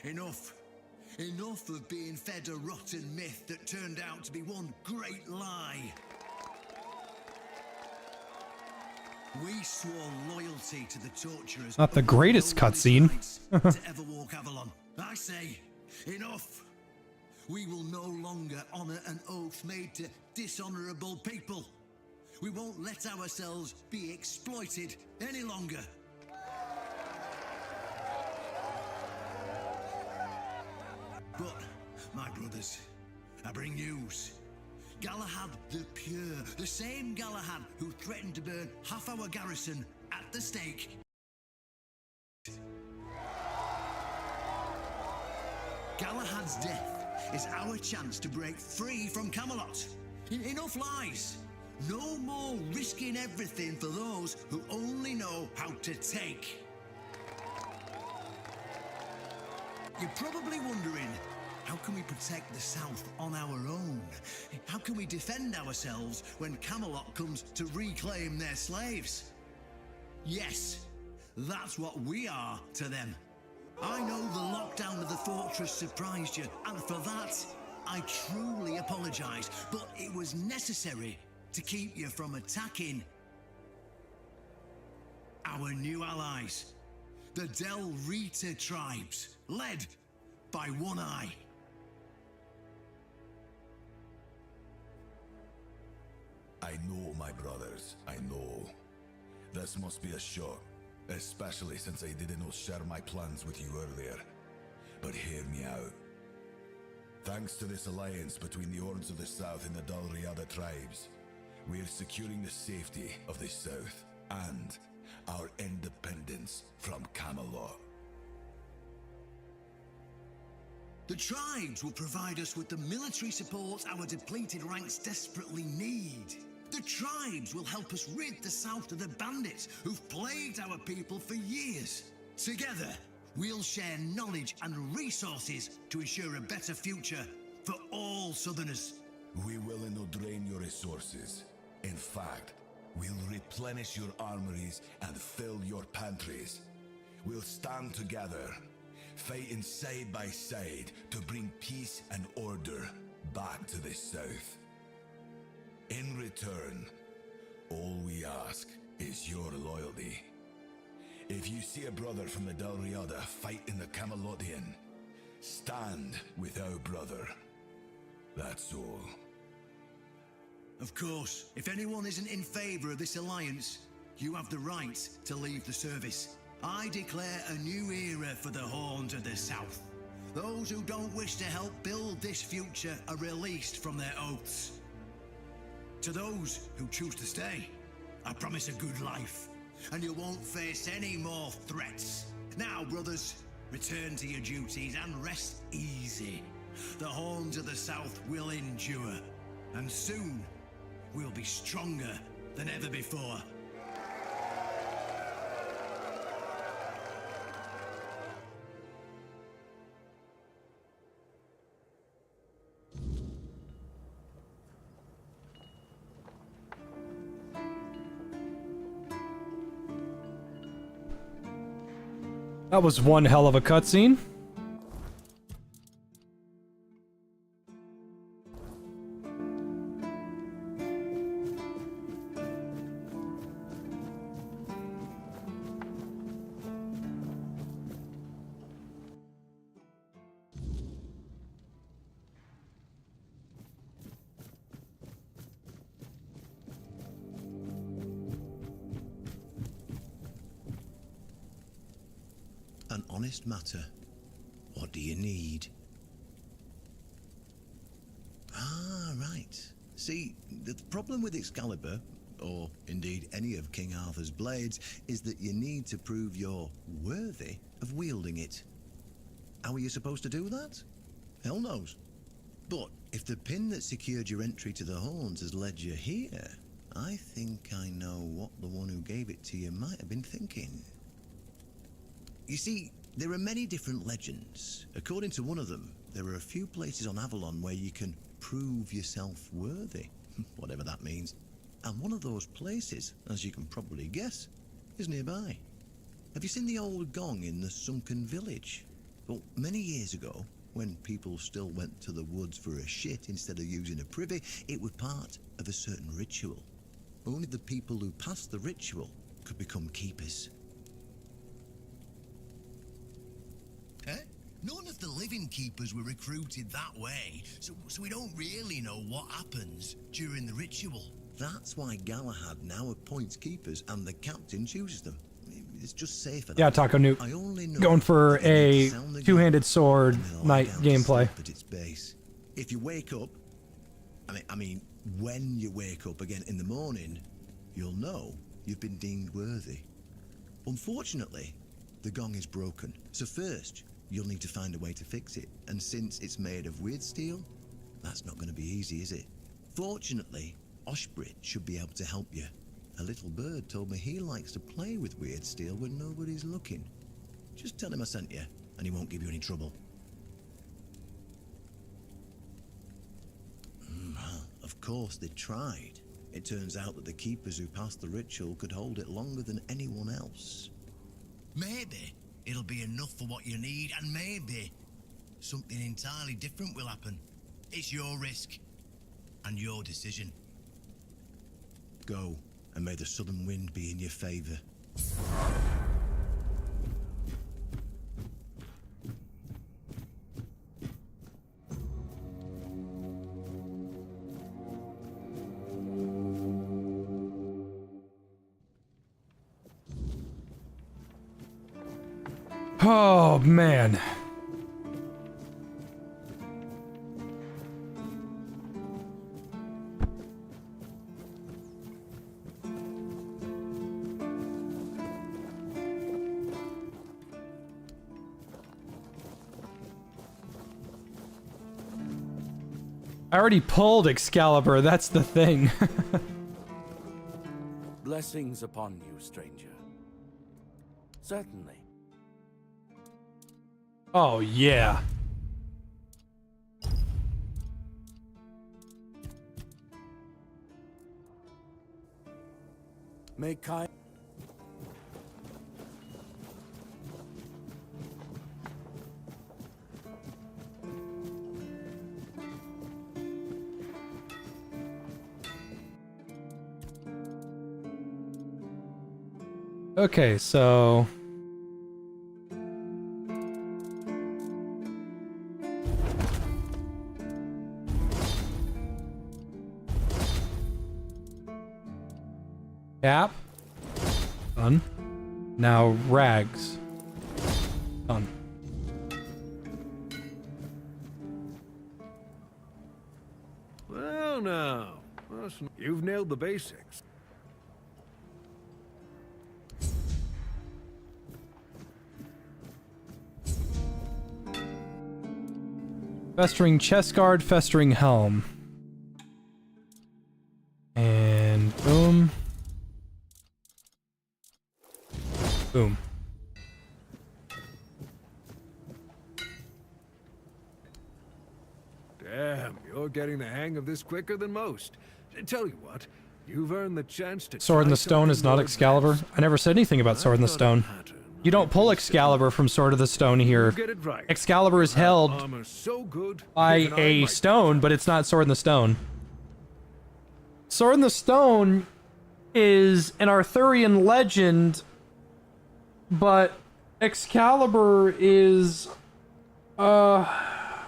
enough. Enough of being fed a rotten myth that turned out to be one great lie. We swore loyalty to the torturers. Not the greatest cutscene. To ever walk Avalon. I say, enough. We will no longer honor an oath made to dishonorable people. We won't let ourselves be exploited any longer. But, my brothers, I bring news. Galahad the Pure, the same Galahad who threatened to burn half our garrison at the stake. Galahad's death is our chance to break free from Camelot. Enough lies. No more risking everything for those who only know how to take. You're probably wondering, how can we protect the South on our own? How can we defend ourselves when Camelot comes to reclaim their slaves? Yes, that's what we are to them. I know the lockdown of the fortress surprised you, and for that, I truly apologize, but it was necessary to keep you from attacking our new allies, the Del Rita tribes, led by One Eye. I know, my brothers, I know. This must be a shock, especially since I didn't share my plans with you earlier. But hear me out. Thanks to this alliance between the Horns of the South and the Dal Riada tribes, we are securing the safety of the South and our independence from Camelot. The tribes will provide us with the military support our depleted ranks desperately need. The tribes will help us rid the South of the bandits who've plagued our people for years. Together, we'll share knowledge and resources to ensure a better future for all Southerners. We will not drain your resources. In fact, we'll replenish your armories and fill your pantries. We'll stand together, fighting side by side to bring peace and order back to the South. In return, all we ask is your loyalty. If you see a brother from the Dal Riada fighting the Camelotian, stand with our brother. That's all. Of course, if anyone isn't in favor of this alliance, you have the right to leave the service. I declare a new era for the Horns of the South. Those who don't wish to help build this future are released from their oaths. To those who choose to stay, I promise a good life, and you won't face any more threats. Now, brothers, return to your duties and rest easy. The Horns of the South will endure, and soon we'll be stronger than ever before. That was one hell of a cutscene. An honest matter. What do you need? Ah, right. See, the problem with Excalibur, or indeed any of King Arthur's blades, is that you need to prove you're worthy of wielding it. How are you supposed to do that? Hell knows. But if the pin that secured your entry to the Horns has led you here, I think I know what the one who gave it to you might have been thinking. You see, there are many different legends. According to one of them, there are a few places on Avalon where you can prove yourself worthy, whatever that means. And one of those places, as you can probably guess, is nearby. Have you seen the old gong in the sunken village? Well, many years ago, when people still went to the woods for a shit instead of using a privy, it was part of a certain ritual. Only the people who passed the ritual could become keepers. None of the living keepers were recruited that way, so we don't really know what happens during the ritual. That's why Galahad now appoints keepers and the captain chooses them. It's just safer. Yeah, Taco Nuke. I only know Going for that they need a to sound the two-handed sword gun and then lie knight down to gameplay. sleep at its base. If you wake up, I mean, when you wake up again in the morning, you'll know you've been deemed worthy. Unfortunately, the gong is broken, so first you'll need to find a way to fix it, and since it's made of weird steel, that's not going to be easy, is it? Fortunately, Oshbrit should be able to help you. A little bird told me he likes to play with weird steel when nobody's looking. Just tell him I sent you, and he won't give you any trouble. Well, of course they tried. It turns out that the keepers who passed the ritual could hold it longer than anyone else. Maybe it'll be enough for what you need, and maybe something entirely different will happen. It's your risk and your decision. Go, and may the southern wind be in your favor. Oh, man. I already pulled Excalibur, that's the thing. Blessings upon you, stranger. Certainly. Oh, yeah. May Kai... Okay, so... Cap. Done. Now rags. Done. Well, now, you've nailed the basics. Festering chest guard, festering helm. And boom. Boom. Damn, you're getting the hang of this quicker than most. Tell you what, you've earned the chance to Sword in the Stone is not Excalibur. I never said anything about Sword in the Stone. You don't pull Excalibur from Sword of the Stone here. Excalibur is held by a stone, but it's not Sword in the Stone. Sword in the Stone is an Arthurian legend, but Excalibur is, I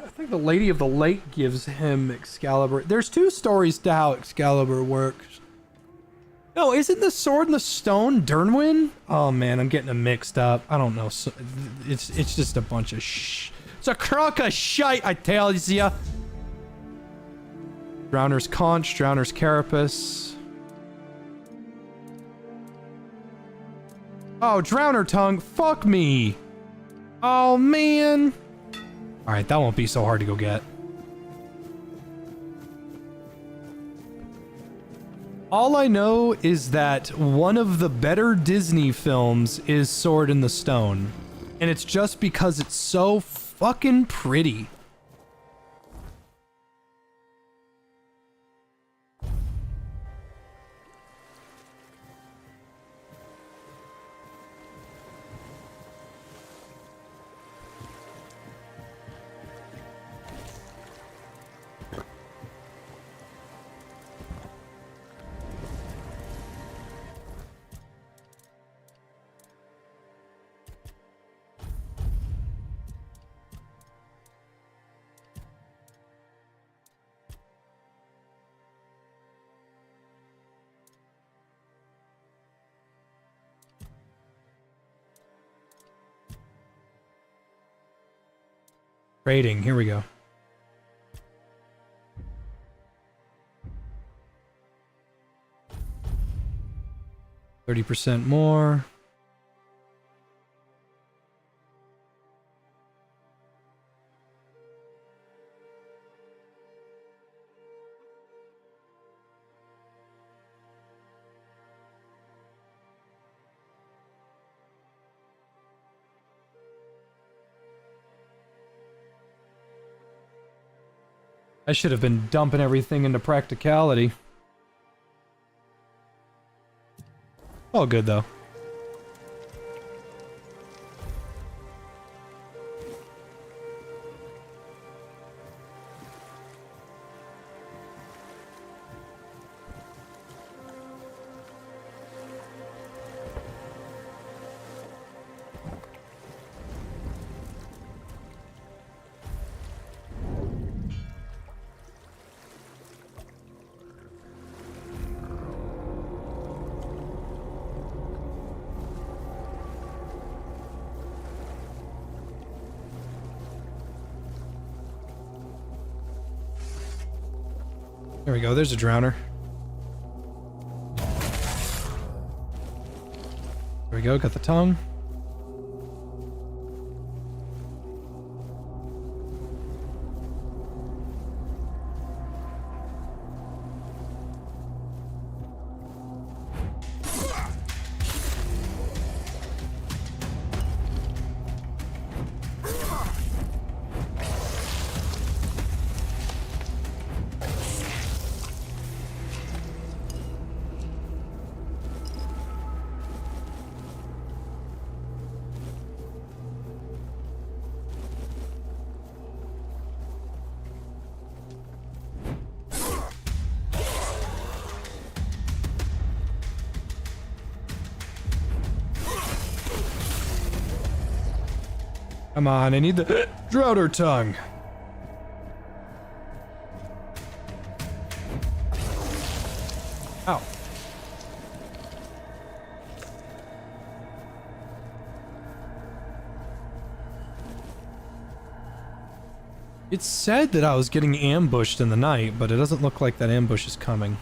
think the Lady of the Lake gives him Excalibur. There's two stories to how Excalibur works. No, isn't the Sword in the Stone Dernwyn? Oh man, I'm getting them mixed up. I don't know. It's just a bunch of it's a crock of shite, I tell ya. Drowner's Conch, Drowner's Carapace. Oh, Drowner Tongue, fuck me. Oh, man. Alright, that won't be so hard to go get. All I know is that one of the better Disney films is Sword in the Stone. And it's just because it's so fucking pretty. Trading, here we go. %30 more. I should have been dumping everything into practicality. All good, though. There we go, there's a drowner. There we go, got the tongue. Come on, I need the Drowner tongue. Ow. It said that I was getting ambushed in the night, but it doesn't look like that ambush is coming.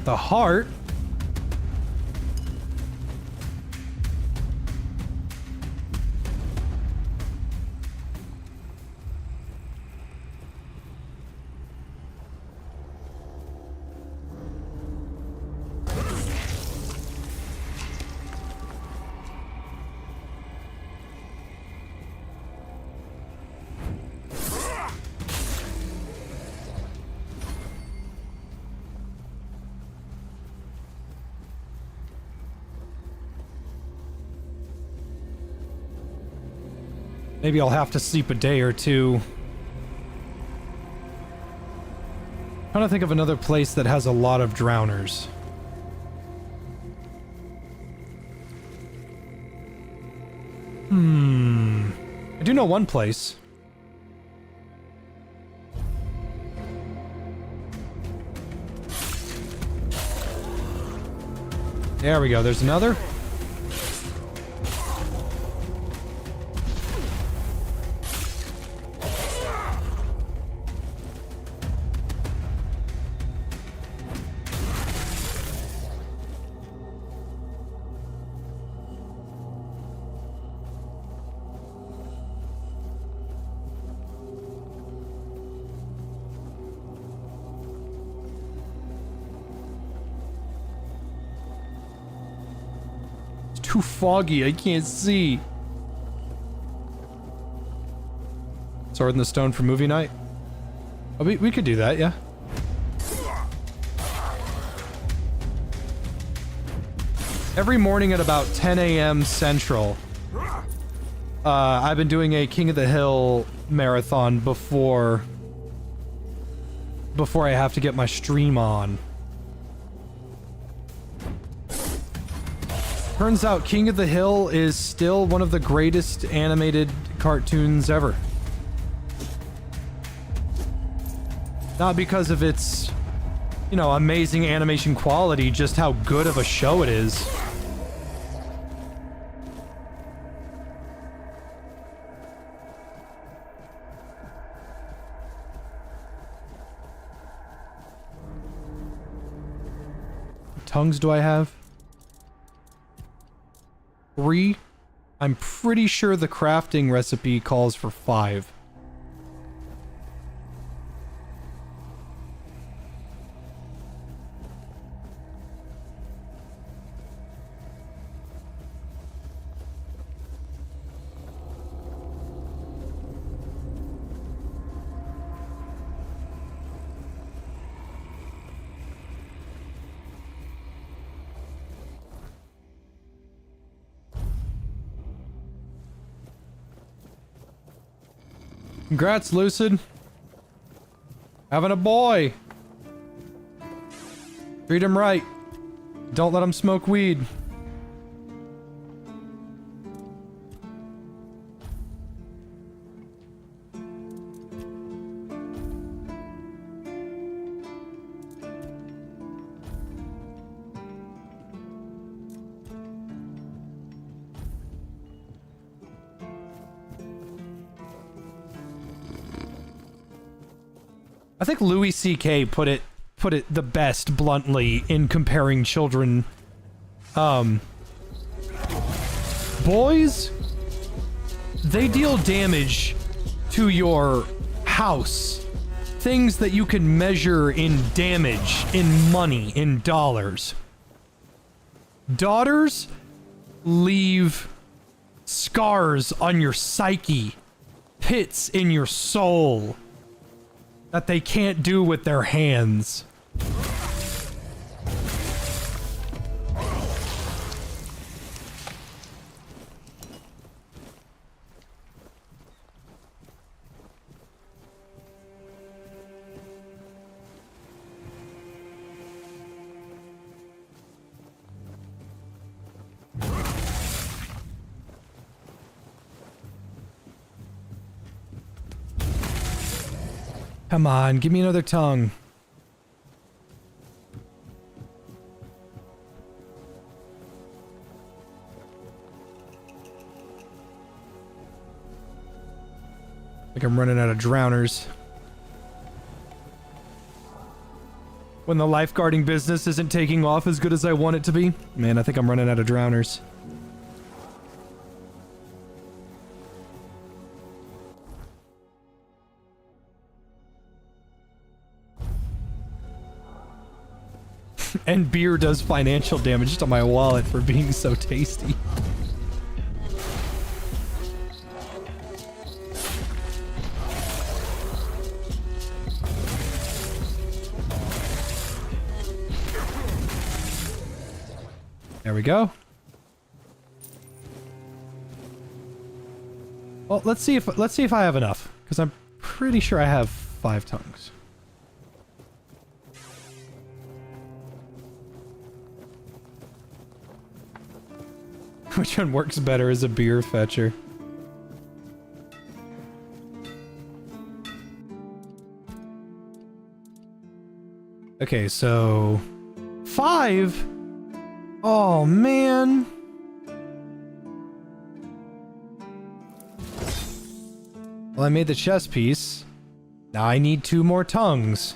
The heart. Maybe I'll have to sleep a day or two. Trying to think of another place that has a lot of drowners. I do know one place. There we go, there's another. Too foggy, I can't see. Sword in the Stone for movie night? Oh, we could do that, yeah. Every morning at about 10 a.m. Central, I've been doing a King of the Hill marathon before I have to get my stream on. Turns out King of the Hill is still one of the greatest animated cartoons ever. Not because of its, you know, amazing animation quality, just how good of a show it is. What tongues do I have? 3? I'm pretty sure the crafting recipe calls for 5. Congrats, Lucid. Having a boy. Treat him right. Don't let him smoke weed. I think Louis C.K. put it the best bluntly in comparing children. Boys, they deal damage to your house. Things that you can measure in damage, in money, in dollars. Daughters leave scars on your psyche, pits in your soul that they can't do with their hands. Come on, give me another tongue. Like I'm running out of drowners. When the lifeguarding business isn't taking off as good as I want it to be. Man, I think I'm running out of drowners. And beer does financial damage to my wallet for being so tasty. There we go. Well, let's see if I have enough, because I'm pretty sure I have 5 tongues. Which one works better as a beer fetcher? Okay, so 5? Oh, man. Well, I made the chess piece. Now I need 2 more tongues.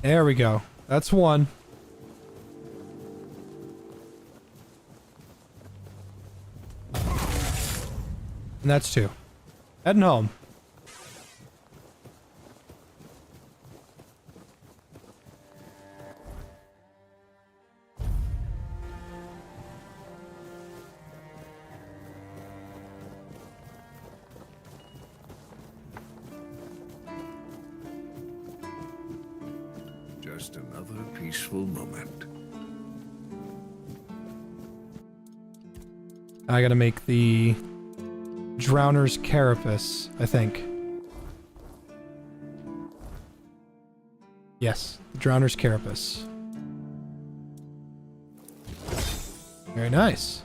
There we go. That's one. And that's two. Heading home. Just another peaceful moment. I gotta make the Drowner's Carapace, I think. Yes, the Drowner's Carapace. Very nice.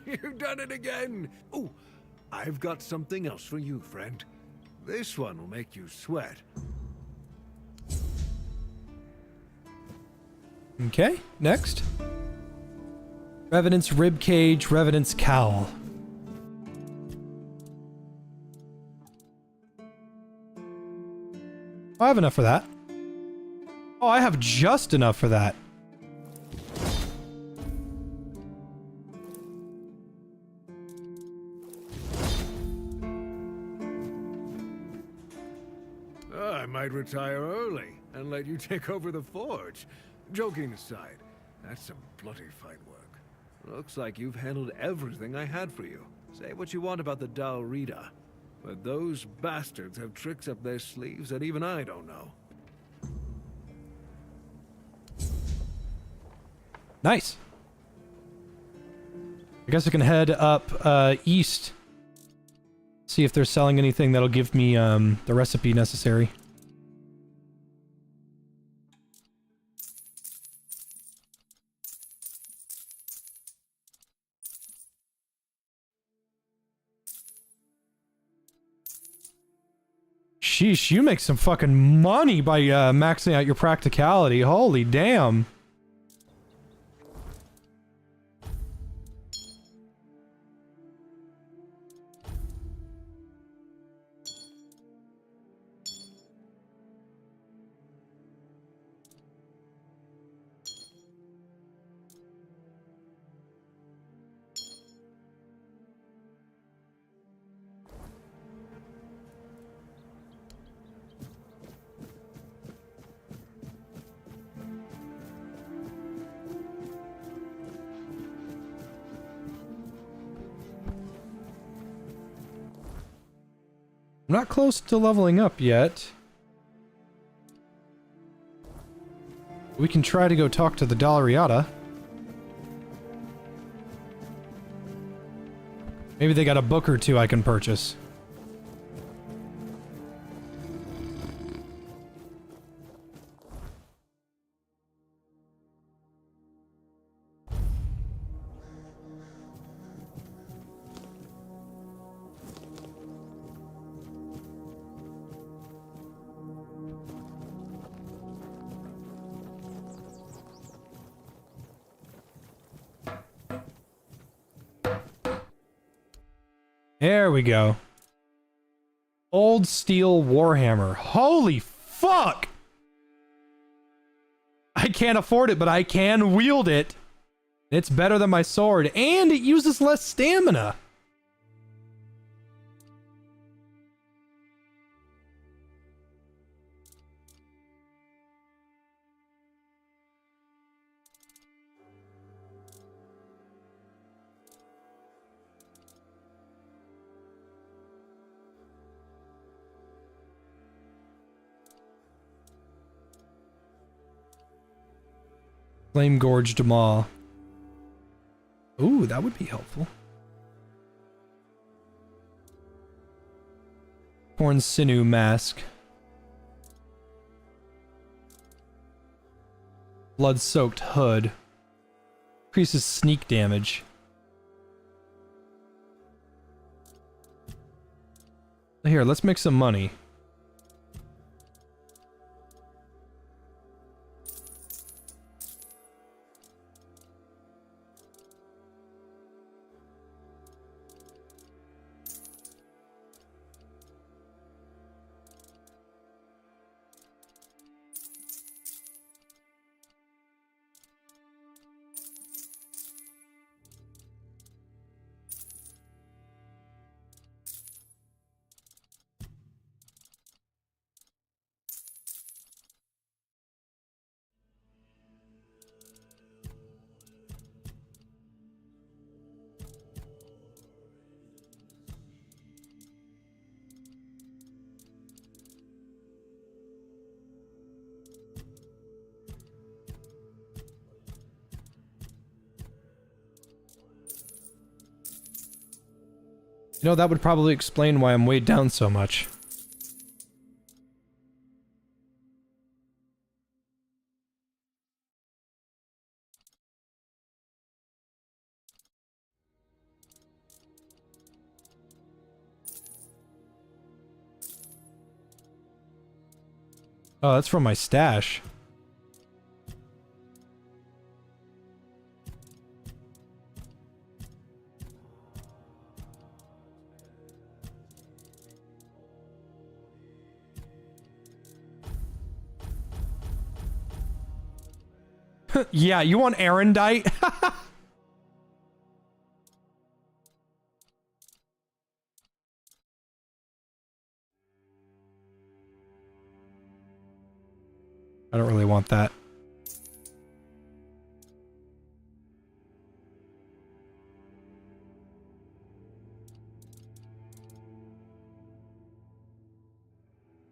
You've done it again! Oh, I've got something else for you, friend. This one will make you sweat. Okay, next. Revenant's Ribcage, Revenant's Cowl. I have enough for that. Oh, I have just enough for that. I might retire early and let you take over the forge. Joking aside, that's some bloody fine work. Looks like you've handled everything I had for you. Say what you want about the Dalrida, but those bastards have tricks up their sleeves that even I don't know. Nice. I guess I can head up east. See if they're selling anything that'll give me the recipe necessary. Sheesh, you make some fucking money by maxing out your practicality. Holy damn. I'm not close to leveling up yet. We can try to go talk to the Dalriada. Maybe they got a book or two I can purchase. There we go. Old steel warhammer. Holy fuck! I can't afford it, but I can wield it. It's better than my sword, and it uses less stamina. Flame Gorged Maw. Ooh, that would be helpful. Torn Sinew Mask. Blood-soaked Hood. Increases sneak damage. Here, let's make some money. You know, that would probably explain why I'm weighed down so much. Oh, that's from my stash. Yeah, you want Erendite? I don't really want that.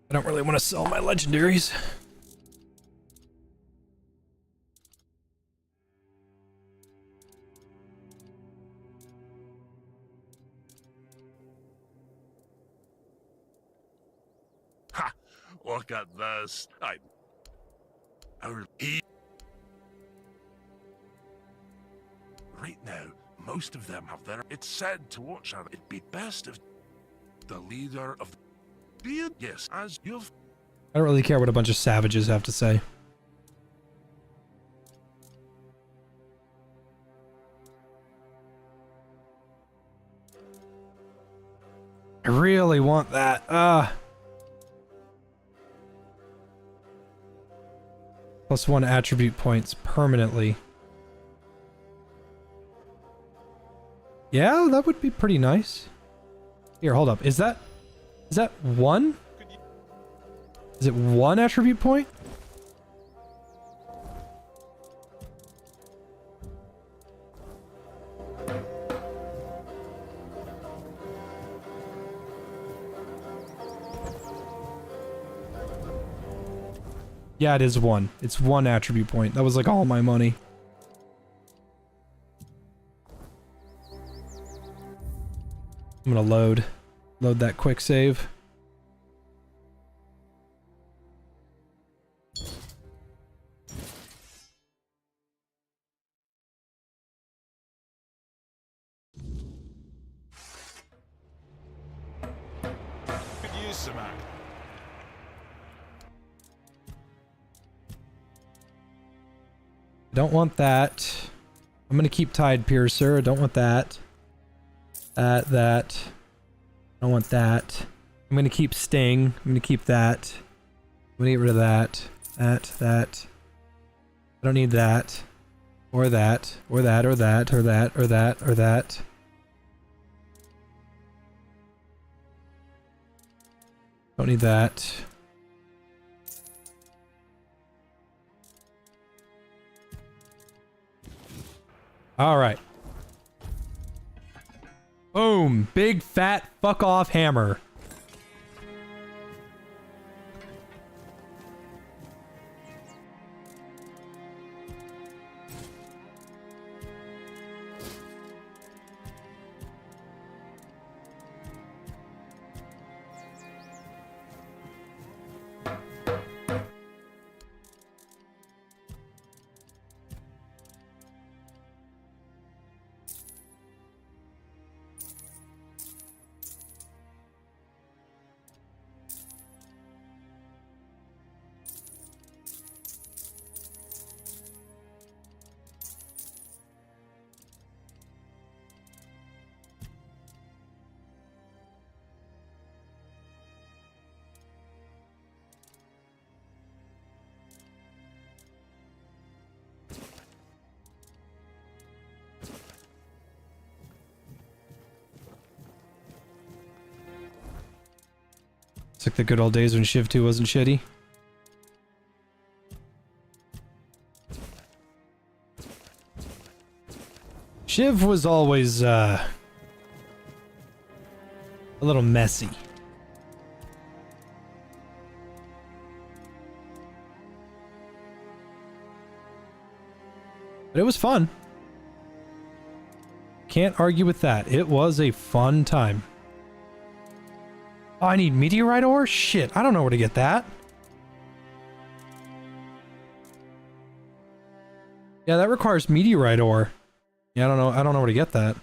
I don't really want to sell my legendaries. Ha! Look at this. Right now, most of them have their... It's said to watch out. It'd be best if the leader of the... Yes, as you've... I don't really care what a bunch of savages have to say. I really want that. +1 attribute points permanently. Yeah, that would be pretty nice. Here, hold up. Is that one? Is it 1 attribute point? Yeah, it is 1. It's 1 attribute point. That was like all my money. I'm gonna load that quick save. Could use some act. Don't want that. I'm gonna keep Tide Piercer. Don't want that. That. Don't want that. I'm gonna keep Sting. I'm gonna keep that. I'm gonna get rid of that. That. I don't need that. Or that. Or that. Or that. Or that. Or that. Or that. Don't need that. All right. Boom. Big fat fuck off hammer. It's like the good old days when Shiv 2 wasn't shitty. Shiv was always, a little messy. But it was fun. Can't argue with that. It was a fun time. Oh, I need meteorite ore? Shit, I don't know where to get that. Yeah, that requires meteorite ore. Yeah, I don't know where to get that.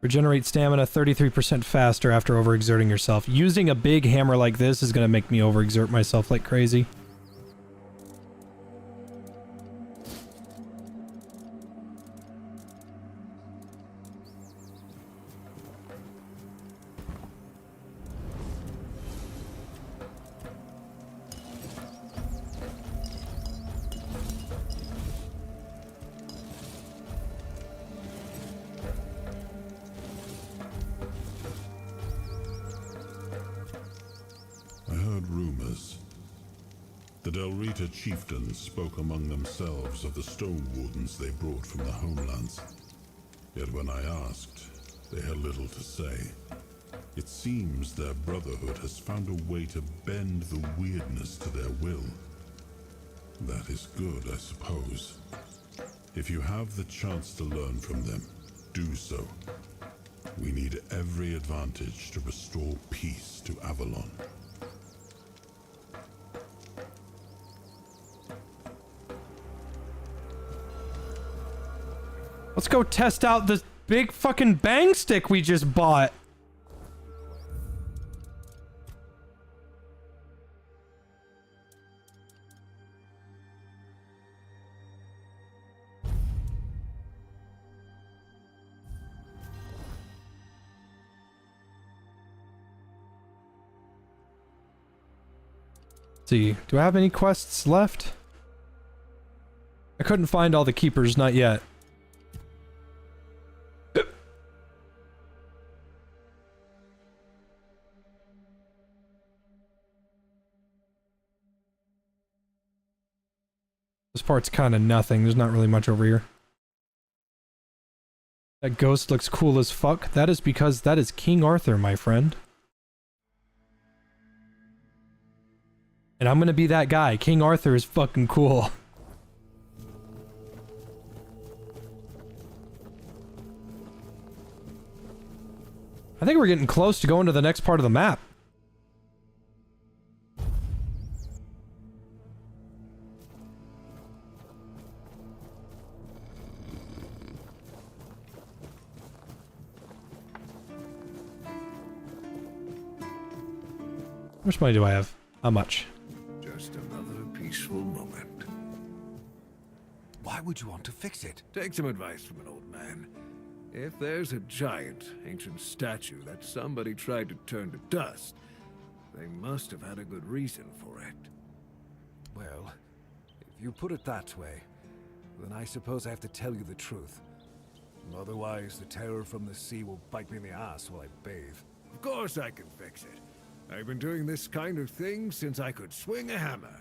Regenerate stamina 33% faster after overexerting yourself. Using a big hammer like this is going to make me overexert myself like crazy. The Delrita chieftains spoke among themselves of the stone wardens they brought from the homelands. Yet when I asked, they had little to say. It seems their brotherhood has found a way to bend the weirdness to their will. That is good, I suppose. If you have the chance to learn from them, do so. We need every advantage to restore peace to Avalon. Let's go test out this big fucking bang stick we just bought. Let's see, do I have any quests left? I couldn't find all the keepers, not yet. This part's kind of nothing. There's not really much over here. That ghost looks cool as fuck. That is because that is King Arthur, my friend. And I'm gonna be that guy. King Arthur is fucking cool. I think we're getting close to going to the next part of the map. How much money do I have? How much? Just another peaceful moment. Why would you want to fix it? Take some advice from an old man. If there's a giant, ancient statue that somebody tried to turn to dust, they must have had a good reason for it. Well, if you put it that way, then I suppose I have to tell you the truth. Otherwise, the terror from the sea will bite me in the ass while I bathe. Of course I can fix it. I've been doing this kind of thing since I could swing a hammer.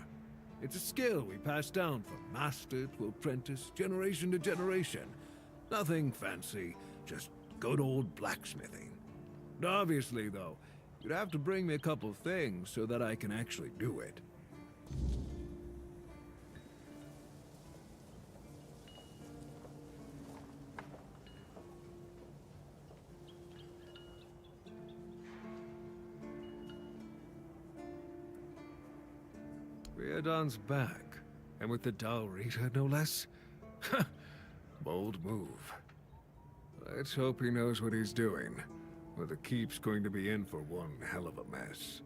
It's a skill we pass down from master to apprentice, generation to generation. Nothing fancy, just good old blacksmithing. Obviously, though, you'd have to bring me a couple things so that I can actually do it. Riordan's back, and with the Dalrita, no less. Bold move. Let's hope he knows what he's doing, or the keep's going to be in for one hell of a mess.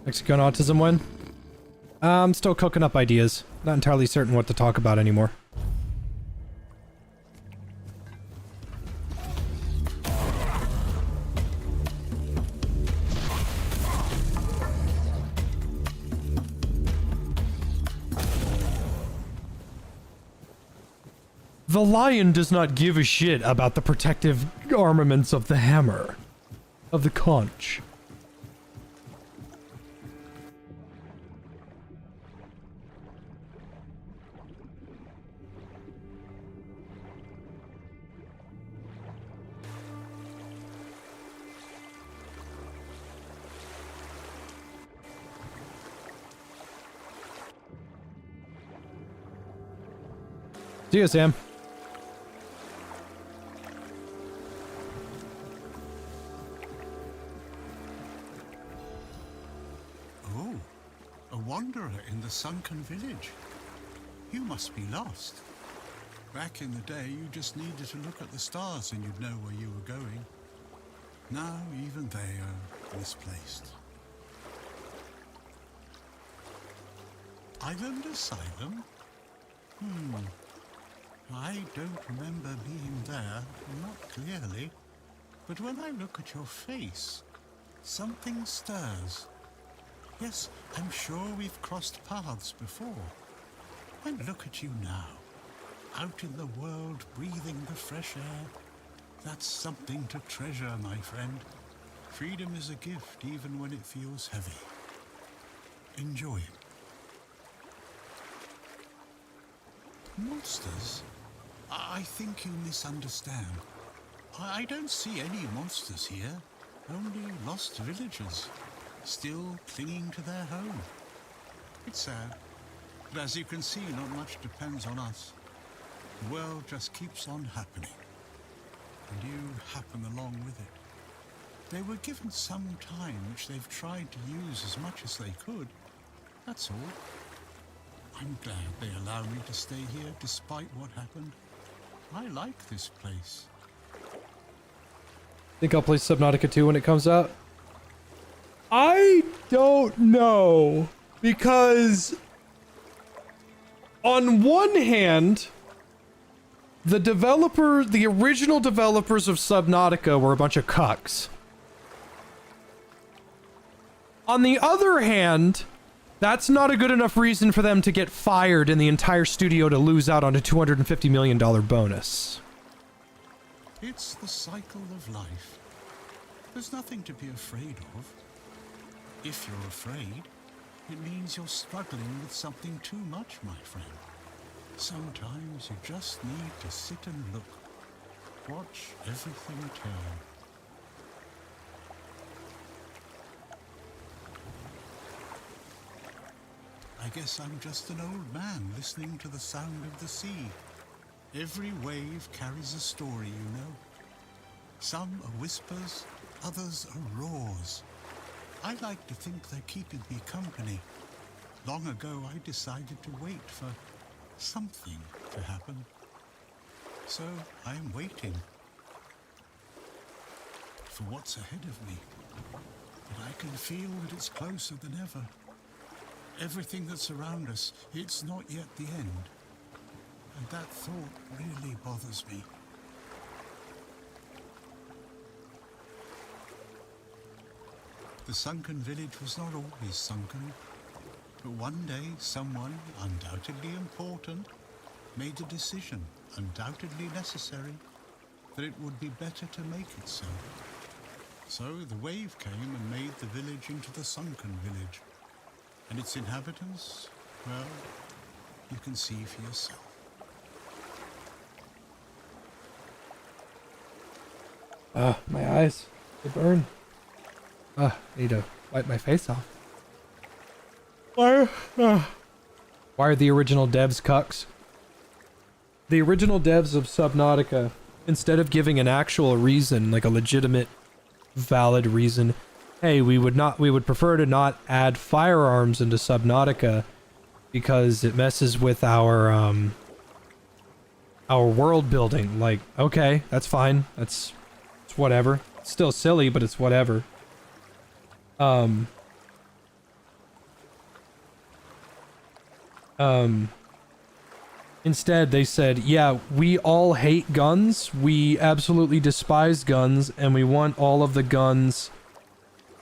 Mexican autism win? I'm still cooking up ideas. Not entirely certain what to talk about anymore. The lion does not give a shit about the protective armaments of the hammer. Of the conch. See you, Sam. Oh, a wanderer in the sunken village. You must be lost. Back in the day, you just needed to look at the stars and you'd know where you were going. Now, even they are misplaced. Island Asylum? I don't remember being there, not clearly. But when I look at your face, something stirs. Yes, I'm sure we've crossed paths before. And look at you now, out in the world, breathing the fresh air. That's something to treasure, my friend. Freedom is a gift, even when it feels heavy. Enjoy it. Monsters? I think you misunderstand. I don't see any monsters here, only lost villagers, still clinging to their home. It's sad, but as you can see, not much depends on us. The world just keeps on happening, and you happen along with it. They were given some time which they've tried to use as much as they could, that's all. I'm glad they allow me to stay here despite what happened. I like this place. Think I'll play Subnautica 2 when it comes out? I don't know. Because on one hand, the original developers of Subnautica were a bunch of cucks. On the other hand, that's not a good enough reason for them to get fired and the entire studio to lose out on a $250 million bonus. It's the cycle of life. There's nothing to be afraid of. If you're afraid, it means you're struggling with something too much, my friend. Sometimes you just need to sit and look. Watch everything turn. I guess I'm just an old man listening to the sound of the sea. Every wave carries a story, you know. Some are whispers, others are roars. I like to think they're keeping me company. Long ago, I decided to wait for something to happen. So I'm waiting for what's ahead of me. But I can feel that it's closer than ever. Everything that's around us, it's not yet the end. And that thought really bothers me. The sunken village was not always sunken. But one day, someone, undoubtedly important, made a decision, undoubtedly necessary, that it would be better to make it so. So the wave came and made the village into the sunken village. And its inhabitants, well, you can see for yourself. My eyes, they burn. I need to wipe my face off. Why are the original devs cucks? The original devs of Subnautica, instead of giving an actual reason, like a legitimate, valid reason, hey, we would prefer to not add firearms into Subnautica because it messes with our world building. Like, okay, that's fine. It's whatever. It's still silly, but it's whatever. Instead, they said, yeah, we all hate guns. We absolutely despise guns, and we want all of the guns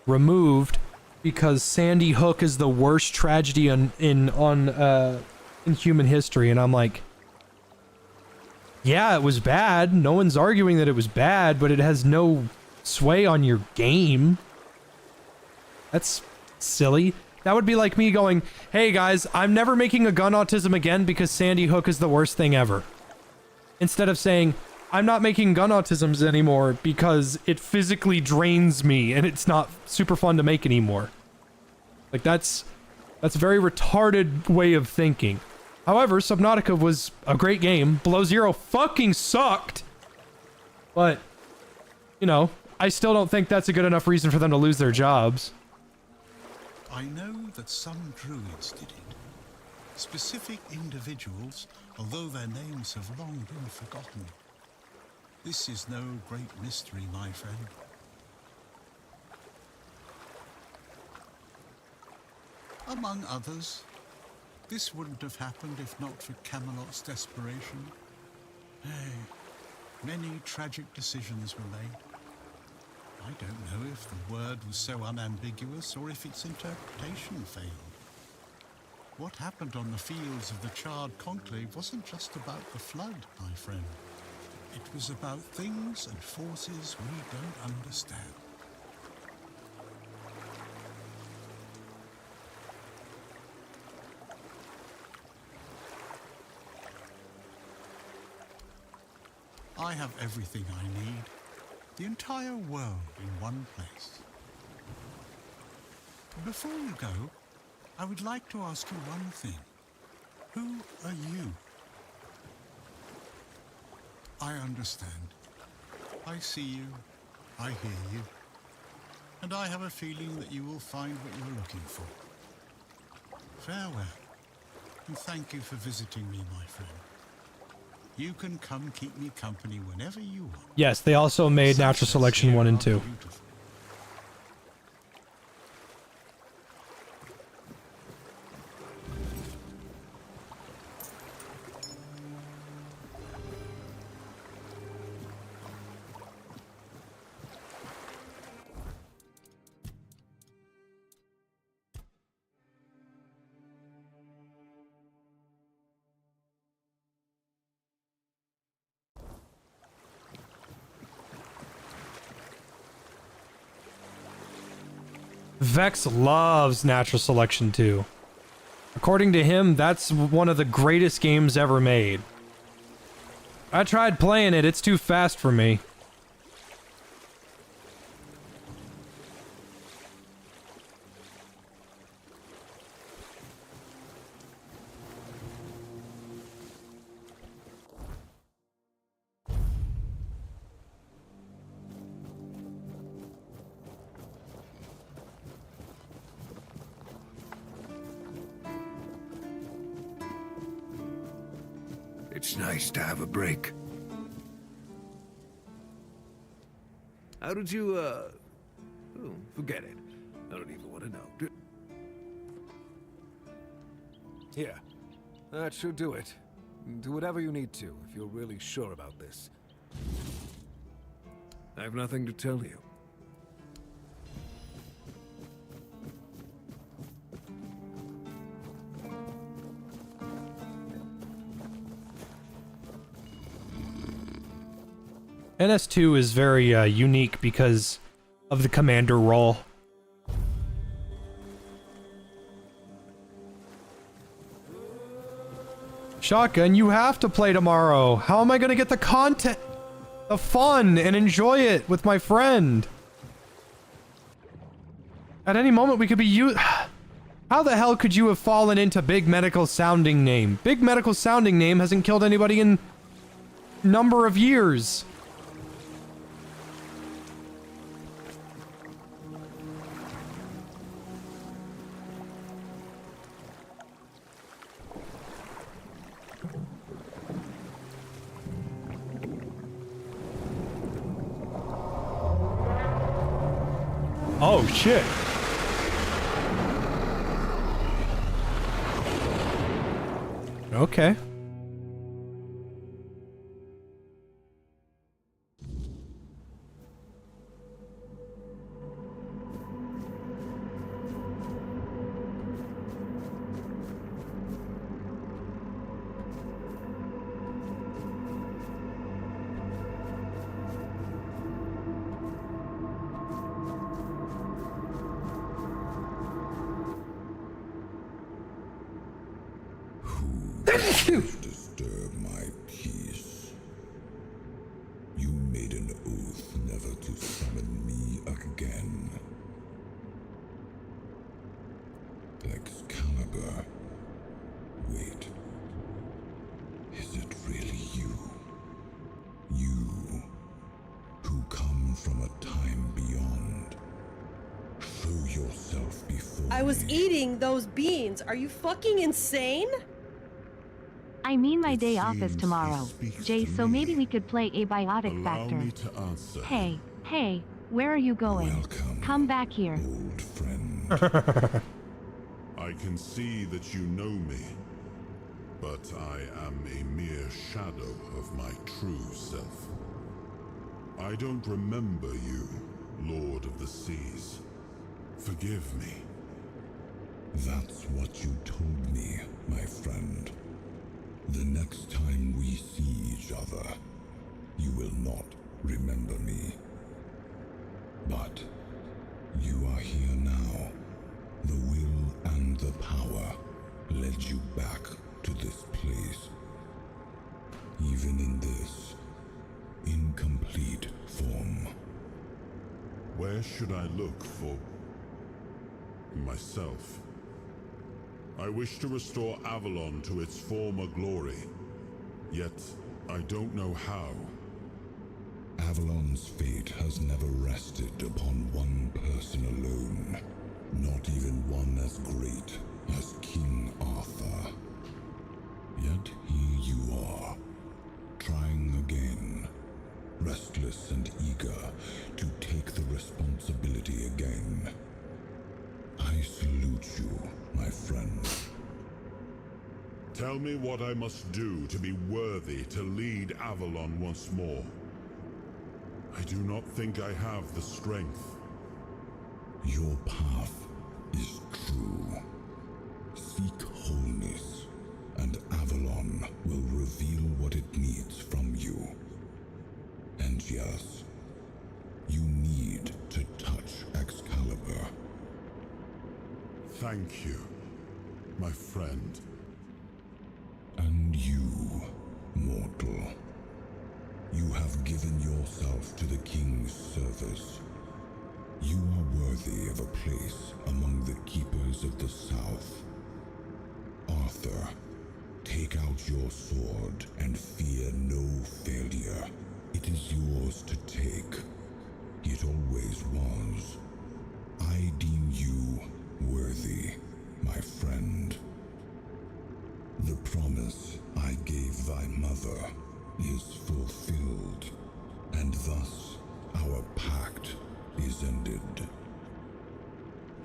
removed because Sandy Hook is the worst tragedy in human history. And I'm like, yeah, it was bad. No one's arguing that it was bad, but it has no sway on your game. That's silly. That would be like me going, hey guys, I'm never making a gun autism again because Sandy Hook is the worst thing ever. Instead of saying, I'm not making gun autisms anymore because it physically drains me and it's not super fun to make anymore. Like that's a very retarded way of thinking. However, Subnautica was a great game. Below Zero fucking sucked. But, you know, I still don't think that's a good enough reason for them to lose their jobs. I know that some druids did it. Specific individuals, although their names have long been forgotten. This is no great mystery, my friend. Among others, this wouldn't have happened if not for Camelot's desperation. Hey, many tragic decisions were made. I don't know if the word was so unambiguous or if its interpretation failed. What happened on the fields of the Charred Conclave wasn't just about the flood, my friend. It was about things and forces we don't understand. I have everything I need. The entire world in one place. Before you go, I would like to ask you one thing. Who are you? I understand. I see you. I hear you. And I have a feeling that you will find what you're looking for. Farewell. And thank you for visiting me, my friend. You can come keep me company whenever you want. Yes, they also made Natural Selection 1 and 2. Vex loves Natural Selection 2. According to him, that's one of the greatest games ever made. I tried playing it, it's too fast for me. It's nice to have a break. How did you, oh, forget it. I don't even want to know. Here. That should do it. Do whatever you need to, if you're really sure about this. I have nothing to tell you. NS2 is very unique because of the commander role. Shotgun, you have to play tomorrow. How am I gonna get the content, the fun, and enjoy it with my friend? At any moment we could be How the hell could you have fallen into Big Medical Sounding Name? Big Medical Sounding Name hasn't killed anybody in number of years. Oh, shit. Okay. Disturb my peace. You made an oath never to summon me again. Excalibur. Wait. Is it really you? You, who come from a time beyond. Show yourself before I was me. eating those beans. Are you fucking insane? I mean my day off is tomorrow, Jay, so maybe we could play Abiotic Allow Factor. me to answer. Hey, where are you going? Welcome, come back here. Old friend. I can see that you know me, but I am a mere shadow of my true self. I don't remember you, Lord of the Seas. Forgive me. That's what you told me, my friend. The next time we see each other, you will not remember me. But you are here now. The will and the power led you back to this place. Even in this incomplete form. Where should I look for myself? I wish to restore Avalon to its former glory, yet I don't know how. Avalon's fate has never rested upon one person alone, not even one as great as King Arthur. Yet here you are, trying again, restless and eager to take the responsibility again. I salute you, my friend. Tell me what I must do to be worthy to lead Avalon once more. I do not think I have the strength. Your path is true. Seek wholeness, and Avalon will reveal what it needs from you. And yes, you need to touch Excalibur. Thank you, my friend. And you, mortal. You have given yourself to the King's service. You are worthy of a place among the keepers of the South. Arthur, take out your sword and fear no failure. It is yours to take. It always was. I deem you worthy, my friend. The promise I gave thy mother is fulfilled, and thus our pact is ended.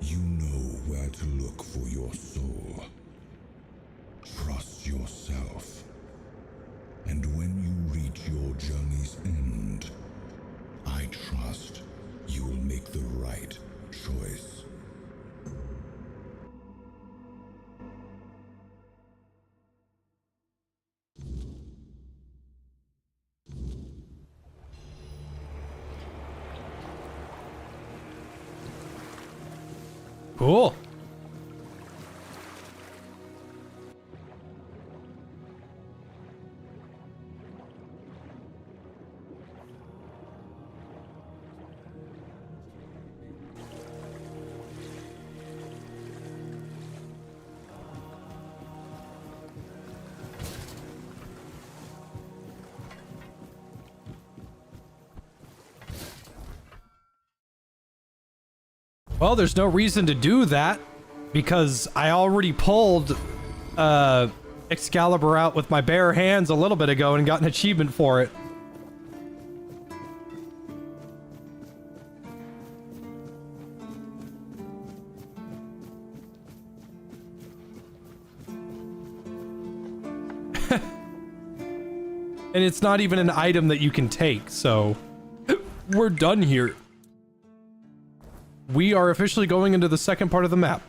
You know where to look for your soul. Trust yourself. And when you reach your journey's end, I trust you will make the right choice. Cool. Well, there's no reason to do that because I already pulled Excalibur out with my bare hands a little bit ago and got an achievement for it. And it's not even an item that you can take, so we're done here. We are officially going into the second part of the map.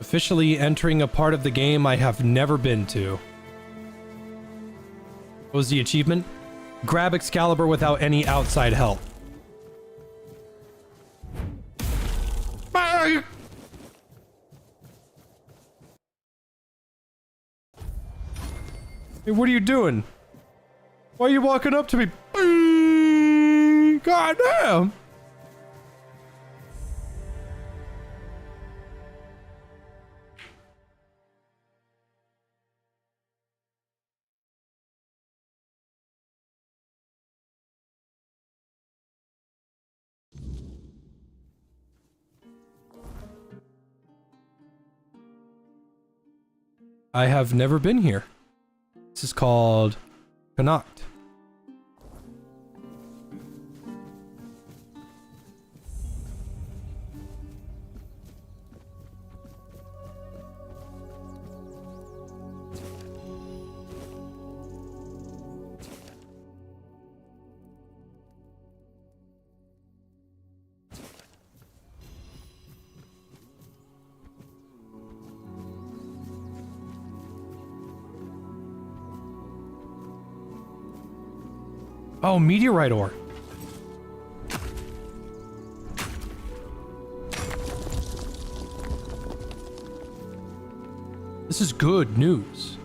Officially entering a part of the game I have never been to. What was the achievement? Grab Excalibur without any outside help. Bye! Hey, what are you doing? Why are you walking up to me? God damn! I have never been here. This is called Cuanacht. Oh, meteorite ore. This is good news.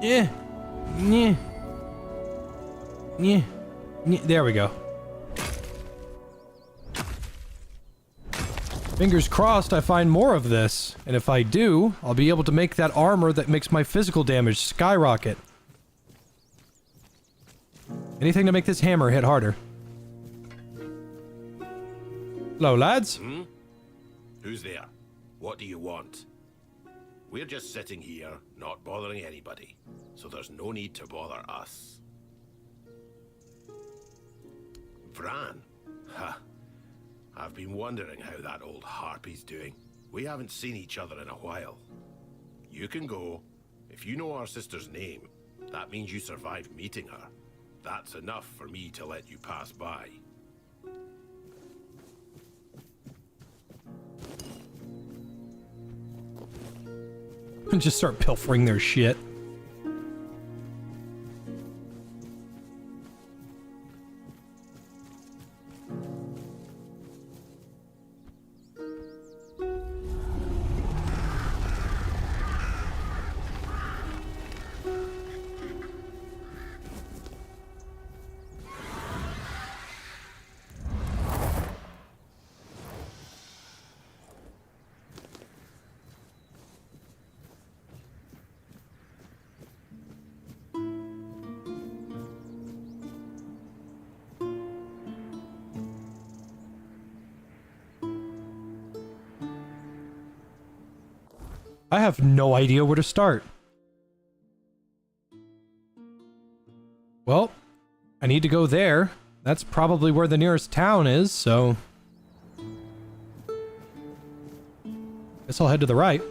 Yeah. Yeah. Yeah. There we go. Fingers crossed I find more of this, and if I do, I'll be able to make that armor that makes my physical damage skyrocket. Anything to make this hammer hit harder. Hello, lads. Hmm? Who's there? What do you want? We're just sitting here, not bothering anybody, so there's no need to bother us. Vran? Ha! I've been wondering how that old harpy's doing. We haven't seen each other in a while. You can go. If you know our sister's name, that means you survived meeting her. That's enough for me to let you pass by. And just start pilfering their shit. I have no idea where to start. Well, I need to go there. That's probably where the nearest town is, so... guess I'll head to the right.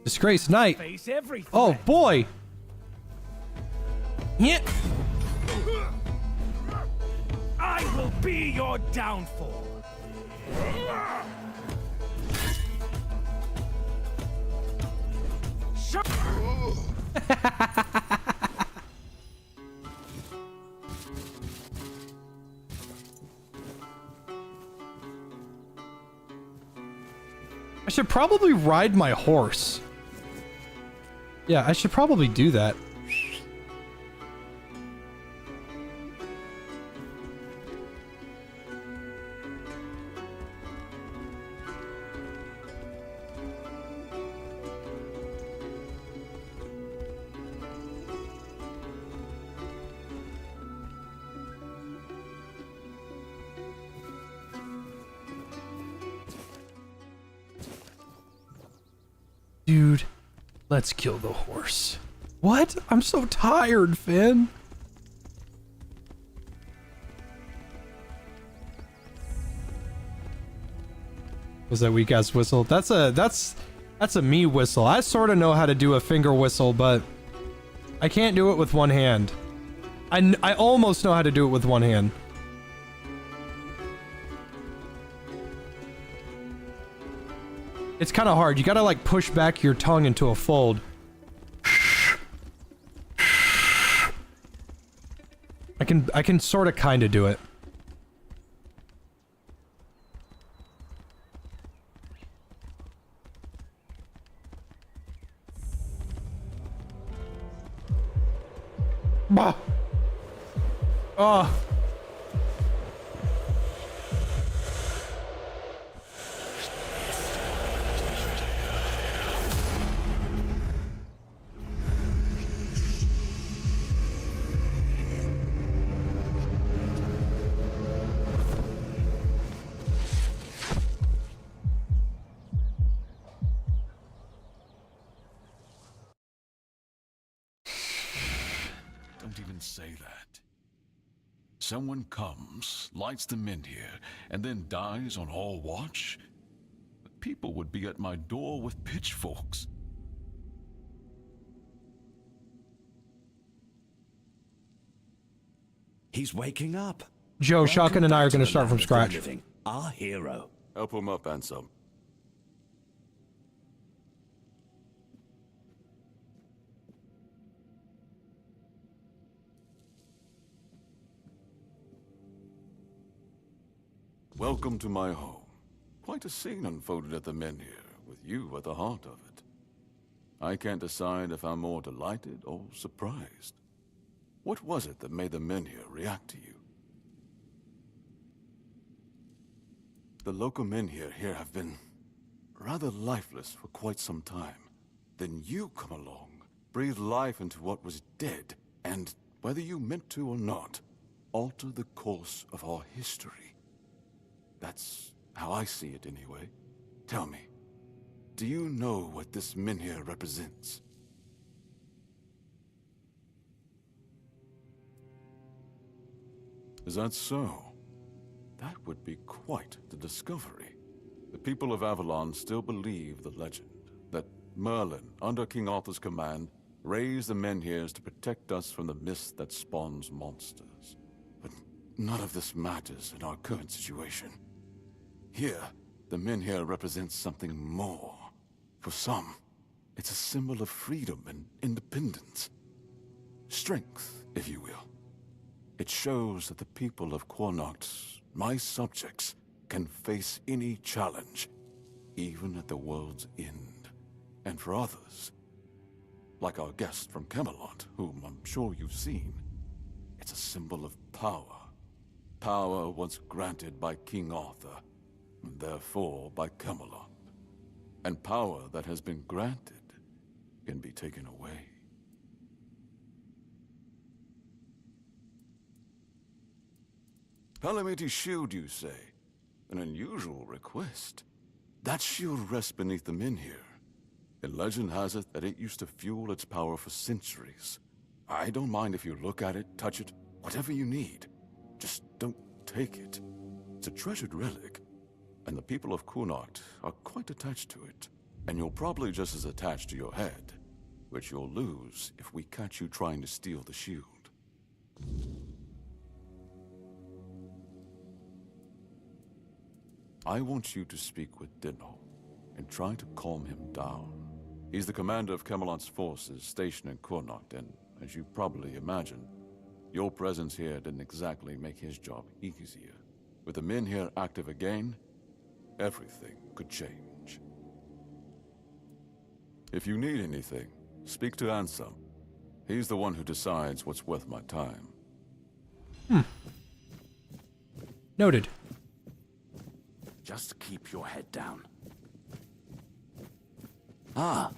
Disgrace Knight. Oh boy. Yeah. I will be your downfall. I should probably ride my horse. Yeah, I should probably do that. Dude, let's kill the horse. What? I'm so tired, Finn. Was that weak ass whistle? That's a me whistle. I sort of know how to do a finger whistle, but I can't do it with one hand. I almost know how to do it with one hand. It's kind of hard. You gotta like push back your tongue into a fold. I can sort of kind of do it. Bah. Oh. Don't even say that. Someone comes, lights them in here, and then dies on all watch? People would be at my door with pitchforks. He's waking up. Joe, Shotgun, and I are going to start from scratch. Our hero. Help him up, and some. Welcome to my home. Quite a scene unfolded at the men here, with you at the heart of it. I can't decide if I'm more delighted or surprised. What was it that made the men here react to you? The local men here have been rather lifeless for quite some time. Then you come along, breathe life into what was dead, and, whether you meant to or not, alter the course of our history. That's how I see it anyway. Tell me, do you know what this menhir represents? Is that so? That would be quite the discovery. The people of Avalon still believe the legend, that Merlin, under King Arthur's command, raised the menhirs to protect us from the mist that spawns monsters. But none of this matters in our current situation. Here, the menhir represents something more. For some, it's a symbol of freedom and independence. Strength, if you will. It shows that the people of Cuanacht, my subjects, can face any challenge, even at the world's end. And for others, like our guest from Camelot, whom I'm sure you've seen, it's a symbol of power. Power once granted by King Arthur, and therefore by Camelot. And power that has been granted can be taken away. Palamity's shield, you say? An unusual request. That shield rests beneath the menhir. And legend has it that it used to fuel its power for centuries. I don't mind if you look at it, touch it, whatever you need. Just don't take it. It's a treasured relic, and the people of Cuanacht are quite attached to it. And you're probably just as attached to your head, which you'll lose if we catch you trying to steal the shield. I want you to speak with Dinno, and try to calm him down. He's the commander of Camelot's forces stationed in Cuanacht, and, as you probably imagine, your presence here didn't exactly make his job easier. With the men here active again, everything could change. If you need anything, speak to Ansem. He's the one who decides what's worth my time. Noted. Just keep your head down. Ah,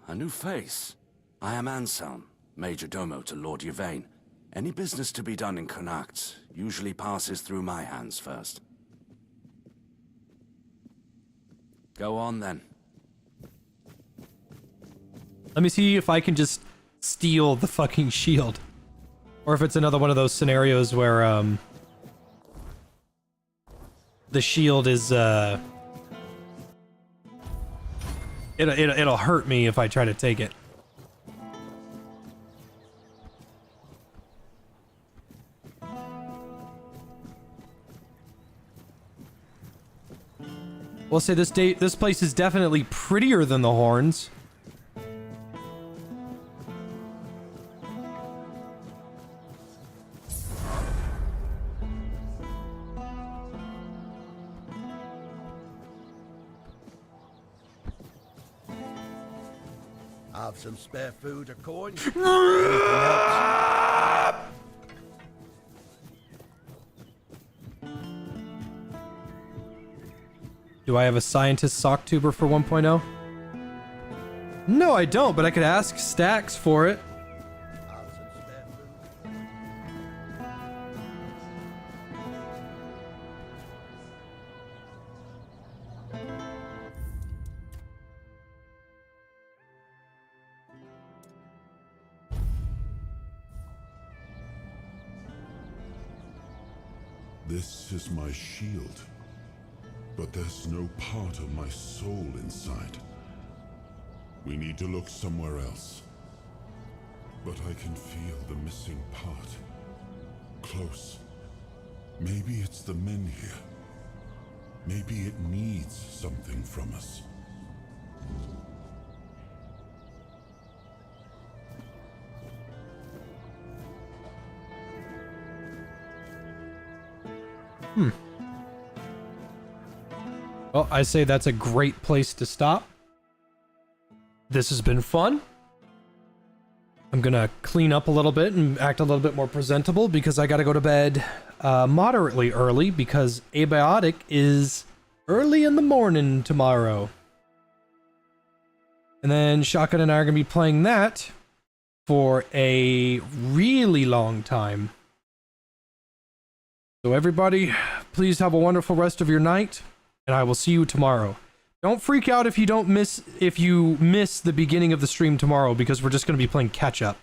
a new face. I am Anselm, Major Domo to Lord Yvain. Any business to be done in Cuanacht usually passes through my hands first. Go on then. Let me see if I can just steal the fucking shield. Or if it's another one of those scenarios where, the shield is, it'll hurt me if I try to take it. We'll say this place is definitely prettier than the Horns. Have some spare food or coin? Do I have a scientist sock tuber for 1.0? No, I don't, but I could ask Stacks for it. This is my shield. But there's no part of my soul inside. We need to look somewhere else. But I can feel the missing part. Close. Maybe it's the men here. Maybe it needs something from us. Well, I say that's a great place to stop. This has been fun. I'm gonna clean up a little bit and act a little bit more presentable because I gotta go to bed moderately early because Abiotic is early in the morning tomorrow. And then Shotgun and I are gonna be playing that for a really long time. So everybody, please have a wonderful rest of your night. And I will see you tomorrow. Don't freak out if you miss the beginning of the stream tomorrow because we're just going to be playing catch up.